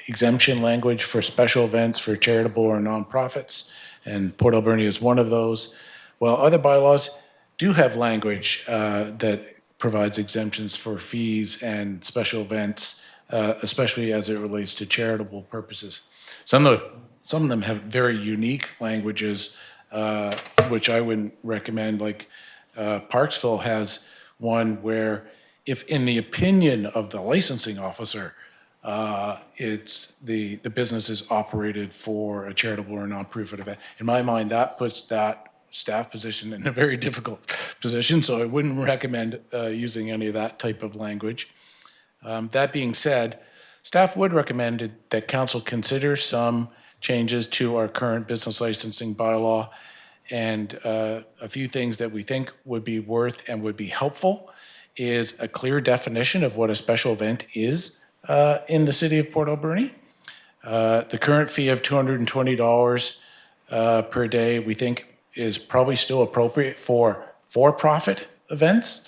exemption language for special events for charitable or nonprofits, and Port Alberni is one of those, while other bylaws do have language that provides exemptions for fees and special events, especially as it relates to charitable purposes. Some of them have very unique languages, which I wouldn't recommend, like Parksville has one where if in the opinion of the licensing officer, it's the business is operated for a charitable or non-profit event. In my mind, that puts that staff position in a very difficult position, so I wouldn't recommend using any of that type of language. That being said, staff would recommend that council consider some changes to our current business licensing bylaw, and a few things that we think would be worth and would be helpful is a clear definition of what a special event is in the city of Port Alberni. The current fee of $220 per day, we think, is probably still appropriate for-profit events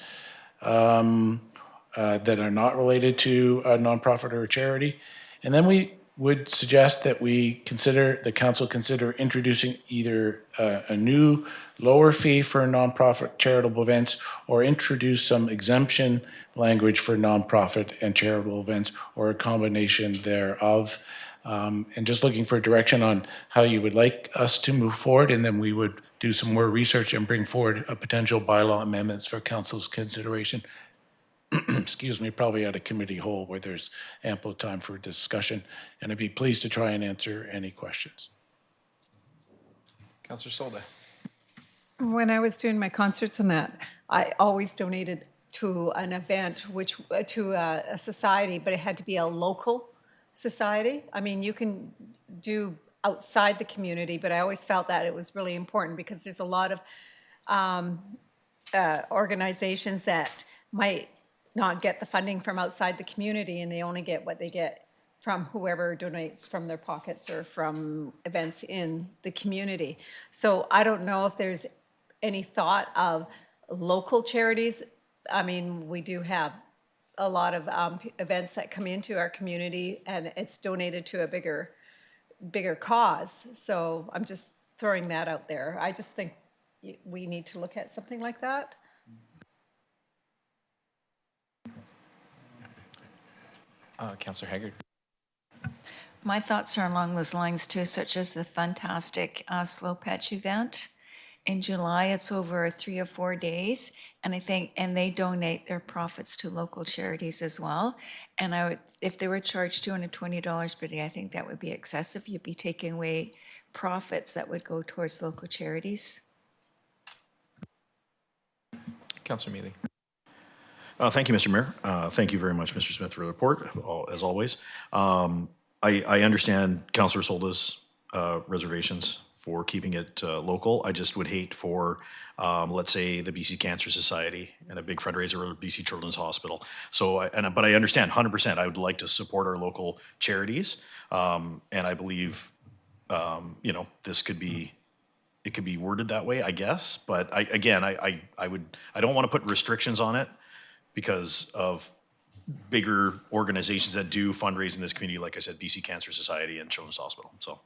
that are not related to a nonprofit or a charity. And then we would suggest that the council consider introducing either a new lower fee for nonprofit charitable events or introduce some exemption language for nonprofit and charitable events or a combination thereof. And just looking for direction on how you would like us to move forward, and then we would do some more research and bring forward a potential bylaw amendments for council's consideration. Excuse me, probably at a committee whole where there's ample time for discussion, and I'd be pleased to try and answer any questions. Councillor Solda. When I was doing my concerts and that, I always donated to an event, to a society, but it had to be a local society. I mean, you can do outside the community, but I always felt that it was really important because there's a lot of organizations that might not get the funding from outside the community, and they only get what they get from whoever donates from their pockets or from events in the community. So I don't know if there's any thought of local charities. I mean, we do have a lot of events that come into our community, and it's donated to a bigger cause. So I'm just throwing that out there. I just think we need to look at something like that. Councillor Haggard. My thoughts are along those lines too, such as the fantastic Slow Patch event. In July, it's over 3 or 4 days, and and they donate their profits to local charities as well. And if they were charged $220 per day, I think that would be excessive. You'd be taking away profits that would go towards local charities. Councillor Mealy. Thank you, Mr. Mayor. Thank you very much, Mr. Smith, for the report, as always. I understand Councillor Solda's reservations for keeping it local. I just would hate for, let's say, the BC Cancer Society and a big fundraiser or BC Children's Hospital. So, but I understand 100%. I would like to support our local charities, and I believe, this could be. It could be worded that way, I guess. But I don't want to put restrictions on it because of bigger organizations that do fundraise in this community, like I said, BC Cancer Society and Children's Hospital. So,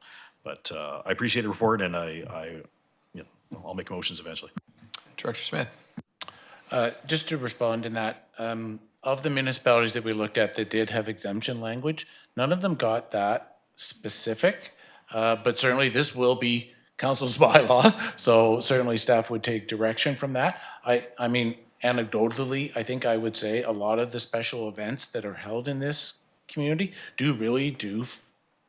but I appreciate the report, and I'll make motions eventually. Director Smith. Just to respond in that, of the municipalities that we looked at that did have exemption language, none of them got that specific, but certainly this will be council's bylaw, so certainly staff would take direction from that. I mean, anecdotally, I think I would say a lot of the special events that are held in this community do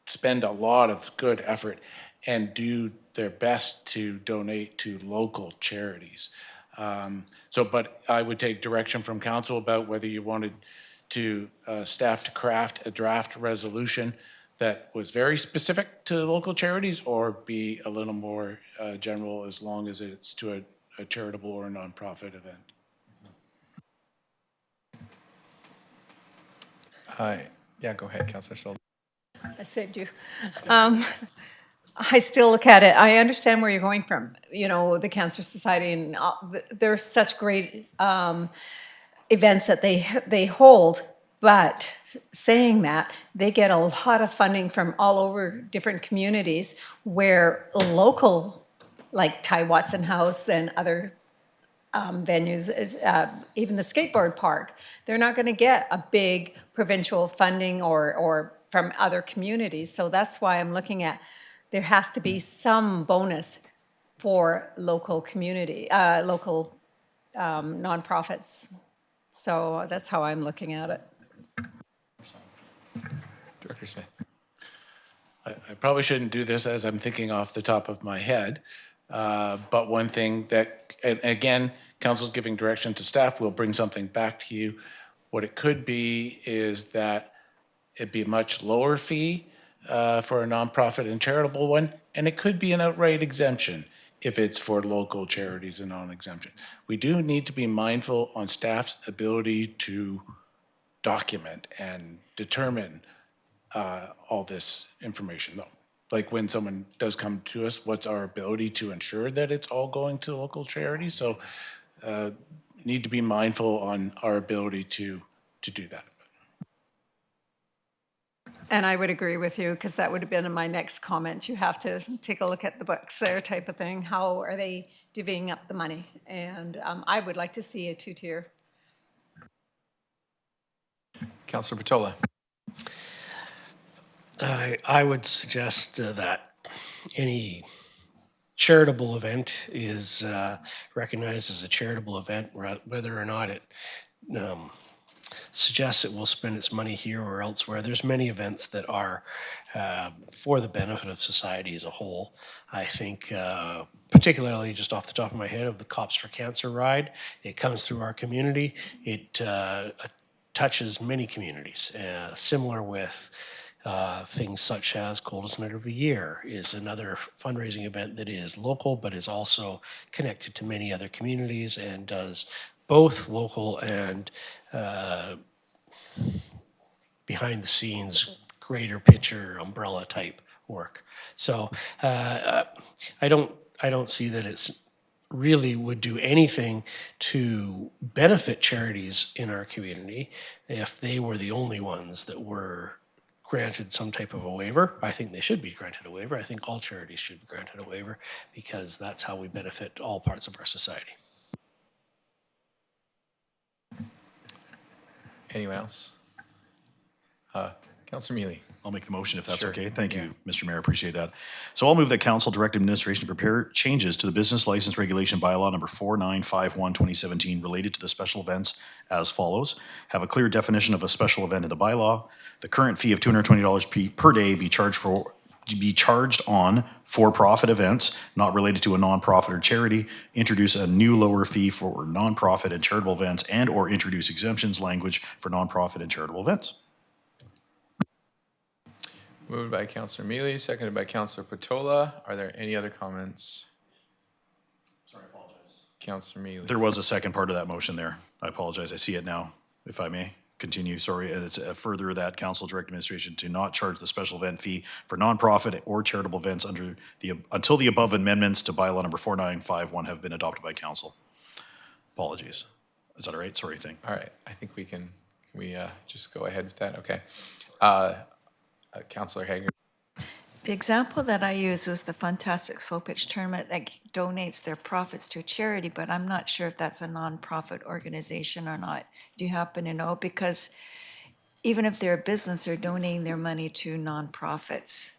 spend a lot of good effort and do their best to donate to local charities. But I would take direction from council about whether you wanted to staff to craft a draft resolution that was very specific to local charities or be a little more general as long as it's to a charitable or a nonprofit event. Yeah, go ahead, Councillor Solda. I saved you. I still look at it, I understand where you're going from, you know, the Cancer Society and there's such great events that they hold, but saying that, they get a lot of funding from all over different communities where local, like Ty Watson House and other venues, is, even the skateboard park, they're not going to get a big provincial funding or from other communities. So that's why I'm looking at, there has to be some bonus for local community, local nonprofits. So that's how I'm looking at it. Director Smith. I probably shouldn't do this as I'm thinking off the top of my head. But one thing that, and again, council's giving direction to staff, we'll bring something back to you. What it could be is that it'd be a much lower fee for a nonprofit and charitable one, and it could be an outright exemption if it's for local charities and non-exemption. We do need to be mindful on staff's ability to document and determine all this information, though. Like when someone does come to us, what's our ability to ensure that it's all going to local charities? So need to be mindful on our ability to do that. And I would agree with you, because that would have been in my next comment. You have to take a look at the books there type of thing. How are they divvying up the money? And I would like to see a two-tier. Councillor Patola. I would suggest that any charitable event is recognized as a charitable event, whether or not it suggests it will spend its money here or elsewhere. There's many events that are for the benefit of society as a whole. I think particularly just off the top of my head of the Cops for Cancer ride, it comes through our community. It touches many communities, similar with things such as Coldest Night of the Year is another fundraising event that is local, but is also connected to many other communities and does both local and behind the scenes, greater picture, umbrella type work. So I don't see that it's really would do anything to benefit charities in our community if they were the only ones that were granted some type of a waiver. I think they should be granted a waiver. I think all charities should be granted a waiver because that's how we benefit all parts of our society. Anyone else? Councillor Mealy. I'll make the motion if that's Sure. okay. Thank you, Mr. Mayor. Appreciate that. So I'll move that council direct administration to prepare changes to the business license regulation bylaw number 4951/2017 related to the special events as follows. Have a clear definition of a special event in the bylaw. The current fee of $220 per day be charged on for-profit events not related to a nonprofit or charity. Introduce a new lower fee for nonprofit and charitable events, and or introduce exemptions language for nonprofit and charitable events. Moved by Councillor Mealy, seconded by Councillor Patola. Are there any other comments? Sorry, I apologize. Councillor Mealy. There was a second part of that motion there. I apologize. I see it now, if I may continue. Sorry. And it's further that council direct administration to not charge the special event fee for nonprofit or charitable events until the above amendments to bylaw number 4951 have been adopted by council. Apologies. Is that all right? Sorry, thing. All right. I think we can we just go ahead with that? Okay. Councillor Hager. The example that I used was the Fantastic Slow Pitch Tournament that donates their profits to a charity, but I'm not sure if that's a nonprofit organization or not. Do you happen to know? Because even if they're a business, they're donating their money to nonprofits.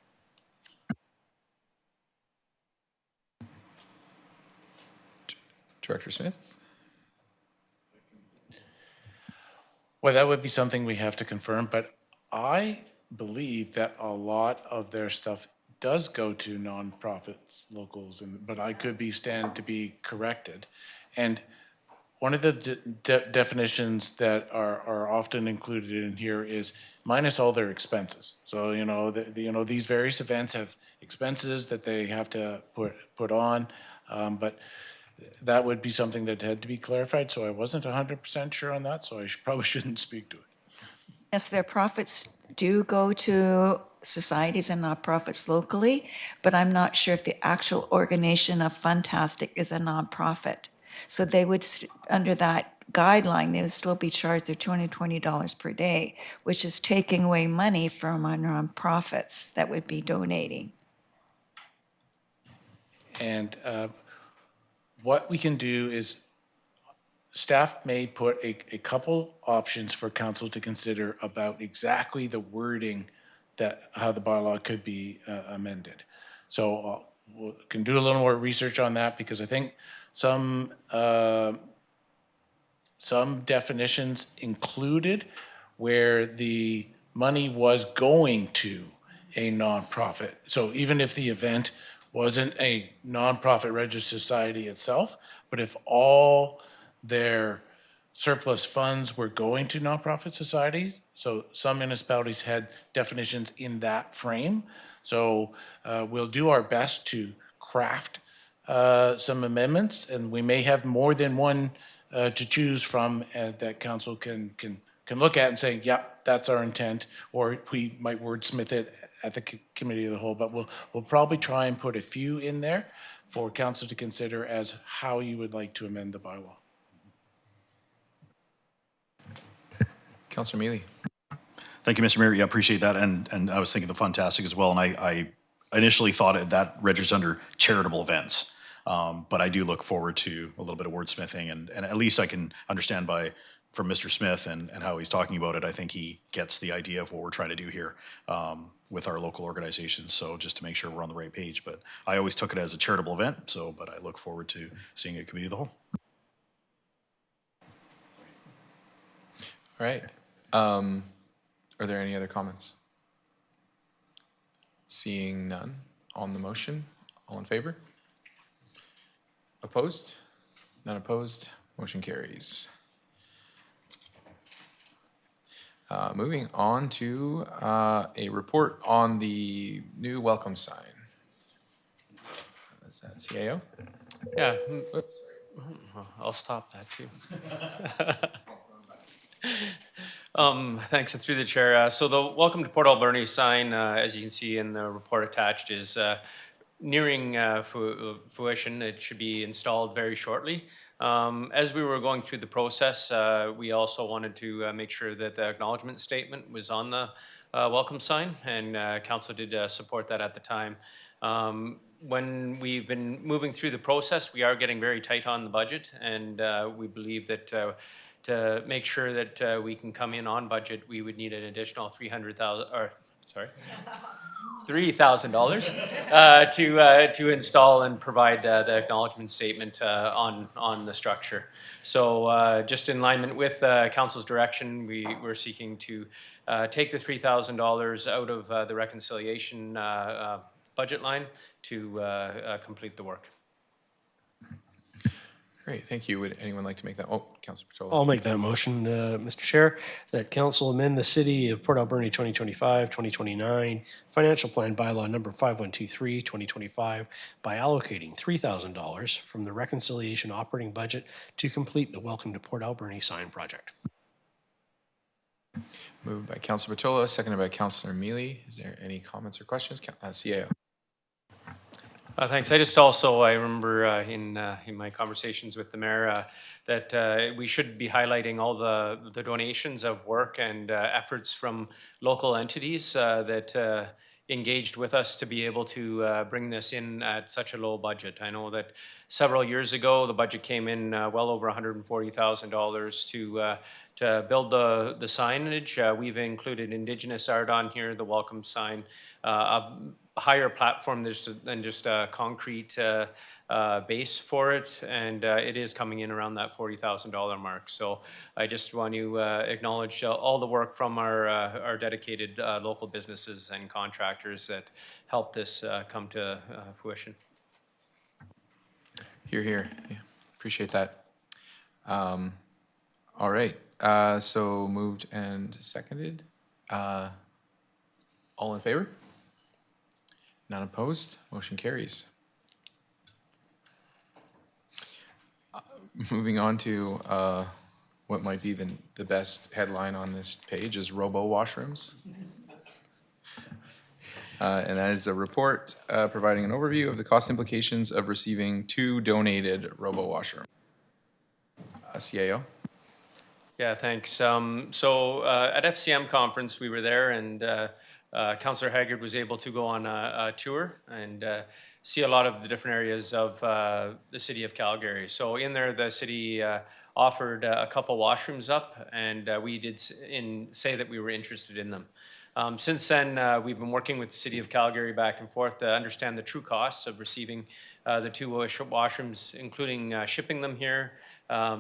Director Smith? Well, that would be something we have to confirm, but I believe that a lot of their stuff does go to nonprofits, locals, but I could stand to be corrected. And one of the definitions that are often included in here is minus all their expenses. So these various events have expenses that they have to put on, but that would be something that had to be clarified. So I wasn't 100% sure on that, so I probably shouldn't speak to it. Yes, their profits do go to societies and nonprofits locally, but I'm not sure if the actual organization of Funtastic is a nonprofit. So they would, under that guideline, they would still be charged their $220 per day, which is taking away money from our nonprofits that would be donating. And what we can do is, staff may put a couple options for council to consider about exactly the wording that, how the bylaw could be amended. So we can do a little more research on that, because I think some definitions included where the money was going to a nonprofit. So even if the event wasn't a nonprofit registered society itself, but if all their surplus funds were going to nonprofit societies, so some municipalities had definitions in that frame. So we'll do our best to craft some amendments, and we may have more than one to choose from that council can look at and say, yep, that's our intent, or we might wordsmith it at the committee of the whole, but we'll probably try and put a few in there for council to consider as how you would like to amend the bylaw. Councillor Mealy. Thank you, Mr. Mayor. Yeah, appreciate that. And I was thinking the Funtastic as well. And I initially thought that registers under charitable events. But I do look forward to a little bit of wordsmithing, and at least I can understand from Mr. Smith and how he's talking about it. I think he gets the idea of what we're trying to do here with our local organizations. So just to make sure we're on the right page. But I always took it as a charitable event. But I look forward to seeing a committee of the whole. All right. Are there any other comments? Seeing none on the motion, all in favor? Opposed? None opposed. Motion carries. Moving on to a report on the new welcome sign. Is that CAO? Yeah. I'll stop that too. Thanks, and through the chair. So the Welcome to Port Alberni sign, as you can see in the report attached, is nearing fruition. It should be installed very shortly. As we were going through the process, we also wanted to make sure that the acknowledgement statement was on the welcome sign, and council did support that at the time. When we've been moving through the process, we are getting very tight on the budget, and we believe that to make sure that we can come in on budget, we would need an additional $3,000 to install and provide the acknowledgement statement on the structure. So just in alignment with council's direction, we're seeking to take the $3,000 out of the reconciliation budget line to complete the work. Great, thank you. Would anyone like to make that? Oh, Councillor Patola. I'll make that motion, Mr. Chair, that council amend the City of Port Alberni 2025-2029 financial plan bylaw number 5123-2025 by allocating $3,000 from the reconciliation operating budget to complete the Welcome to Port Alberni sign project. Moved by Councillor Patola, seconded by Councillor Mealy. Is there any comments or questions? CAO. Thanks. I remember in my conversations with the mayor that we should be highlighting all the donations of work and efforts from local entities that engaged with us to be able to bring this in at such a low budget. I know that several years ago, the budget came in well over $140,000 to build the signage. We've included Indigenous art on here, the welcome sign, a higher platform than just a concrete base for it, and it is coming in around that $40,000 mark. So I just want to acknowledge all the work from our dedicated local businesses and contractors that helped this come to fruition. Hear, hear. Yeah, appreciate that. All right, so moved and seconded. All in favor? None opposed? Motion carries. Moving on to what might be the best headline on this page is robo washrooms. And that is a report providing an overview of the cost implications of receiving 2 donated robo-washer. CAO? Yeah, thanks. At FCM conference, we were there, and Councillor Haggard was able to go on a tour and see a lot of the different areas of the city of Calgary. So in there, the city offered a couple washrooms up, and we did say that we were interested in them. Since then, we've been working with the city of Calgary back and forth to understand the true costs of receiving the 2 washrooms, including shipping them here,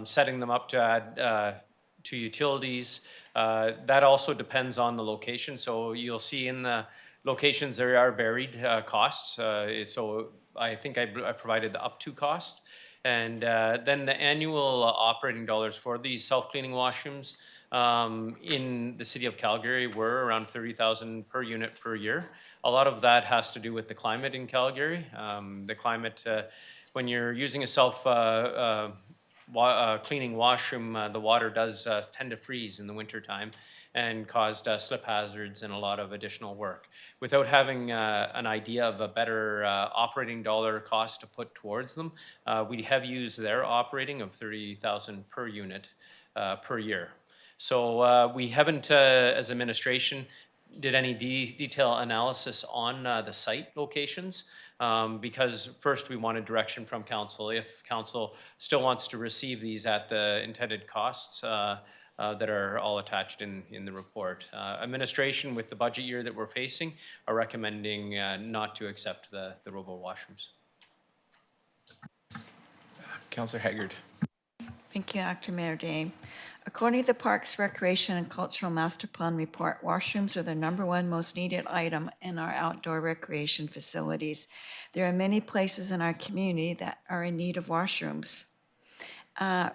setting them up to add to utilities. That also depends on the location. So you'll see in the locations there are varied costs. So I think I provided the up to cost. And then the annual operating dollars for these self-cleaning washrooms in the city of Calgary were around 30,000 per unit per year. A lot of that has to do with the climate in Calgary. The climate, when you're using a cleaning washroom, the water does tend to freeze in the wintertime and caused slip hazards and a lot of additional work. Without having an idea of a better operating dollar cost to put towards them, we have used their operating of 30,000 per unit per year. So we haven't, as administration, did any detail analysis on the site locations. Because first we wanted direction from council. If council still wants to receive these at the intended costs that are all attached in the report. Administration, with the budget year that we're facing, are recommending not to accept the robo washrooms. Councillor Haggard. Thank you, Acting Mayor Dane. According to the Parks, Recreation and Cultural Master Plan report, washrooms are the #1 most needed item in our outdoor recreation facilities. There are many places in our community that are in need of washrooms.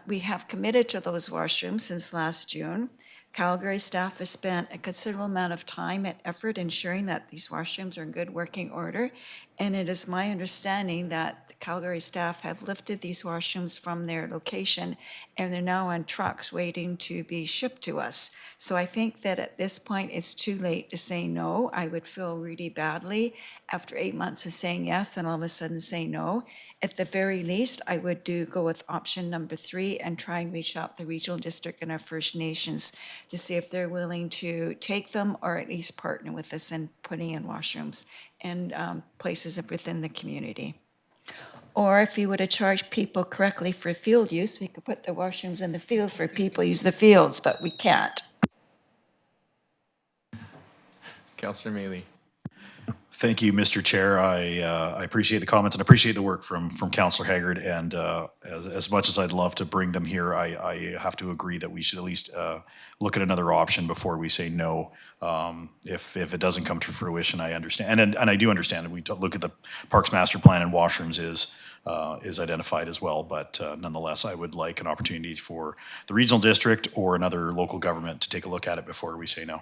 We have committed to those washrooms since last June. Calgary staff has spent a considerable amount of time and effort ensuring that these washrooms are in good working order. And it is my understanding that the Calgary staff have lifted these washrooms from their location and they're now on trucks waiting to be shipped to us. So I think that at this point, it's too late to say no. I would feel really badly after 8 months of saying yes and all of a sudden say no. At the very least, I would go with option number 3 and try and reach out the regional district and our First Nations to see if they're willing to take them or at least partner with us in putting in washrooms and places within the community. Or if you were to charge people correctly for field use, we could put the washrooms in the fields for people to use the fields, but we can't. Councillor Mealy. Thank you, Mr. Chair. I appreciate the comments and appreciate the work from Councillor Haggard. And as much as I'd love to bring them here, I have to agree that we should at least look at another option before we say no. If it doesn't come to fruition, I understand, and I do understand that we look at the Parks Master Plan and washrooms is identified as well. But nonetheless, I would like an opportunity for the regional district or another local government to take a look at it before we say no.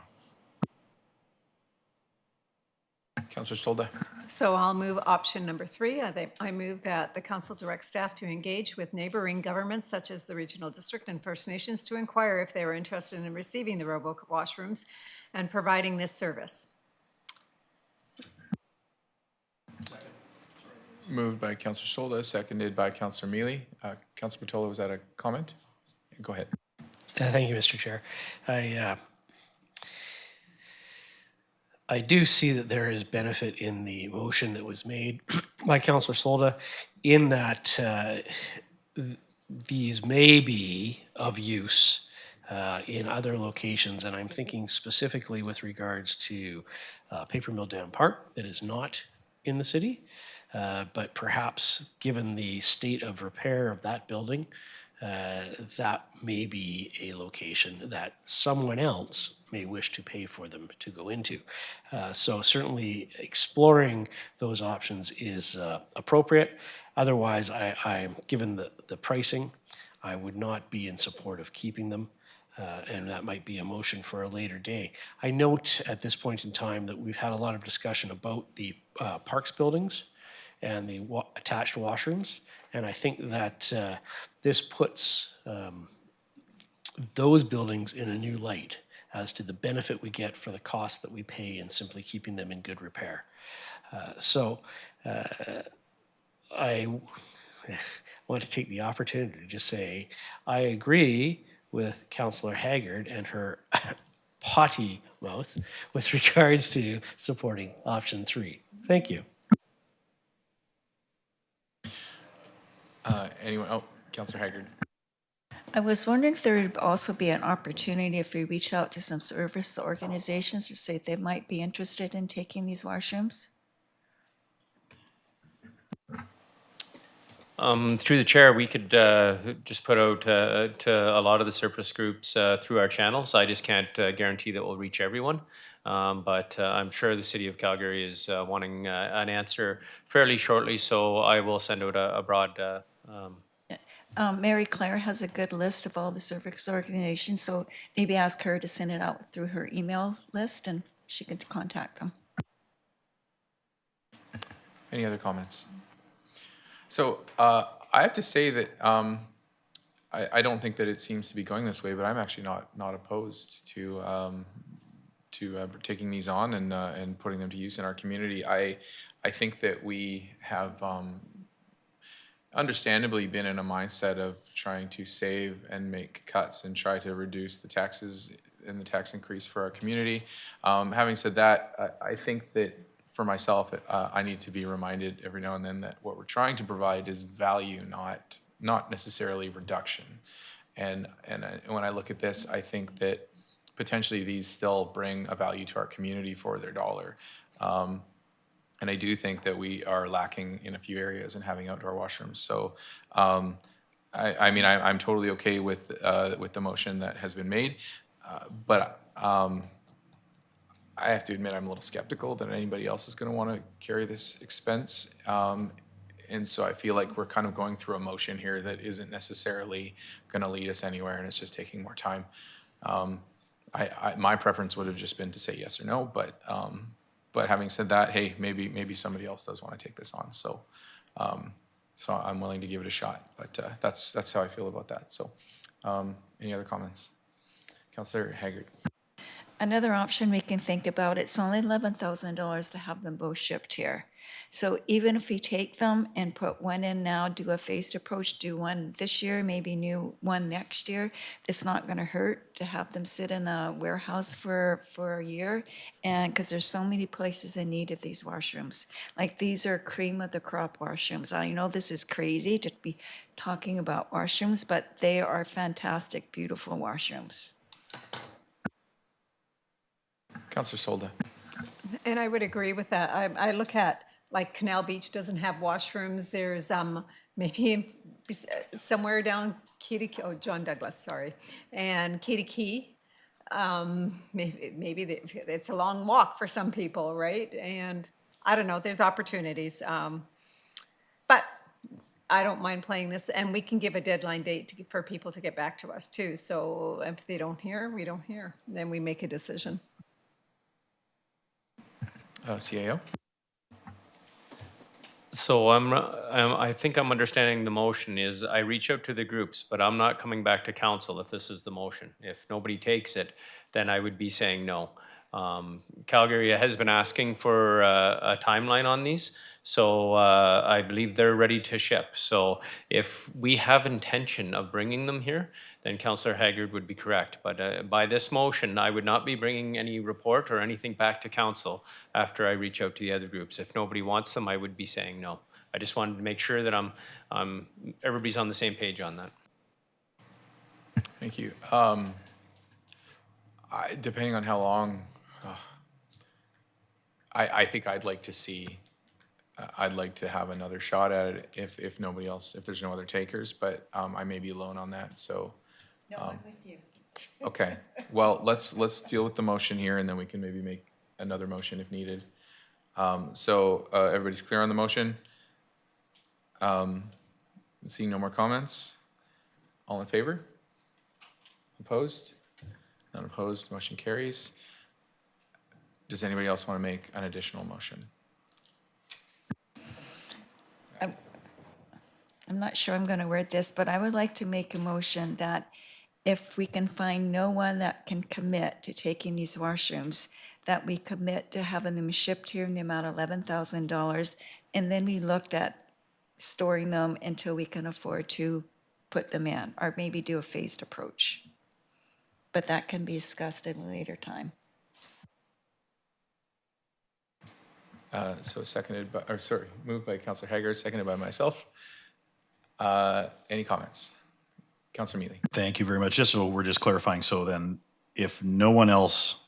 Councillor Solda. So I'll move option number 3. I move that the council direct staff to engage with neighboring governments such as the regional district and First Nations to inquire if they are interested in receiving the robo washrooms and providing this service. Moved by Councillor Solda, seconded by Councillor Mealy. Councillor Patola, was that a comment? Go ahead. Thank you, Mr. Chair. I do see that there is benefit in the motion that was made by Councillor Solda in that these may be of use in other locations, and I'm thinking specifically with regards to Paper Mill Dam Park that is not in the city, but perhaps given the state of repair of that building, that may be a location that someone else may wish to pay for them to go into. So certainly exploring those options is appropriate. Otherwise, given the pricing, I would not be in support of keeping them. And that might be a motion for a later day. I note at this point in time that we've had a lot of discussion about the parks buildings and the attached washrooms. And I think that this puts those buildings in a new light as to the benefit we get for the cost that we pay in simply keeping them in good repair. So I want to take the opportunity to just say I agree with Councillor Haggard and her potty mouth with regards to supporting option 3. Thank you. Anyone? Oh, Councillor Haggard. I was wondering if there would also be an opportunity if we reach out to some service organizations to say they might be interested in taking these washrooms. Through the chair, we could just put out to a lot of the surface groups through our channels. I just can't guarantee that we'll reach everyone. But I'm sure the City of Calgary is wanting an answer fairly shortly, so I will send out a broad Mary Claire has a good list of all the service organizations, so maybe ask her to send it out through her email list and she can contact them. Any other comments? So I have to say that I don't think that it seems to be going this way, but I'm actually not opposed to taking these on and putting them to use in our community. I think that we have understandably been in a mindset of trying to save and make cuts and try to reduce the taxes and the tax increase for our community. Having said that, I think that for myself, I need to be reminded every now and then that what we're trying to provide is value, not necessarily reduction. And when I look at this, I think that potentially these still bring a value to our community for their dollar. And I do think that we are lacking in a few areas in having outdoor washrooms. So, I mean, I'm totally okay with the motion that has been made, but I have to admit I'm a little skeptical that anybody else is going to want to carry this expense. And so I feel like we're kind of going through a motion here that isn't necessarily going to lead us anywhere, and it's just taking more time. My preference would have just been to say yes or no, but having said that, hey, maybe somebody else does want to take this on. So, so I'm willing to give it a shot. But that's how I feel about that. So, any other comments, Councillor Haggard? Another option we can think about, it's only $11,000 to have them both shipped here. So even if we take them and put one in now, do a phased approach, do one this year, maybe new one next year, it's not going to hurt to have them sit in a warehouse for a year. And because there's so many places in need of these washrooms. Like these are cream of the crop washrooms. I know this is crazy to be talking about washrooms, but they are fantastic, beautiful washrooms. Councillor Solda. And I would agree with that. I look at, like, Canal Beach doesn't have washrooms. There's maybe somewhere down John Douglas, sorry, and Key. Maybe it's a long walk for some people, right? And I don't know, there's opportunities. But I don't mind playing this, and we can give a deadline date for people to get back to us too. So if they don't hear, we don't hear. Then we make a decision. CAO. So I think I'm understanding the motion is I reach out to the groups, but I'm not coming back to council if this is the motion. If nobody takes it, then I would be saying no. Calgary has been asking for a timeline on these, so I believe they're ready to ship. So if we have intention of bringing them here, then Councillor Haggard would be correct. But by this motion, I would not be bringing any report or anything back to council after I reach out to the other groups. If nobody wants them, I would be saying no. I just wanted to make sure that everybody's on the same page on that. Thank you. Depending on how long, I think I'd like to see. I'd like to have another shot at it if nobody else, if there's no other takers. But I may be alone on that. So. No, I'm with you. Okay. Well, let's deal with the motion here, and then we can maybe make another motion if needed. So everybody's clear on the motion. Seeing no more comments. All in favor? Opposed? None opposed. Motion carries. Does anybody else want to make an additional motion? I'm not sure I'm going to word this, but I would like to make a motion that if we can find no one that can commit to taking these washrooms, that we commit to having them shipped here in the amount of $11,000, and then we looked at storing them until we can afford to put them in, or maybe do a phased approach. But that can be discussed at a later time. So moved by Councillor Hager, seconded by myself. Any comments? Councillor Mealy. Thank you very much. Just so we're just clarifying, so then if no one else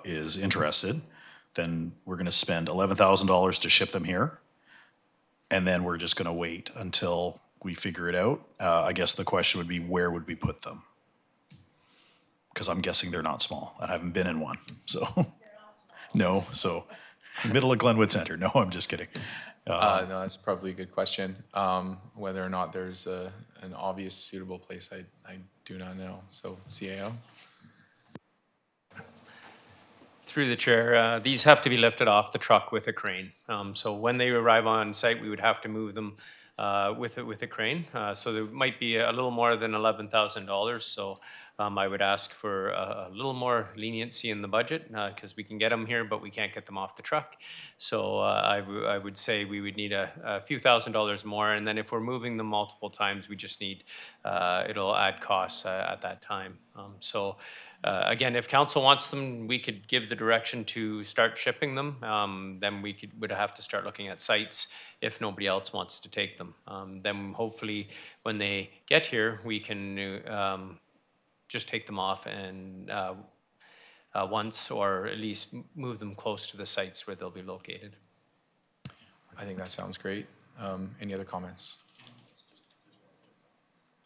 is interested, then we're going to spend $11,000 to ship them here. And then we're just going to wait until we figure it out. I guess the question would be, where would we put them? Because I'm guessing they're not small. I haven't been in one, so. No, so middle of Glenwood Center. No, I'm just kidding. No, that's probably a good question. Whether or not there's an obvious suitable place, I do not know. So CAO? Through the chair, these have to be lifted off the truck with a crane. So when they arrive on site, we would have to move them with a crane. So there might be a little more than $11,000. So I would ask for a little more leniency in the budget because we can get them here, but we can't get them off the truck. So I would say we would need a few $1,000s more. And then if we're moving them multiple times, we just need, it'll add costs at that time. Again, if council wants them, we could give the direction to start shipping them. Then would have to start looking at sites if nobody else wants to take them. Then hopefully when they get here, we can just take them off and once, or at least move them close to the sites where they'll be located. I think that sounds great. Any other comments?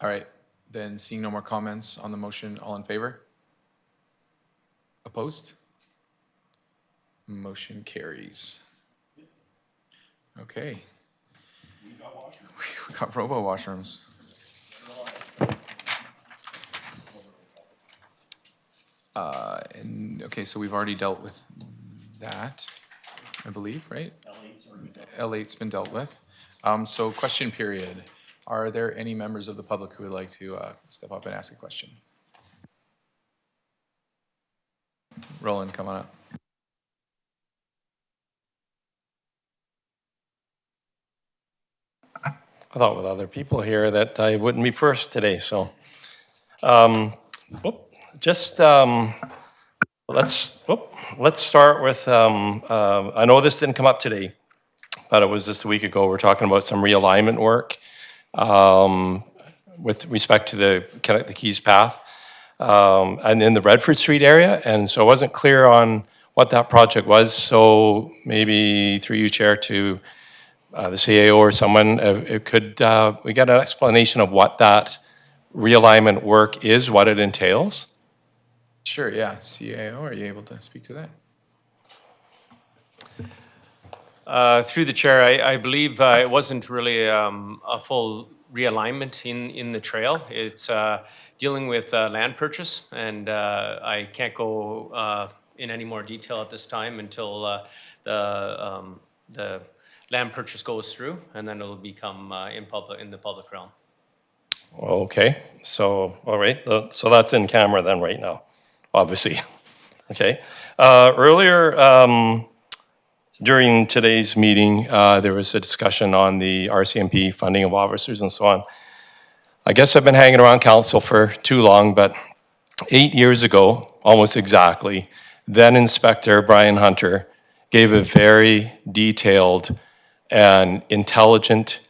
All right, then seeing no more comments on the motion, all in favor? Opposed? Motion carries. Okay. We got robo washrooms. Okay, so we've already dealt with that, I believe, right? L8's been dealt with. So question period. Are there any members of the public who would like to step up and ask a question? Roland, come on up. I thought with other people here that I wouldn't be first today, so. Let's start with, I know this didn't come up today, but it was just a week ago. We're talking about some realignment work with respect to the Keys Path and in the Redford Street area. And so I wasn't clear on what that project was. So maybe through you, Chair, to the CAO or someone, we get an explanation of what that realignment work is, what it entails? Sure, yeah. CAO, are you able to speak to that? Through the chair, I believe it wasn't really a full realignment in the trail. It's dealing with land purchase, and I can't go in any more detail at this time until the land purchase goes through, and then it'll become in the public realm. Okay, so, all right, so that's in camera then right now, obviously. Okay. Earlier, during today's meeting, there was a discussion on the RCMP funding of officers and so on. I guess I've been hanging around council for too long, but 8 years ago, almost exactly, then Inspector Brian Hunter gave a very detailed and intelligent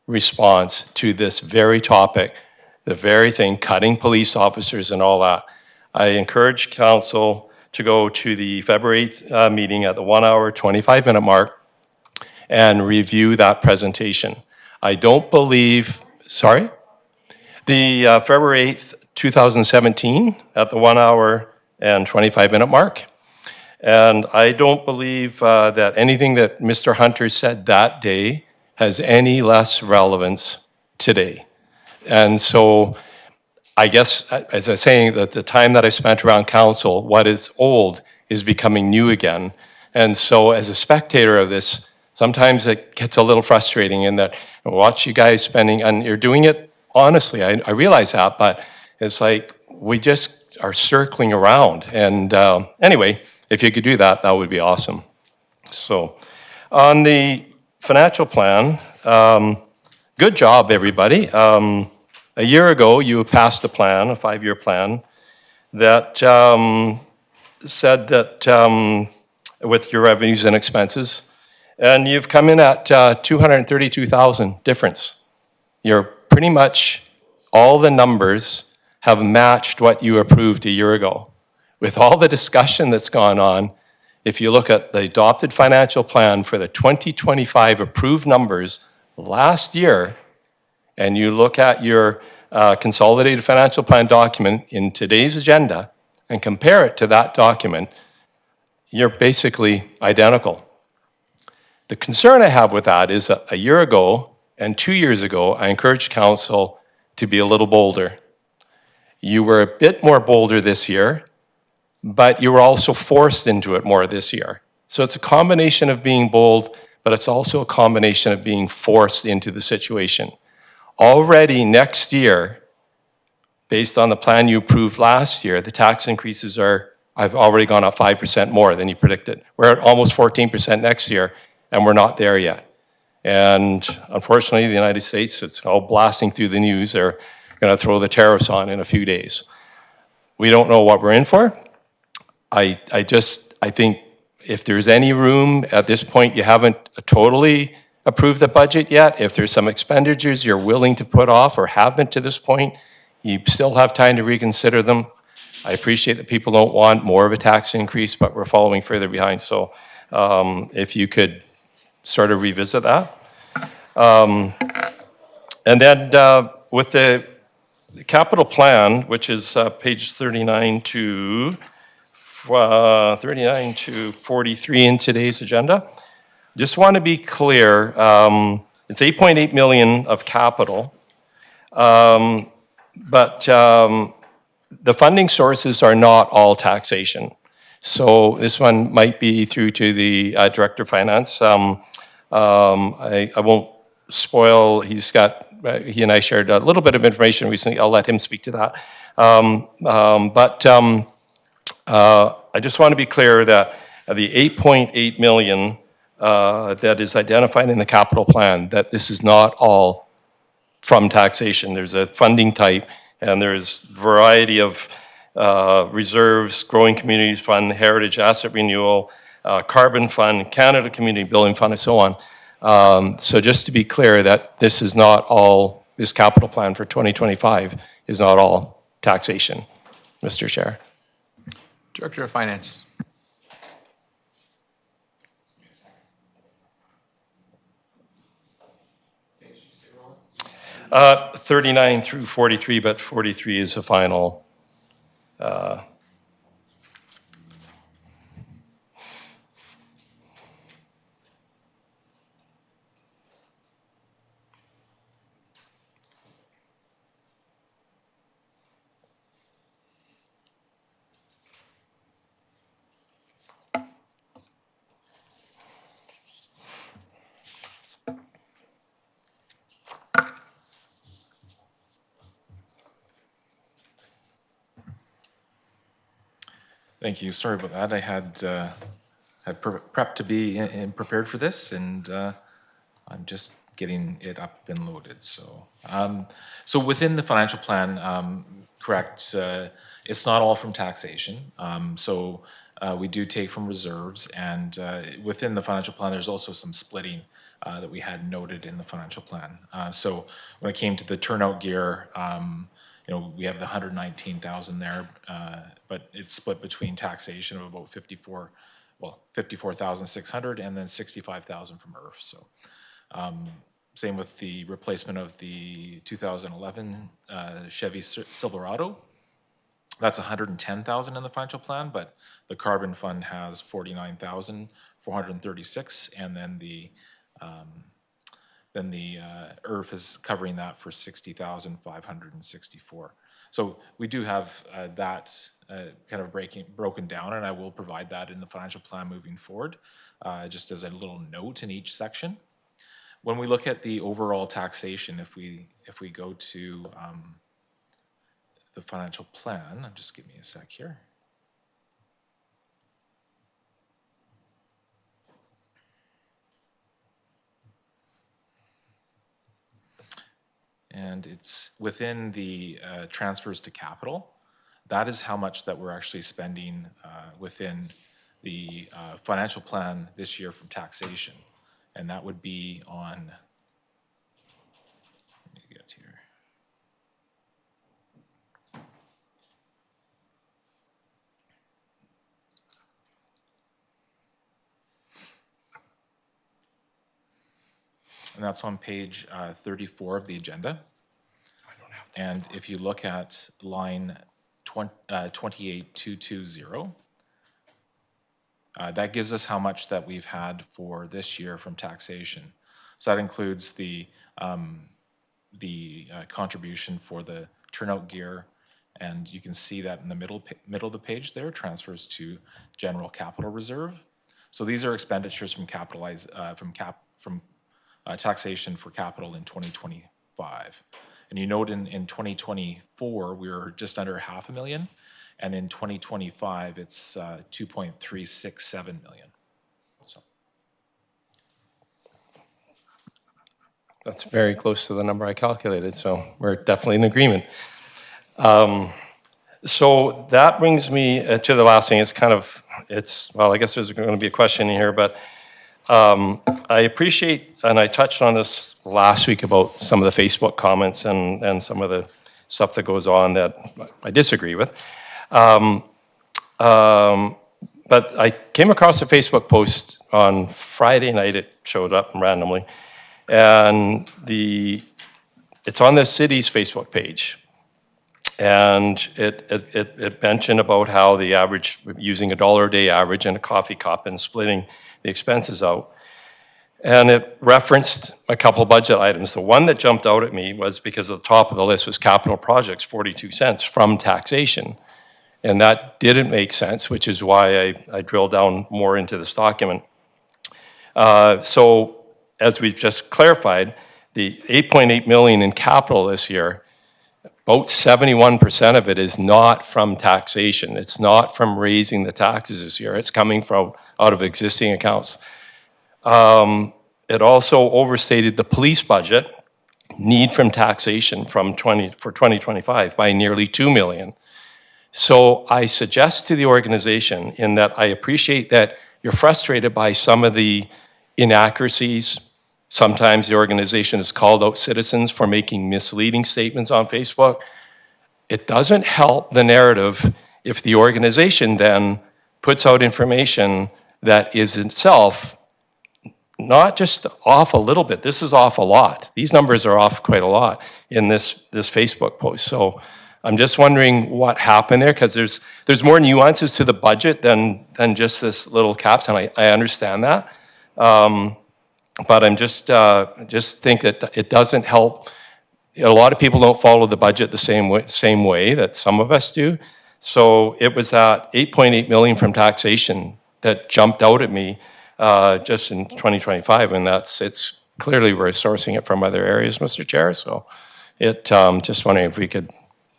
response to this very topic, the very thing, cutting police officers and all that. I encourage council to go to the February 8th meeting at the 1 hour, 25-minute mark and review that presentation. I don't believe, sorry? The February 8th, 2017 at the 1 hour and 25-minute mark. And I don't believe that anything that Mr. Hunter said that day has any less relevance today. And so I guess, as I was saying, that the time that I spent around council, what is old is becoming new again. And so as a spectator of this, sometimes it gets a little frustrating in that I watch you guys spending, and you're doing it honestly, I realize that, but it's like, we just are circling around. And anyway, if you could do that, that would be awesome. So on the financial plan, good job, everybody. A year ago, you passed a plan, a 5-year plan, that said that with your revenues and expenses, and you've come in at 232,000 difference. You're pretty much, all the numbers have matched what you approved a year ago. With all the discussion that's gone on, if you look at the adopted financial plan for the 2025 approved numbers last year, and you look at your consolidated financial plan document in today's agenda and compare it to that document, you're basically identical. The concern I have with that is that a year ago and 2 years ago, I encouraged council to be a little bolder. You were a bit more bolder this year, but you were also forced into it more this year. So it's a combination of being bold, but it's also a combination of being forced into the situation. Already next year, based on the plan you approved last year, the tax increases I've already gone up 5% more than you predicted. We're at almost 14% next year, and we're not there yet. And unfortunately, the United States, it's all blasting through the news. They're going to throw the tariffs on in a few days. We don't know what we're in for. I think if there's any room at this point, you haven't totally approved the budget yet. If there's some expenditures you're willing to put off or have been to this point, you still have time to reconsider them. I appreciate that people don't want more of a tax increase, but we're following further behind. So if you could sort of revisit that. And then with the capital plan, which is page 39 to 43 in today's agenda, just want to be clear, it's 8.8 million of capital, but the funding sources are not all taxation. So this one might be through to the Director of Finance. I won't spoil, he and I shared a little bit of information recently. I'll let him speak to that. I just want to be clear that the 8.8 million that is identified in the capital plan, that this is not all from taxation. There's a funding type, and there's a variety of reserves, growing communities fund, heritage asset renewal, carbon fund, Canada Community Building Fund, and so on. So just to be clear that this is not all, this capital plan for 2025 is not all taxation, Mr. Chair. Director of Finance. Uh, 39 through 43, but 43 is the final. Thank you. Sorry about that. I had prepped to be prepared for this, and I'm just getting it up and loaded. So, so within the financial plan, correct, it's not all from taxation. We do take from reserves, and within the financial plan, there's also some splitting that we had noted in the financial plan. So when it came to the turnout gear, we have the 119,000 there, but it's split between taxation of about 54,600 and then 65,000 from IRF. So same with the replacement of the 2011 Chevy Silverado. That's 110,000 in the financial plan, but the carbon fund has 49,436, and then the IRF is covering that for 60,564. So we do have that kind of broken down, and I will provide that in the financial plan moving forward, just as a little note in each section. When we look at the overall taxation, if we go to the financial plan. Just give me a sec here. And it's within the transfers to capital. That is how much that we're actually spending within the financial plan this year from taxation. And that would be on, let me get here. And that's on page 34 of the agenda. And if you look at line 28220, that gives us how much that we've had for this year from taxation. So that includes the contribution for the turnout gear, and you can see that in the middle of the page there, transfers to general capital reserve. So these are expenditures from taxation for capital in 2025. And you note in 2024, we were just under $500,000, and in 2025, it's 2.367 million. So That's very close to the number I calculated, so we're definitely in agreement. So that brings me to the last thing. Well, I guess there's going to be a question in here, but I appreciate, and I touched on this last week about some of the Facebook comments and some of the stuff that goes on that I disagree with. But I came across a Facebook post on Friday night. It showed up randomly, and it's on the city's Facebook page. And it mentioned about how the average, using $1 a day average and a coffee cup and splitting the expenses out. And it referenced a couple budget items. The one that jumped out at me was because at the top of the list was capital projects, 42 cents from taxation. And that didn't make sense, which is why I drilled down more into this document. So as we've just clarified, the 8.8 million in capital this year, about 71% of it is not from taxation. It's not from raising the taxes this year. It's coming from out of existing accounts. It also overstated the police budget need from taxation for 2025 by nearly 2 million. So I suggest to the organization, in that I appreciate that you're frustrated by some of the inaccuracies. Sometimes the organization has called out citizens for making misleading statements on Facebook. It doesn't help the narrative if the organization then puts out information that is itself not just off a little bit. This is off a lot. These numbers are off quite a lot in this Facebook post. So I'm just wondering what happened there, because there's more nuances to the budget than just this little caps, and I understand that. But I'm just think that it doesn't help. A lot of people don't follow the budget the same way that some of us do. So it was that 8.8 million from taxation that jumped out at me just in 2025, and it's clearly we're sourcing it from other areas, Mr. Chair. So just wondering if we could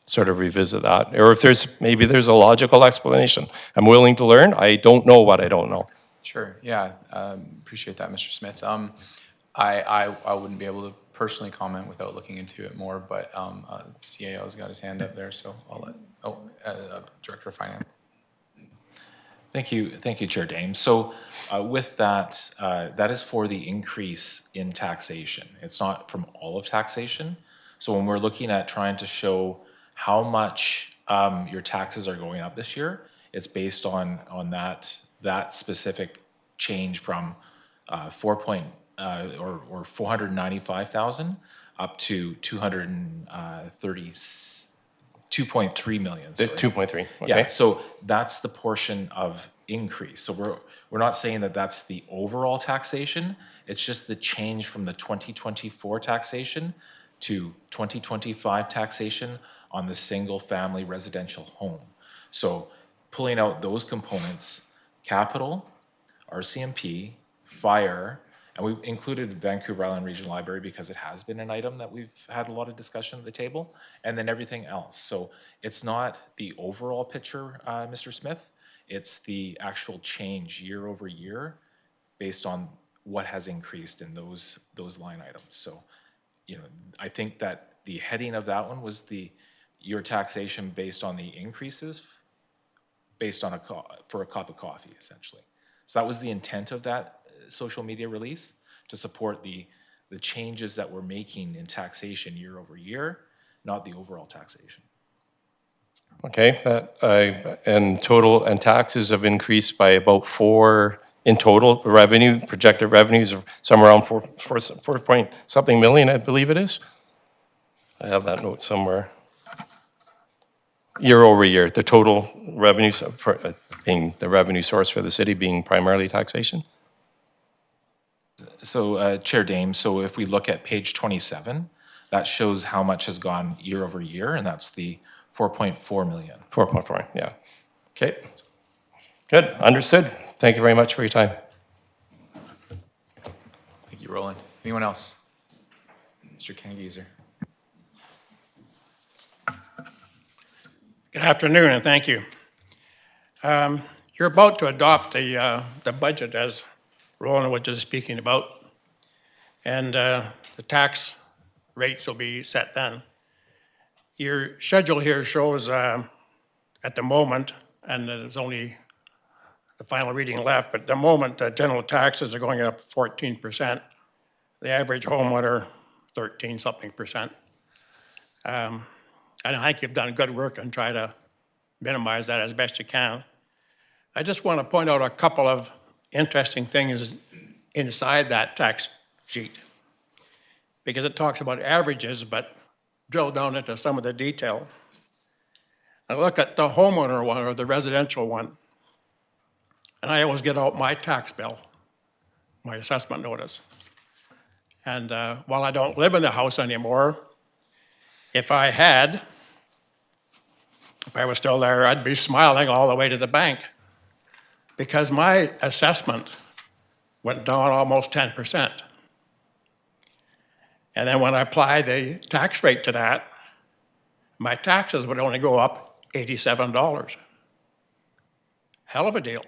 sort of revisit that, or if maybe there's a logical explanation. I'm willing to learn. I don't know what I don't know. Sure, yeah, appreciate that, Mr. Smith. I wouldn't be able to personally comment without looking into it more, but CAO's got his hand up there, so I'll let, Director of Finance. Thank you, Chair Dame. So with that, that is for the increase in taxation. It's not from all of taxation. So when we're looking at trying to show how much your taxes are going up this year, it's based on that specific change from 495,000 up to 2.3 million. Sorry. 2.3. Okay. Yeah, so that's the portion of increase. So we're not saying that that's the overall taxation. It's just the change from the 2024 taxation to 2025 taxation on the single family residential home. So pulling out those components, capital, RCMP, fire, And we included Vancouver Island Regional Library because it has been an item that we've had a lot of discussion at the table, and then everything else. So it's not the overall picture, Mr. Smith, it's the actual change year over year based on what has increased in those line items. So, you know, I think that the heading of that one was your taxation based on the increases based on for a cup of coffee, essentially. So that was the intent of that social media release, to support the changes that we're making in taxation year over year, not the overall taxation. Okay, and total, and taxes have increased by about 4 in total. Revenue, projected revenues of somewhere around 4 point something million, I believe it is. I have that note somewhere. Year over year, the total revenues for being the revenue source for the city being primarily taxation. So, Chair Dame, so if we look at page 27, that shows how much has gone year over year, and that's the 4.4 million. 4.4, yeah. Okay. Good, understood. Thank you very much for your time. Thank you, Roland. Anyone else? Mr. Kangeeser. Good afternoon, and thank you. You're about to adopt the budget, as Roland was just speaking about, and the tax rates will be set then. Your schedule here shows at the moment, and there's only the final reading left, but at the moment, the general taxes are going up 14%. The average homeowner, 13-something%. I think you've done good work and try to minimize that as best you can. I just want to point out a couple of interesting things inside that tax sheet, because it talks about averages, but drill down into some of the detail. I look at the homeowner one or the residential one, and I always get out my tax bill, my assessment notice. And while I don't live in the house anymore, if I was still there, I'd be smiling all the way to the bank, because my assessment went down almost 10%. And then when I apply the tax rate to that, my taxes would only go up $87. Hell of a deal.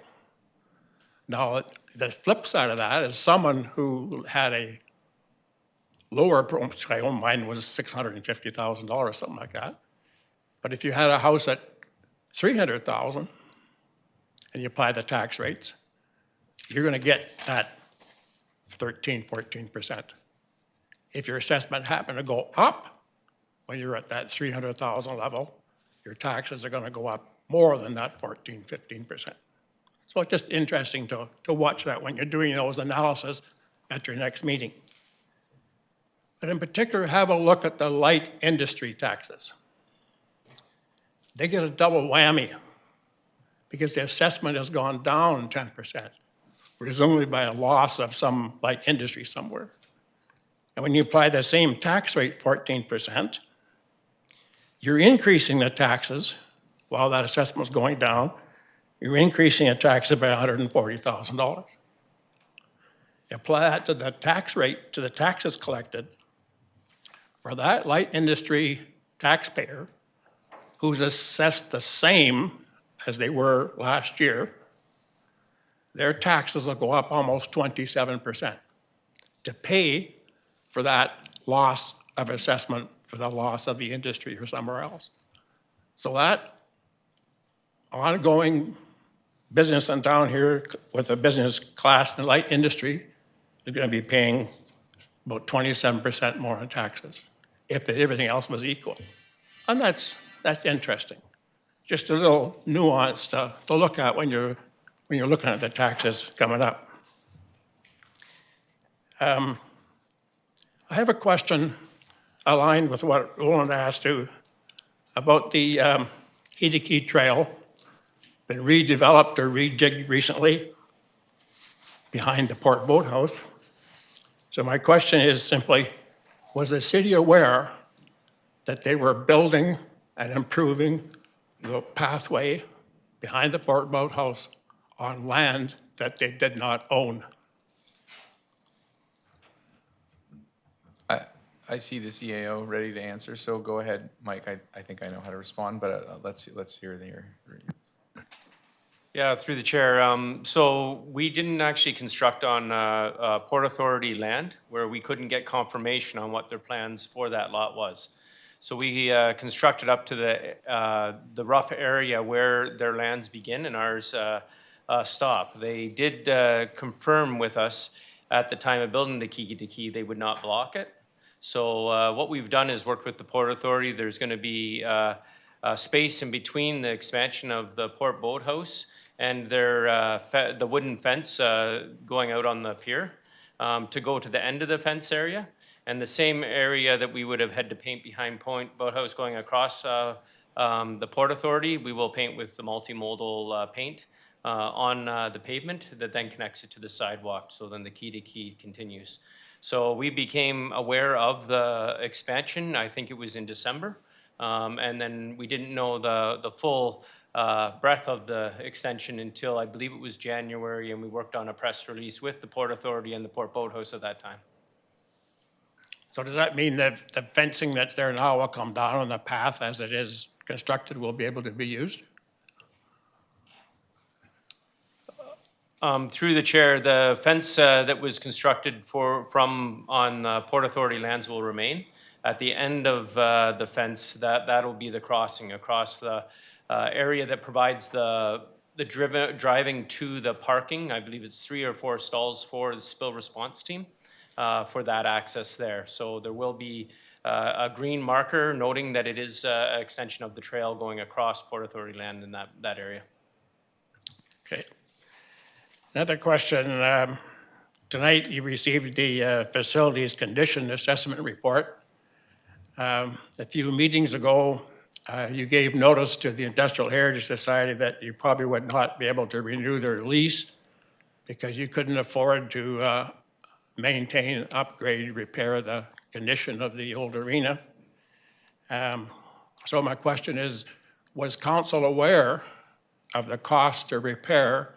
Now, the flip side of that is someone who had a lower, mine was $650,000, something like that. But if you had a house at $300,000 and you apply the tax rates, you're going to get that 14%. If your assessment happened to go up when you're at that $300,000 level, your taxes are going to go up more than that 15%. So it's just interesting to watch that when you're doing those analyses at your next meeting. But in particular, have a look at the light industry taxes. They get a double whammy because the assessment has gone down 10%, presumably by a loss of some light industry somewhere. And when you apply the same tax rate, 14%, you're increasing the taxes while that assessment is going down. You're increasing the taxes by $140,000. Apply that to the tax rate, to the taxes collected. For that light industry taxpayer who's assessed the same as they were last year, their taxes will go up almost 27% to pay for that loss of assessment for the loss of the industry or somewhere else. So that ongoing business in town here with the business class and light industry is going to be paying about 27% more in taxes if everything else was equal. And that's interesting. Just a little nuance to look at when you're looking at the taxes coming up. I have a question aligned with what Roland asked you about the Key to Key Trail, been redeveloped or rejigged recently behind the Port Boathouse. So my question is simply, was the city aware that they were building and improving the pathway behind the Port Boathouse on land that they did not own? I see the CAO ready to answer, so go ahead, Mike. I think I know how to respond, but let's hear your. Yeah, through the chair. So we didn't actually construct on Port Authority land where we couldn't get confirmation on what their plans for that lot was. So we constructed up to the rough area where their lands begin and ours stop. They did confirm with us at the time of building the Kiki they would not block it. So what we've done is worked with the Port Authority. There's going to be space in between the expansion of the Port Boathouse and the wooden fence going out on the pier to go to the end of the fence area. And the same area that we would have had to paint behind Point Boathouse going across the Port Authority, we will paint with the multimodal paint on the pavement that then connects it to the sidewalk. So then the key continues. So we became aware of the expansion, I think it was in December. And then we didn't know the full breadth of the extension until I believe it was January, and we worked on a press release with the Port Authority and the Port Boathouse at that time. So does that mean that the fencing that's there now will come down on the path as it is constructed will be able to be used? Through the chair, the fence that was constructed from on Port Authority lands will remain. At the end of the fence, that'll be the crossing across the area that provides the driving to the parking. I believe it's 3 or 4 stalls for the spill response team for that access there. So there will be a green marker noting that it is an extension of the trail going across Port Authority land in that area. Okay. Another question. Tonight you received the facilities condition assessment report. A few meetings ago, you gave notice to the Industrial Heritage Society that you probably would not be able to renew their lease because you couldn't afford to maintain, upgrade, repair the condition of the old arena. So my question is, was council aware of the cost to repair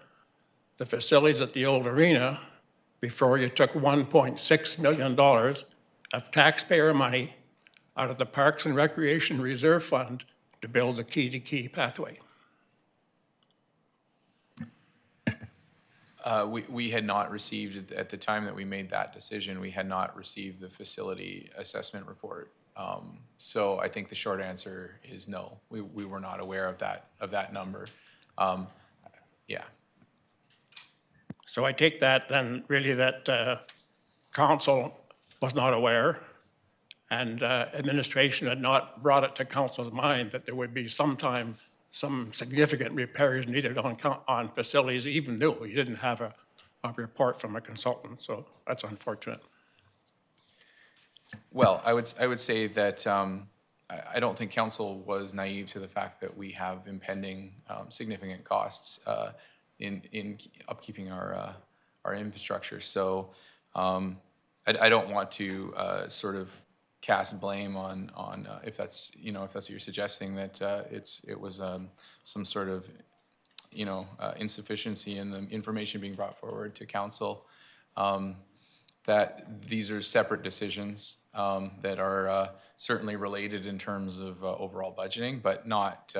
the facilities at the old arena before you took $1.6 million of taxpayer money out of the Parks and Recreation Reserve Fund to build the key-to-key pathway? We had not received, at the time that we made that decision, we had not received the facility assessment report. So I think the short answer is no. We were not aware of that number. Yeah. So I take that then really that council was not aware and administration had not brought it to council's mind that there would be some significant repairs needed on facilities, even though you didn't have a report from a consultant. So that's unfortunate. Well, I would say that I don't think council was naive to the fact that we have impending significant costs in upkeeping our infrastructure. So I don't want to sort of cast blame on if that's what you're suggesting, that it was some sort of insufficiency in the information being brought forward to council. That these are separate decisions that are certainly related in terms of overall budgeting, but not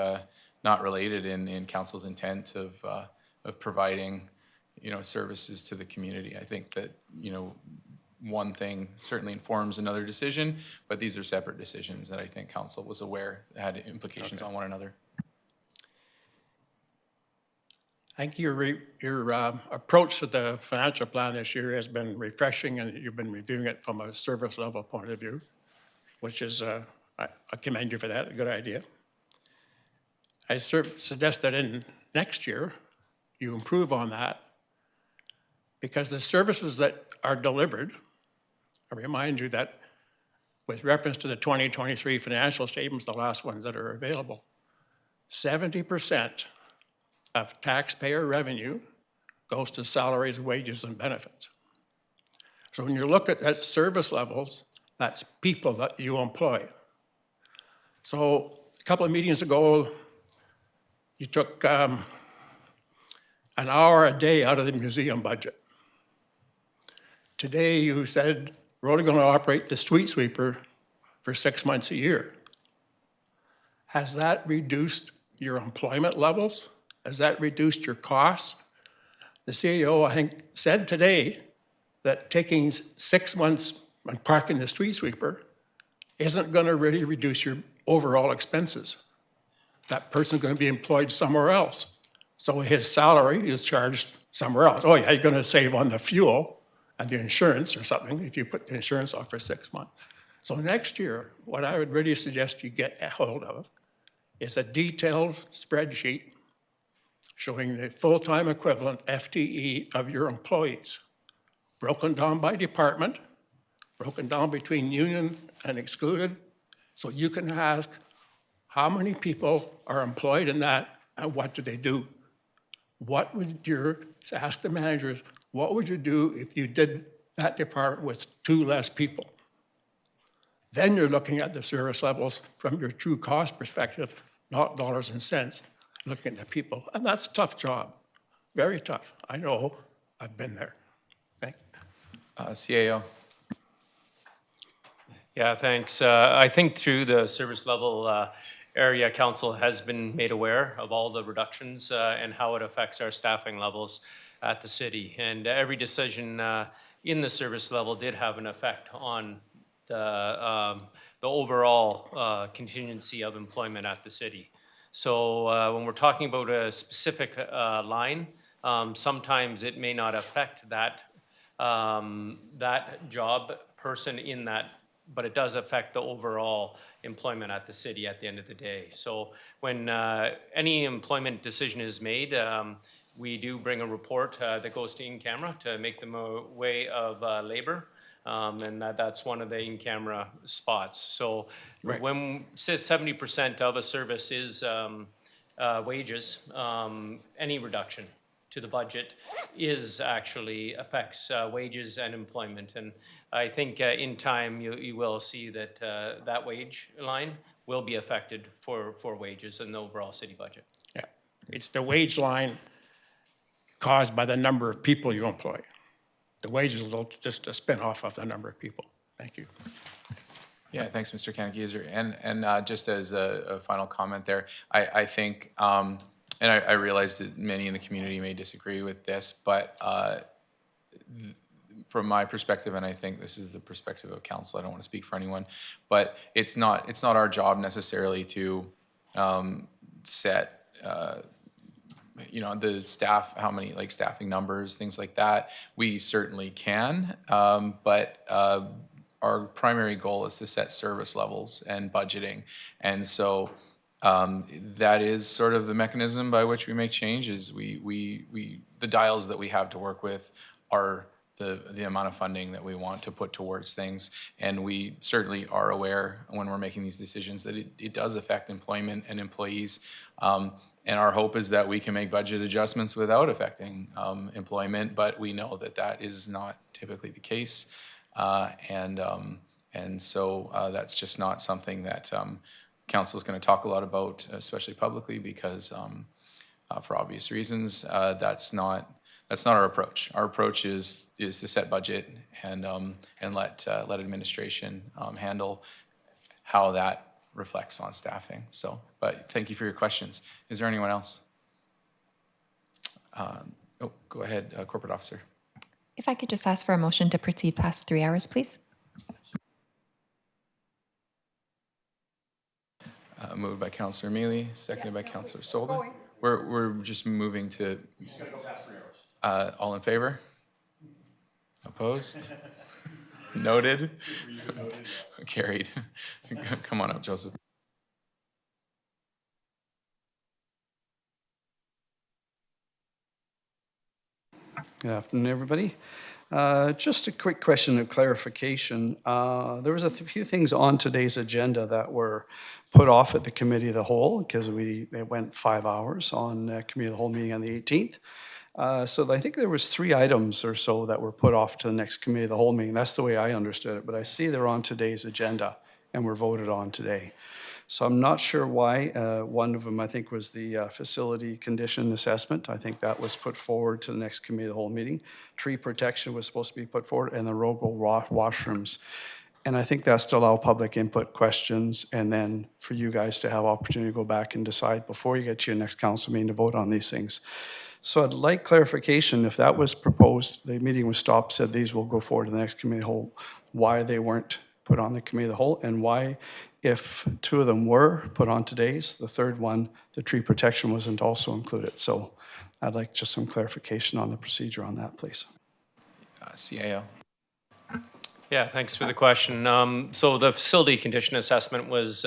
related in council's intent of providing services to the community. I think that one thing certainly informs another decision, but these are separate decisions that I think council was aware had implications on one another. I think your approach to the financial plan this year has been refreshing, and you've been reviewing it from a service level point of view, which is, I commend you for that, a good idea. I suggest that in next year, you improve on that, because the services that are delivered, I remind you that with reference to the 2023 financial statements, the last ones that are available, 70% of taxpayer revenue goes to salaries, wages, and benefits. So when you look at service levels, that's people that you employ. So a couple of meetings ago, you took an hour a day out of the museum budget. Today you said we're only going to operate the street sweeper for 6 months a year. Has that reduced your employment levels? Has that reduced your costs? The CEO, I think, said today that taking 6 months and parking the street sweeper isn't going to really reduce your overall expenses. That person's going to be employed somewhere else. So his salary is charged somewhere else. Oh yeah, you're going to save on the fuel and the insurance or something if you put the insurance off for 6 months. So next year, what I would really suggest you get a hold of is a detailed spreadsheet showing the full-time equivalent FTE of your employees, broken down by department, broken down between union and excluded, so you can ask how many people are employed in that and what do they do? What would ask the managers, what would you do if you did that department with 2 less people? Then you're looking at the service levels from your true cost perspective, not dollars and cents, looking at the people. And that's a tough job, very tough. I know, I've been there. Thank you. CAO. Yeah, thanks. I think through the service level area, council has been made aware of all the reductions and how it affects our staffing levels at the city. And every decision in the service level did have an effect on the overall contingency of employment at the city. So when we're talking about a specific line, sometimes it may not affect that that job person in that, but it does affect the overall employment at the city at the end of the day. So when any employment decision is made, we do bring a report that goes to in-camera to make them a way of labor. And that's one of the in-camera spots. So Right. when 70% of a service is wages, any reduction to the budget is actually affects wages and employment. And I think in time you will see that that wage line will be affected for wages and the overall city budget. Yeah, it's the wage line caused by the number of people you employ. The wages is just a spin-off of the number of people. Thank you. Yeah, thanks, Mr. Kanakizer. And just as a final comment there, I think, and I realize that many in the community may disagree with this, but from my perspective, and I think this is the perspective of council, I don't want to speak for anyone, but it's not our job necessarily to set the staff, how many, like staffing numbers, things like that. We certainly can, but our primary goal is to set service levels and budgeting. And so that is sort of the mechanism by which we make changes. The dials that we have to work with are the amount of funding that we want to put towards things. And we certainly are aware when we're making these decisions that it does affect employment and employees. And our hope is that we can make budget adjustments without affecting employment, but we know that that is not typically the case. And so that's just not something that council is going to talk a lot about, especially publicly, because for obvious reasons, that's not our approach. Our approach is to set budget and let administration handle how that reflects on staffing. So, but thank you for your questions. Is there anyone else? Go ahead, Corporate Officer. If I could just ask for a motion to proceed past 3 hours, please. Moved by Councillor Mealy, seconded by Councillor Solda. We're just moving to. You're just gonna go past 3 hours. All in favor? Opposed? Noted? Carried. Come on up, Joseph. Good afternoon, everybody. Just a quick question of clarification. There was a few things on today's agenda that were put off at the Committee of the Whole because it went 5 hours on Committee of the Whole meeting on the 18th. So I think there was 3 items or so that were put off to the next Committee of the Whole meeting. That's the way I understood it, but I see they're on today's agenda and were voted on today. So I'm not sure why. One of them, I think, was the facility condition assessment. I think that was put forward to the next committee of the whole meeting. Tree protection was supposed to be put forward, and the washrooms. And I think that's to allow public input questions, and then for you guys to have opportunity to go back and decide before you get to your next council meeting to vote on these things. So I'd like clarification, if that was proposed, the meeting was stopped, said these will go forward to the next committee of the whole, why they weren't put on the committee of the whole, and why, if two of them were put on today's, the third one, the tree protection wasn't also included. So I'd like just some clarification on the procedure on that, please. CIO. Yeah, thanks for the question. So the facility condition assessment was,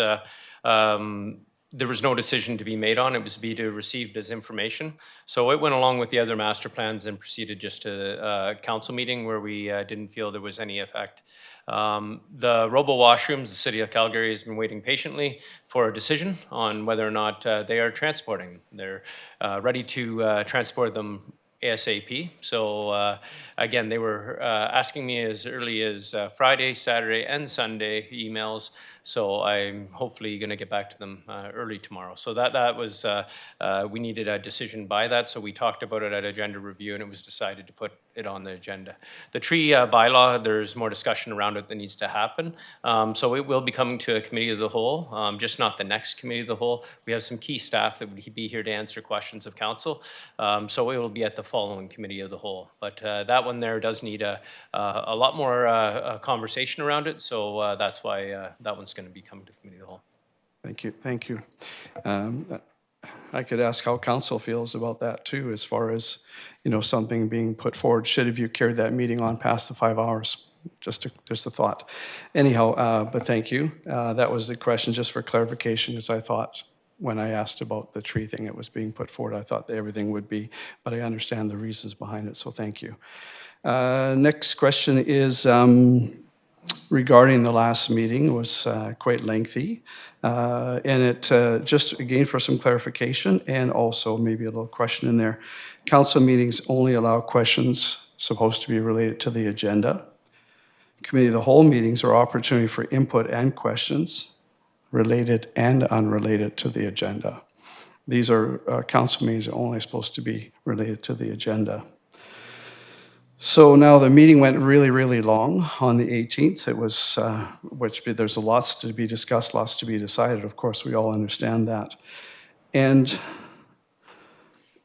there was no decision to be made on. It was to be received as information. So it went along with the other master plans and proceeded just to a council meeting where we didn't feel there was any effect. The robo washrooms, the city of Calgary has been waiting patiently for a decision on whether or not they are transporting. They're ready to transport them ASAP. So again, they were asking me as early as Friday, Saturday, and Sunday emails. So I'm hopefully going to get back to them early tomorrow. So that was, we needed a decision by that. So we talked about it at agenda review, and it was decided to put it on the agenda. The tree bylaw, there's more discussion around it that needs to happen. So it will be coming to a committee of the whole, just not the next committee of the whole. We have some key staff that would be here to answer questions of council. So it will be at the following committee of the whole. But that one there does need a lot more conversation around it. So that's why that one's going to be coming to the committee of the whole. Thank you, thank you. I could ask how council feels about that too, as far as, you know, something being put forward. Should have you carried that meeting on past the 5 hours? Just a thought. Anyhow, but thank you. That was the question, just for clarification, because I thought when I asked about the tree thing, it was being put forward. I thought that everything would be, but I understand the reasons behind it, so thank you. Next question is regarding the last meeting. It was quite lengthy. And it, just again for some clarification and also maybe a little question in there, council meetings only allow questions supposed to be related to the agenda. Committee of the whole meetings are opportunity for input and questions related and unrelated to the agenda. These are council meetings are only supposed to be related to the agenda. So now the meeting went really, really long on the 18th. It was, there's lots to be discussed, lots to be decided. Of course, we all understand that. And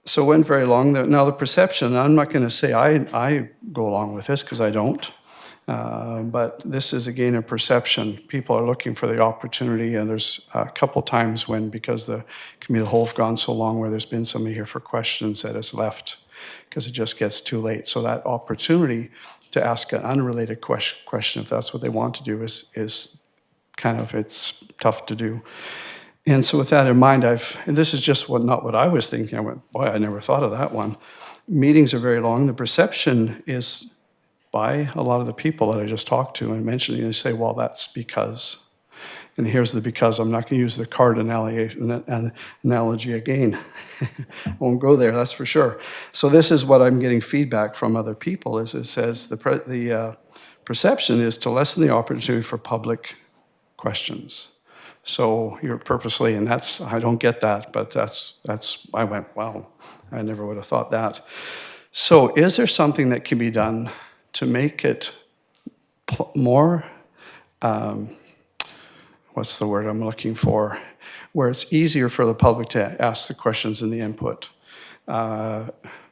so it went very long. Now the perception, I'm not going to say I go along with this because I don't. But this is again a perception. People are looking for the opportunity, and there's a couple times when, because the committee of the whole have gone so long, where there's been somebody here for questions that has left because it just gets too late. So that opportunity to ask an unrelated question, if that's what they want to do, is kind of, it's tough to do. And so with that in mind, and this is just not what I was thinking. I went, boy, I never thought of that one. Meetings are very long. The perception is by a lot of the people that I just talked to and mentioned, they say, well, that's because. And here's the because. I'm not going to use the card analogy again. I won't go there, that's for sure. So this is what I'm getting feedback from other people, is it says the perception is to lessen the opportunity for public questions. So you're purposely, and that's, I don't get that, but that's I went, wow, I never would have thought that. So is there something that can be done to make it more, what's the word I'm looking for, where it's easier for the public to ask the questions and the input,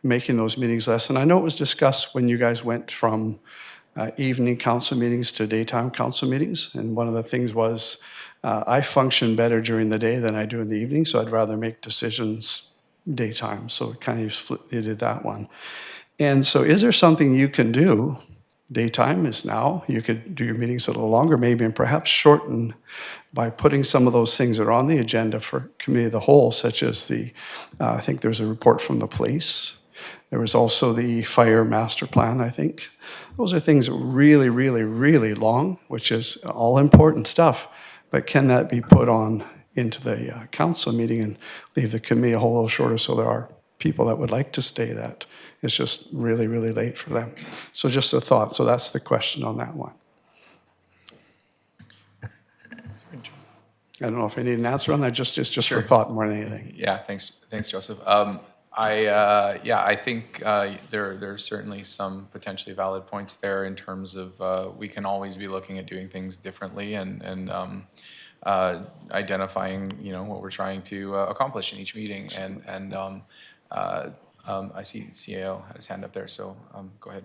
making those meetings less? And I know it was discussed when you guys went from evening council meetings to daytime council meetings, and one of the things was I function better during the day than I do in the evening, so I'd rather make decisions daytime, so it kind of you did that one. And so is there something you can do? Daytime is now. You could do your meetings a little longer maybe, and perhaps shorten by putting some of those things that are on the agenda for committee of the whole, such as the, I think there's a report from the police. There was also the fire master plan, I think. Those are things that were really, really, really long, which is all important stuff. But can that be put on into the council meeting and leave the committee a whole little shorter, so there are people that would like to stay that it's just really, really late for them. So just a thought. So that's the question on that one. I don't know if I need an answer on that, just for Sure. thought more than anything. Yeah, thanks, Joseph. I think there's certainly some potentially valid points there in terms of we can always be looking at doing things differently and identifying what we're trying to accomplish in each meeting. And I see CAO had his hand up there, so go ahead.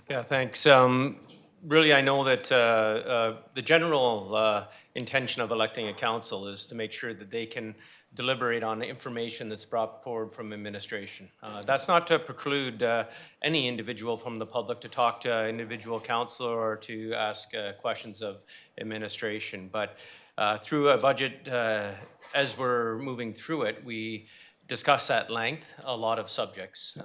Yeah, thanks. Really, I know that the general intention of electing a council is to make sure that they can deliberate on the information that's brought forward from administration. That's not to preclude any individual from the public to talk to an individual councillor or to ask questions of administration. But through a budget, as we're moving through it, we discuss at length a lot of subjects.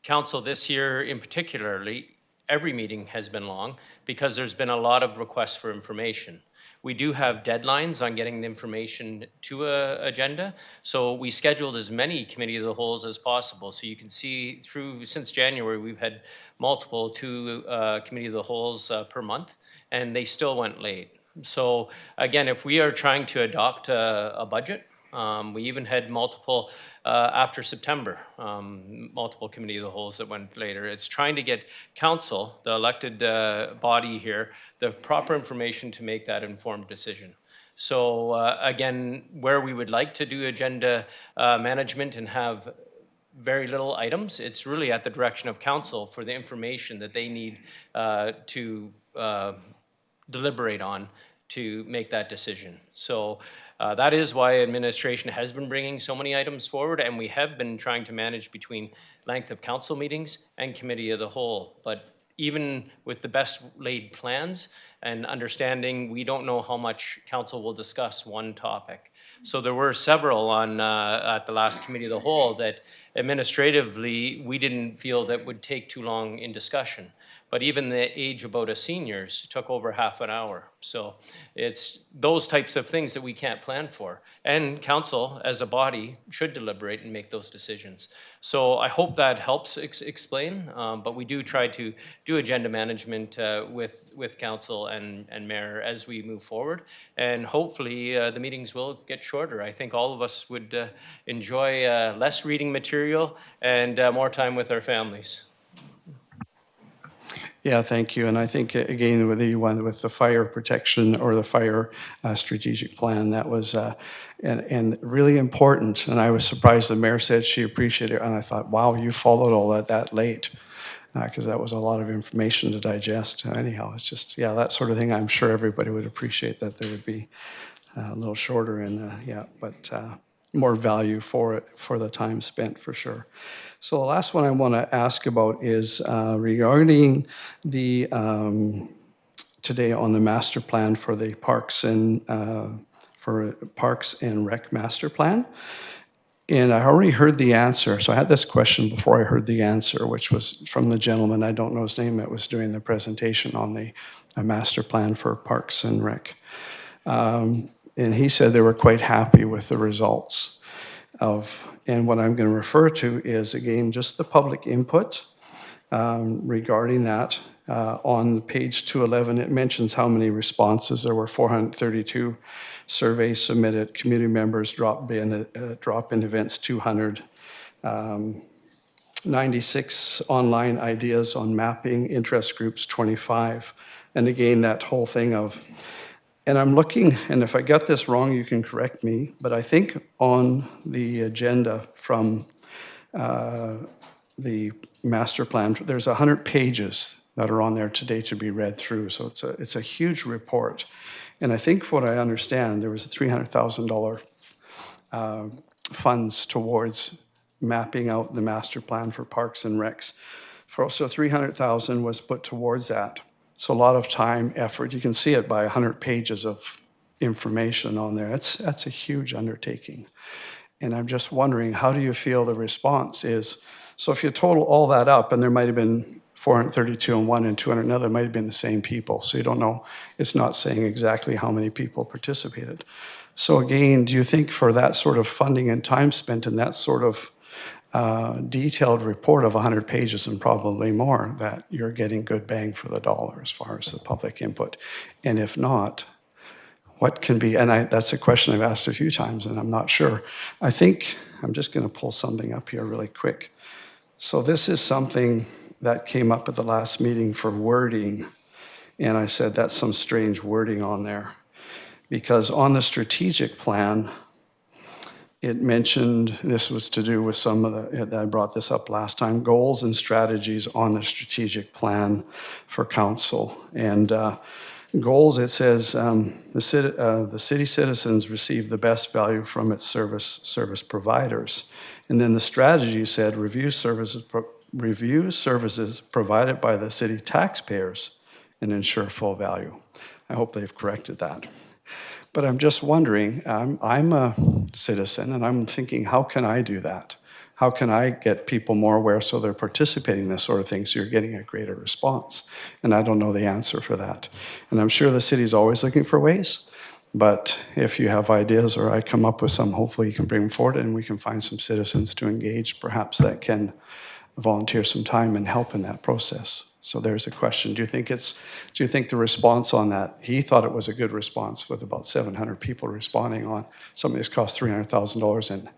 Council this year in particularly, every meeting has been long because there's been a lot of requests for information. We do have deadlines on getting the information to a agenda, so we scheduled as many committee of the wholes as possible. So you can see since January, we've had multiple committee of the wholes per month, and they still went late. So again, if we are trying to adopt a budget, we even had multiple, after September, multiple committee of the wholes that went later. It's trying to get council, the elected body here, the proper information to make that informed decision. So again, where we would like to do agenda management and have very little items, it's really at the direction of council for the information that they need to deliberate on to make that decision. So that is why administration has been bringing so many items forward, and we have been trying to manage between length of council meetings and committee of the whole. But even with the best laid plans and understanding, we don't know how much council will discuss one topic. So there were several on at the last committee of the whole that administratively we didn't feel that would take too long in discussion. But even the age about a seniors took over half an hour. So it's those types of things that we can't plan for. And council, as a body, should deliberate and make those decisions. So I hope that helps explain. But we do try to do agenda management with council and mayor as we move forward. And hopefully the meetings will get shorter. I think all of us would enjoy less reading material and more time with our families. Yeah, thank you. And I think, again, with the one with the fire protection or the fire strategic plan, that was and really important. And I was surprised the mayor said she appreciated it. And I thought, wow, you followed all that late, because that was a lot of information to digest. Anyhow, it's just, yeah, that sort of thing. I'm sure everybody would appreciate that there would be a little shorter and, yeah, but more value for it, for the time spent, for sure. So the last one I want to ask about is regarding the, today on the master plan for the Parks and Rec master plan. And I already heard the answer. So I had this question before I heard the answer, which was from the gentleman, I don't know his name, that was doing the presentation on the master plan for Parks and Rec. And he said they were quite happy with the results of, and what I'm going to refer to is, again, just the public input regarding that. On page 211, it mentions how many responses. There were 432 surveys submitted. Community members drop-in events, 200. 96 online ideas on mapping, interest groups, 25. And again, that whole thing of, and I'm looking, and if I got this wrong, you can correct me, but I think on the agenda from the master plan, there's 100 pages that are on there today to be read through. So it's a huge report. And I think from what I understand, there was a $300,000 funds towards mapping out the master plan for Parks and Recs. So $300,000 was put towards that. So a lot of time, effort. You can see it by 100 pages of information on there. That's a huge undertaking. And I'm just wondering, how do you feel the response is? So if you total all that up, and there might have been 432 in one and 200 in another, it might have been the same people. So you don't know, it's not saying exactly how many people participated. So again, do you think for that sort of funding and time spent in that sort of detailed report of 100 pages and probably more, that you're getting good bang for the dollar as far as the public input? And if not, what can be, and that's a question I've asked a few times and I'm not sure. I think, I'm just going to pull something up here really quick. So this is something that came up at the last meeting for wording, and I said that's some strange wording on there. Because on the strategic plan, it mentioned, this was to do with some of the, I brought this up last time, goals and strategies on the strategic plan for council. And goals, it says the city citizens receive the best value from its service providers. And then the strategy said review services provided by the city taxpayers and ensure full value. I hope they've corrected that. But I'm just wondering, I'm a citizen and I'm thinking, how can I do that? How can I get people more aware so they're participating in this sort of thing so you're getting a greater response? And I don't know the answer for that. And I'm sure the city's always looking for ways, but if you have ideas or I come up with some, hopefully you can bring them forward and we can find some citizens to engage, perhaps that can volunteer some time and help in that process. So there's a question. Do you think the response on that, he thought it was a good response with about 700 people responding on something that's cost $300,000, and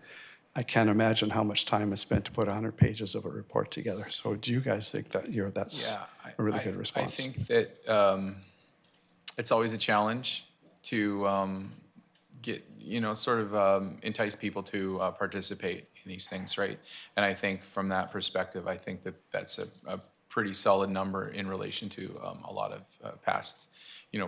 I can't imagine how much time is spent to put 100 pages of a report together. So do you guys think that that's a really good response? I think that it's always a challenge to get, sort of entice people to participate in these things, right? And I think from that perspective, I think that that's a pretty solid number in relation to a lot of past,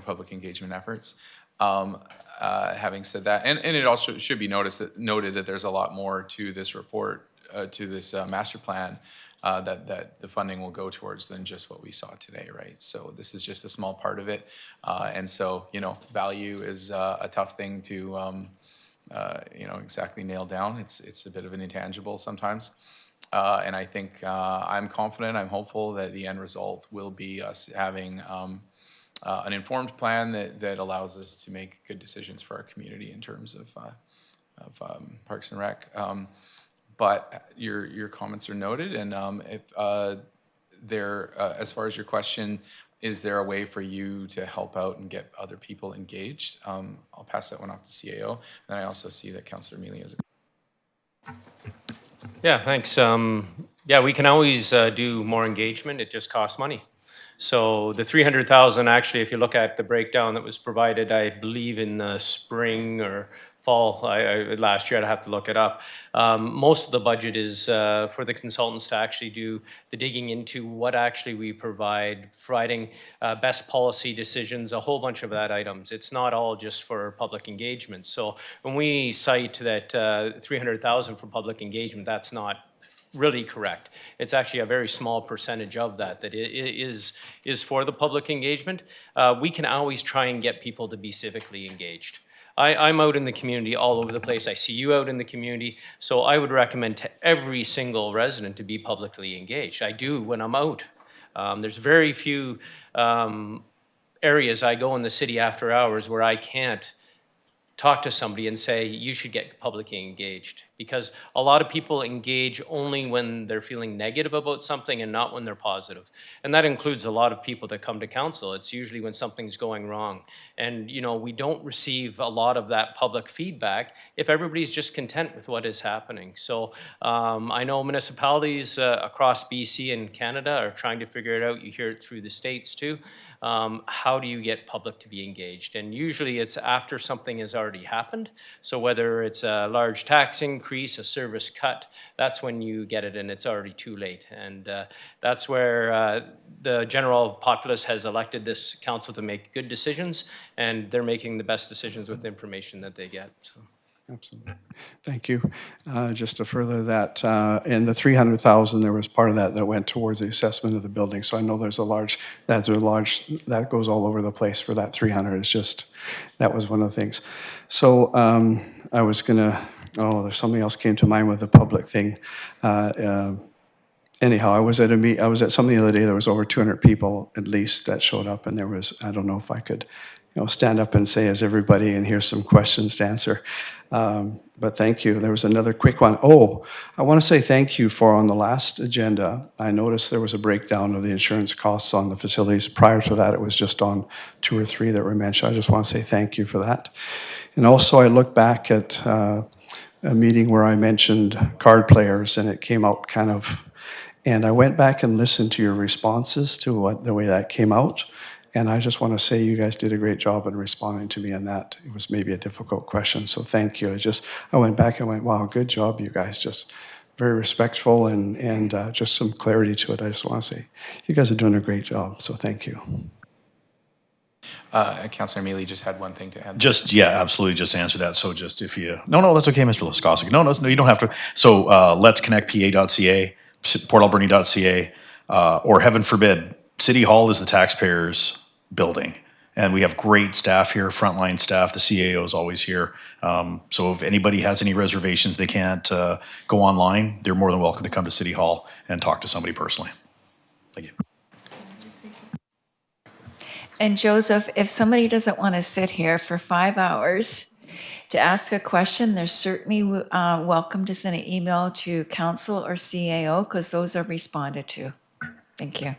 public engagement efforts. Having said that, and it also should be noted that there's a lot more to this report, to this master plan, that the funding will go towards than just what we saw today, right? So this is just a small part of it, and so value is a tough thing to exactly nail down. It's a bit of an intangible sometimes. And I think I'm confident, I'm hopeful that the end result will be us having an informed plan that allows us to make good decisions for our community in terms of Parks and Rec. But your comments are noted, and if as far as your question, is there a way for you to help out and get other people engaged? I'll pass that one off to CAO. And I also see that Councillor Mealy has a... Yeah, thanks. Yeah, we can always do more engagement. It just costs money. So the 300,000, actually, if you look at the breakdown that was provided, I believe in the spring or fall last year, I'd have to look it up. Most of the budget is for the consultants to actually do the digging into what actually we providing best policy decisions, a whole bunch of that items. It's not all just for public engagement. So when we cite that 300,000 for public engagement, that's not really correct. It's actually a very small percentage of that is for the public engagement. We can always try and get people to be civically engaged. I'm out in the community all over the place. I see you out in the community. So I would recommend to every single resident to be publicly engaged. I do when I'm out. There's very few areas I go in the city after hours where I can't talk to somebody and say, you should get publicly engaged. Because a lot of people engage only when they're feeling negative about something and not when they're positive. And that includes a lot of people that come to council. It's usually when something's going wrong. And we don't receive a lot of that public feedback if everybody's just content with what is happening. So I know municipalities across BC and Canada are trying to figure it out. You hear it through the States too. How do you get public to be engaged? And usually it's after something has already happened. So whether it's a large tax increase, a service cut, that's when you get it and it's already too late. And that's where the general populace has elected this council to make good decisions, and they're making the best decisions with the information that they get. So. Absolutely. Thank you. Just to further that, in the 300,000, there was part of that went towards the assessment of the building. So I know that goes all over the place for that 300. It's just, that was one of the things. So I was gonna, there's something else came to mind with the public thing. Anyhow, I was at something the other day. There was over 200 people at least that showed up, and there was, I don't know if I could stand up and say as everybody, and here's some questions to answer. But thank you. There was another quick one. Oh, I want to say thank you for on the last agenda. I noticed there was a breakdown of the insurance costs on the facilities. Prior to that, it was just on 2 or 3 that were mentioned. I just want to say thank you for that. And also, I look back at a meeting where I mentioned card players, and it came out kind of, and I went back and listened to your responses to the way that came out. And I just want to say you guys did a great job in responding to me on that. It was maybe a difficult question, so thank you. I went back and went, wow, good job, you guys. Just very respectful and just some clarity to it. I just want to say you guys are doing a great job, so thank you. Councillor Mealy just had one thing to add. Yeah, absolutely, just answer that. So just if you, no, that's okay, Mr. Laskowski. No, you don't have to. So let's connect PA.ca, portalberni.ca, or heaven forbid, City Hall is the taxpayers' building. And we have great staff here, frontline staff. The CAO is always here. So if anybody has any reservations, they can't go online, they're more than welcome to come to City Hall and talk to somebody personally. Thank you. And Joseph, if somebody doesn't want to sit here for 5 hours to ask a question, they're certainly welcome to send an email to council or CAO because those are responded to. Thank you.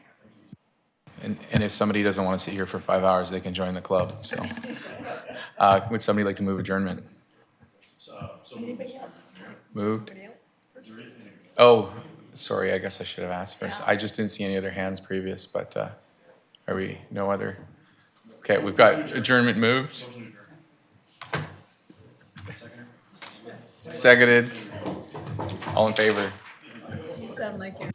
And if somebody doesn't want to sit here for 5 hours, they can join the club. So, would somebody like to move adjournment? Moved. Oh, sorry. I guess I should have asked first. I just didn't see any other hands previous. But are we no other? Okay, we've got adjournment moved. Seconded. All in favor? You sound like you're